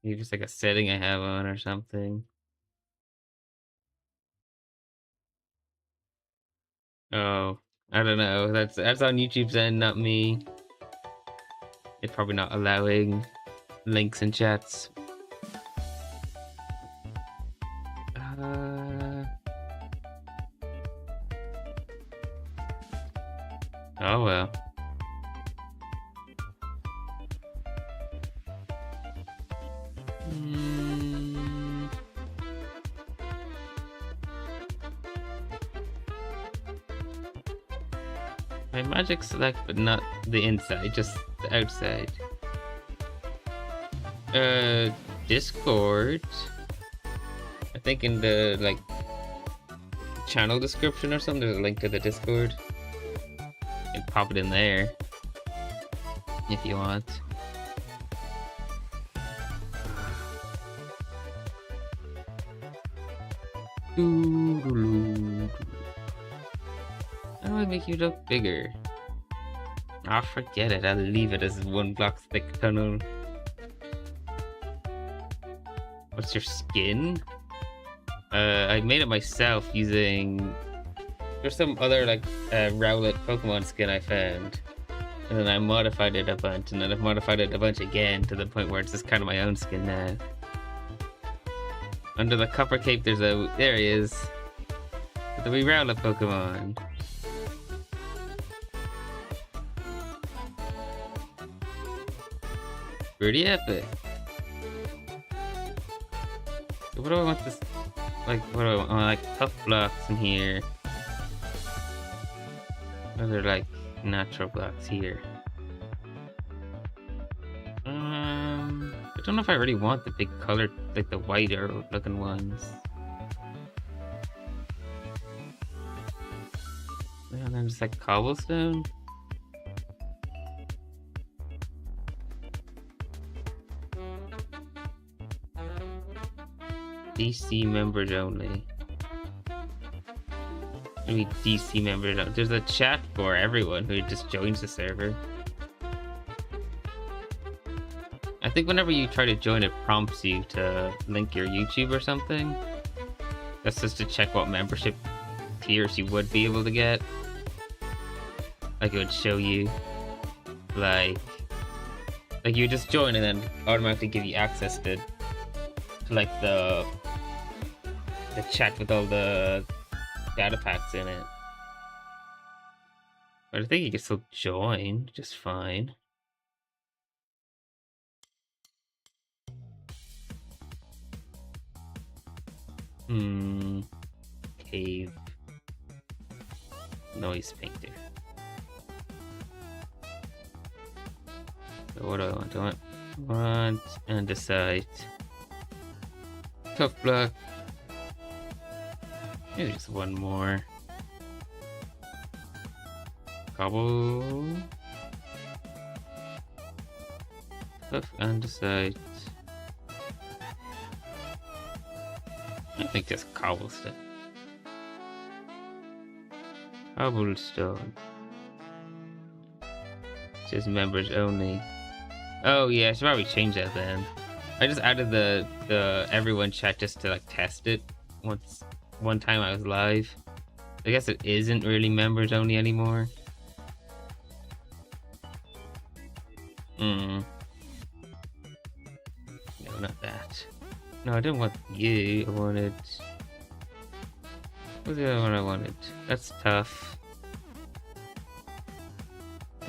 Maybe it's like a setting I have on or something. Oh, I don't know. That's on YouTube's end, not me. It's probably not allowing links and chats. Oh well. My magic select, but not the inside, just the outside. Discord. I think in the like channel description or something, there's a link to the Discord. You can pop it in there if you want. How do I make you look bigger? Ah, forget it. I'll leave it as 1 block thick tunnel. What's your skin? I made it myself using... There's some other like Rowlett Pokemon skin I found. And then I modified it a bunch. And then I've modified it a bunch again to the point where it's just kind of my own skin now. Under the copper cape there's a... There he is. The wee Rowlett Pokemon. Pretty epic. So what do I want this? Like, what do I want? I want, like, tough blocks in here. Other, like, natural blocks here. I don't know if I really want the big colored, like the whiter looking ones. And then just like cobblestone. DC members only. Maybe DC members only. There's a chat for everyone who just joins the server. I think whenever you try to join, it prompts you to link your YouTube or something. That's just to check what membership tiers you would be able to get. Like it would show you, like you just join and then automatically give you access to like the chat with all the data packs in it. But I think you can still join just fine. Cave. Noise painter. So what do I want? I want andesite. Tough block. Maybe just one more. Cobble. Tough andesite. I think just cobblestone. Cobblestone. It says members only. Oh yeah, I should probably change that then. I just added the everyone chat just to like test it one time I was live. I guess it isn't really members only anymore. No, not that. No, I didn't want you. I wanted... What's the other one I wanted? That's tough.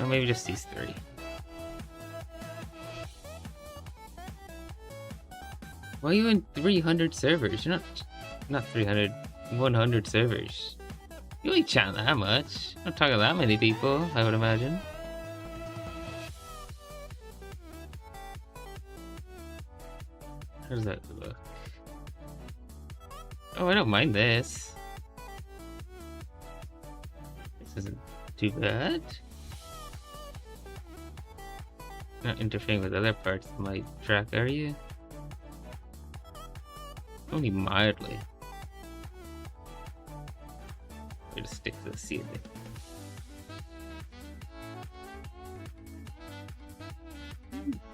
Or maybe just these three. Why are you in 300 servers? You're not 300, 100 servers. You ain't chatting that much. I'm not talking that many people, I would imagine. How does that look? Oh, I don't mind this. This isn't too bad. Not interfering with other parts of my track, are you? Only mildly. Way to stick to the ceiling.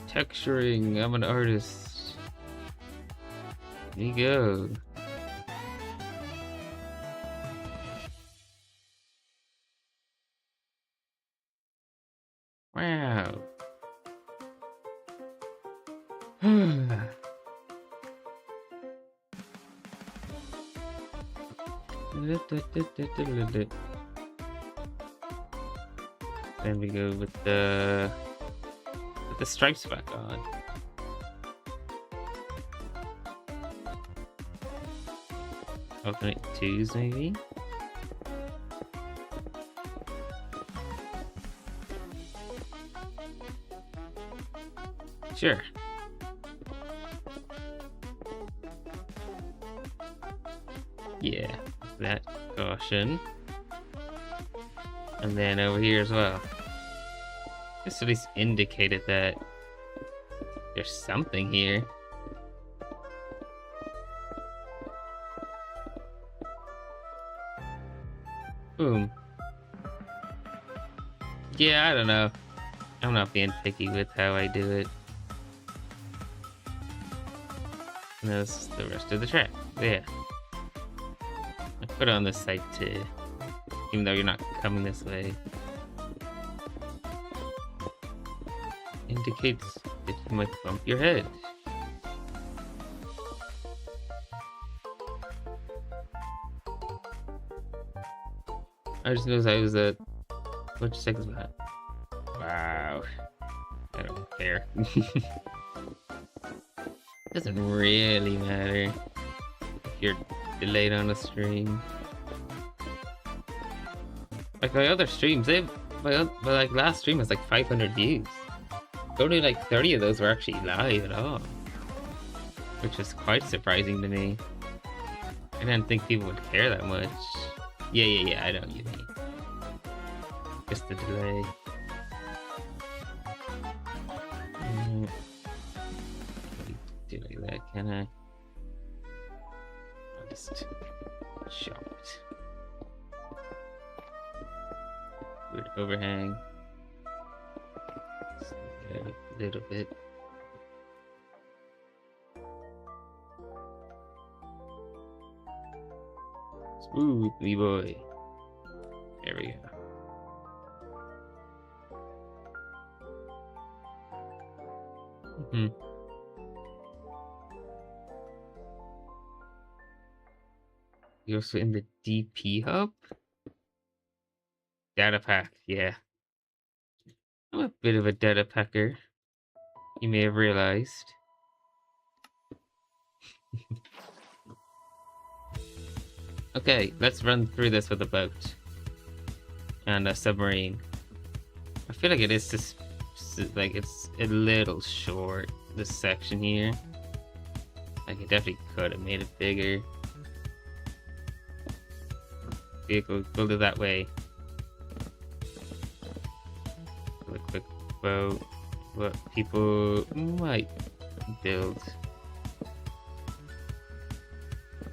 Texturing, I'm an artist. There you go. Wow. Then we go with the stripes back on. Alternate twos, maybe. Sure. Yeah, that caution. And then over here as well. Just at least indicated that there's something here. Boom. Yeah, I don't know. I'm not being picky with how I do it. And that's the rest of the track. Yeah. I put it on this side too. Even though you're not coming this way. Indicates that you might bump your head. I just noticed I was at... Which seconds was that? Wow. I don't care. Doesn't really matter. If you're delayed on a stream. Like my other streams, my like last stream was like 500 views. Only like 30 of those were actually live at all, which was quite surprising to me. I didn't think people would care that much. Yeah, I know what you mean. Just the delay. Do like that, can I? I'll just chop it. Weird overhang. Just a little bit. Smoothly boy. There we go. You're also in the DP hub? Datapack, yeah. I'm a bit of a datapacker. You may have realized. Okay, let's run through this with a boat and a submarine. I feel like it is just like it's a little short, this section here. Like I definitely could have made it bigger. Vehicle, build it that way. A quick boat. What people might build.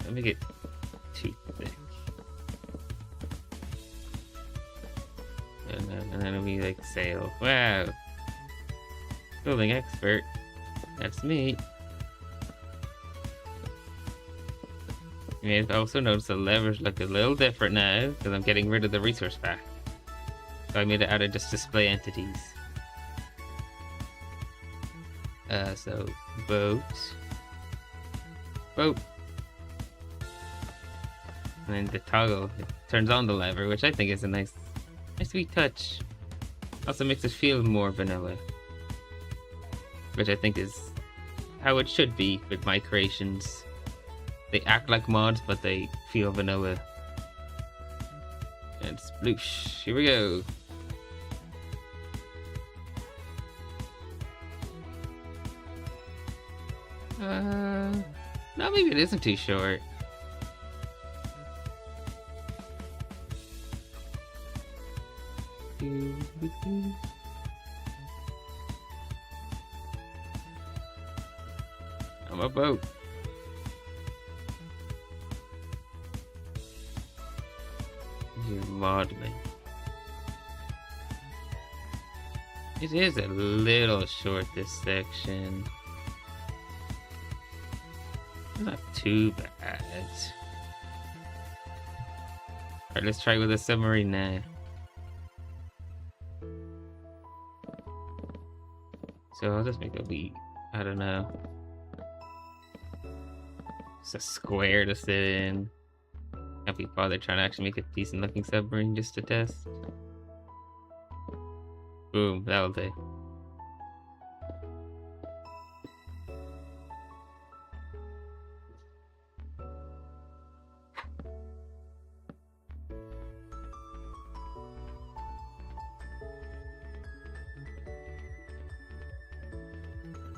Let me get too thick. And then we like sail. Wow. Building expert. That's me. You may have also noticed the levers look a little different now because I'm getting rid of the resource pack. So I made it out of just display entities. So boat. And then the toggle, it turns on the lever, which I think is a nice sweet touch. Also makes it feel more vanilla, which I think is how it should be with my creations. They act like mods, but they feel vanilla. And sploosh, here we go. No, maybe it isn't too short. I'm a boat. You're modeling. It is a little short, this section. Not too bad. Alright, let's try with a submarine now. So I'll just make a wee, I don't know. It's a square to sit in. Can't be bothered trying to actually make a decent looking submarine just to test. Boom, that'll do.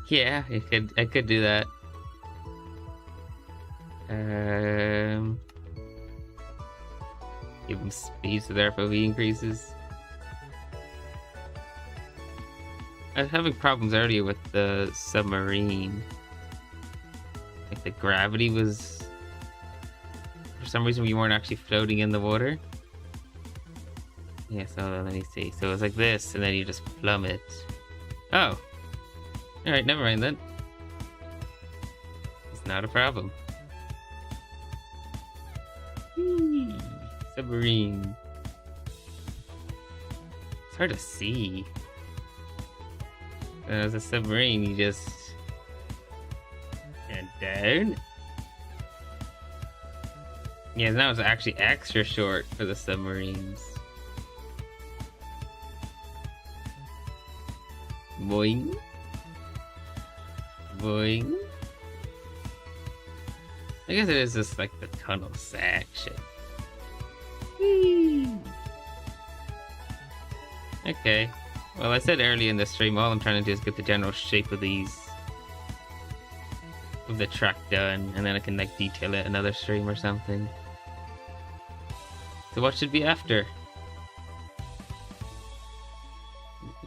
Yeah, I could do that. Give them speed so their FOV increases. I was having problems earlier with the submarine. Like the gravity was... For some reason we weren't actually floating in the water. Yeah, so let me see. So it's like this, and then you just plummet. Oh! Alright, never mind then. It's not a problem. Whee! Submarine. It's hard to see. As a submarine, you just... and down. Yeah, now it's actually extra short for the submarines. Boing. Boing. I guess it is just like the tunnel section. Whee! Okay. Well, I said early in the stream, all I'm trying to do is get the general shape of the track done, and then I can like detail it another stream or something. So what should be after?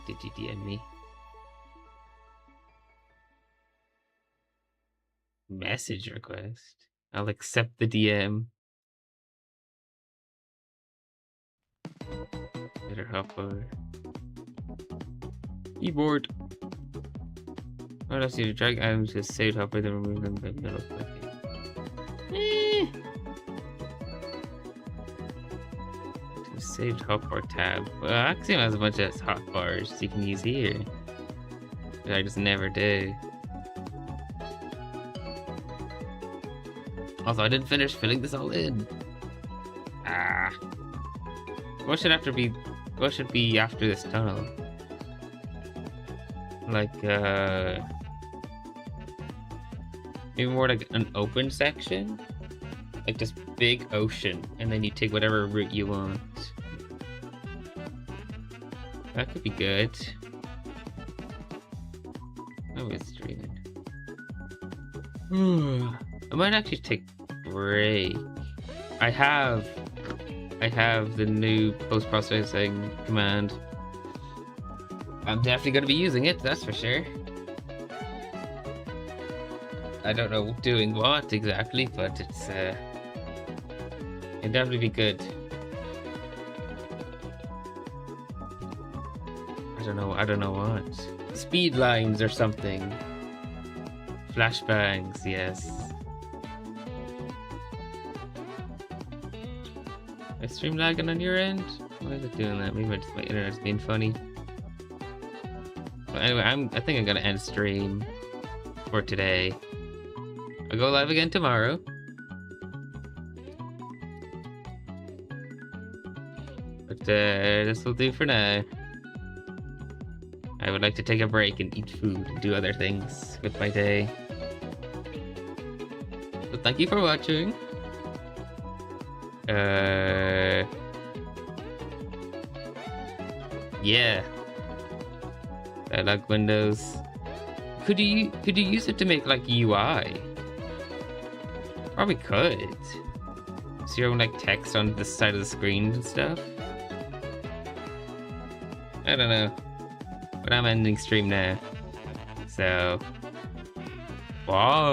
Did you DM me? Message request. I'll accept the DM. Better hop over. Keyboard. What else do you drag items to save hopper, then remove them by middle clicking? To saved hotbar tab. Well, Axiom has a bunch of hotbars you can use here. But I just never do. Also, I didn't finish filling this all in. What should be after this tunnel? Like, maybe more like an open section? Like this big ocean, and then you take whatever route you want. That could be good. Oh, it's streaming. I might actually take a break. I have the new post-processing command. I'm definitely going to be using it, that's for sure. I don't know doing what exactly, but it's it'll definitely be good. I don't know what. Speed lines or something. Flashbangs, yes. Is stream lagging on your end? Why is it doing that? Maybe my internet's being funny. But anyway, I think I'm gonna end stream for today. I'll go live again tomorrow. But this will do for now. I would like to take a break and eat food and do other things with my day. So thank you for watching. Yeah. Dialog windows. Could you use it to make like UI? Probably could. So your own like text on the side of the screen and stuff. I don't know. But I'm ending stream now. So bye.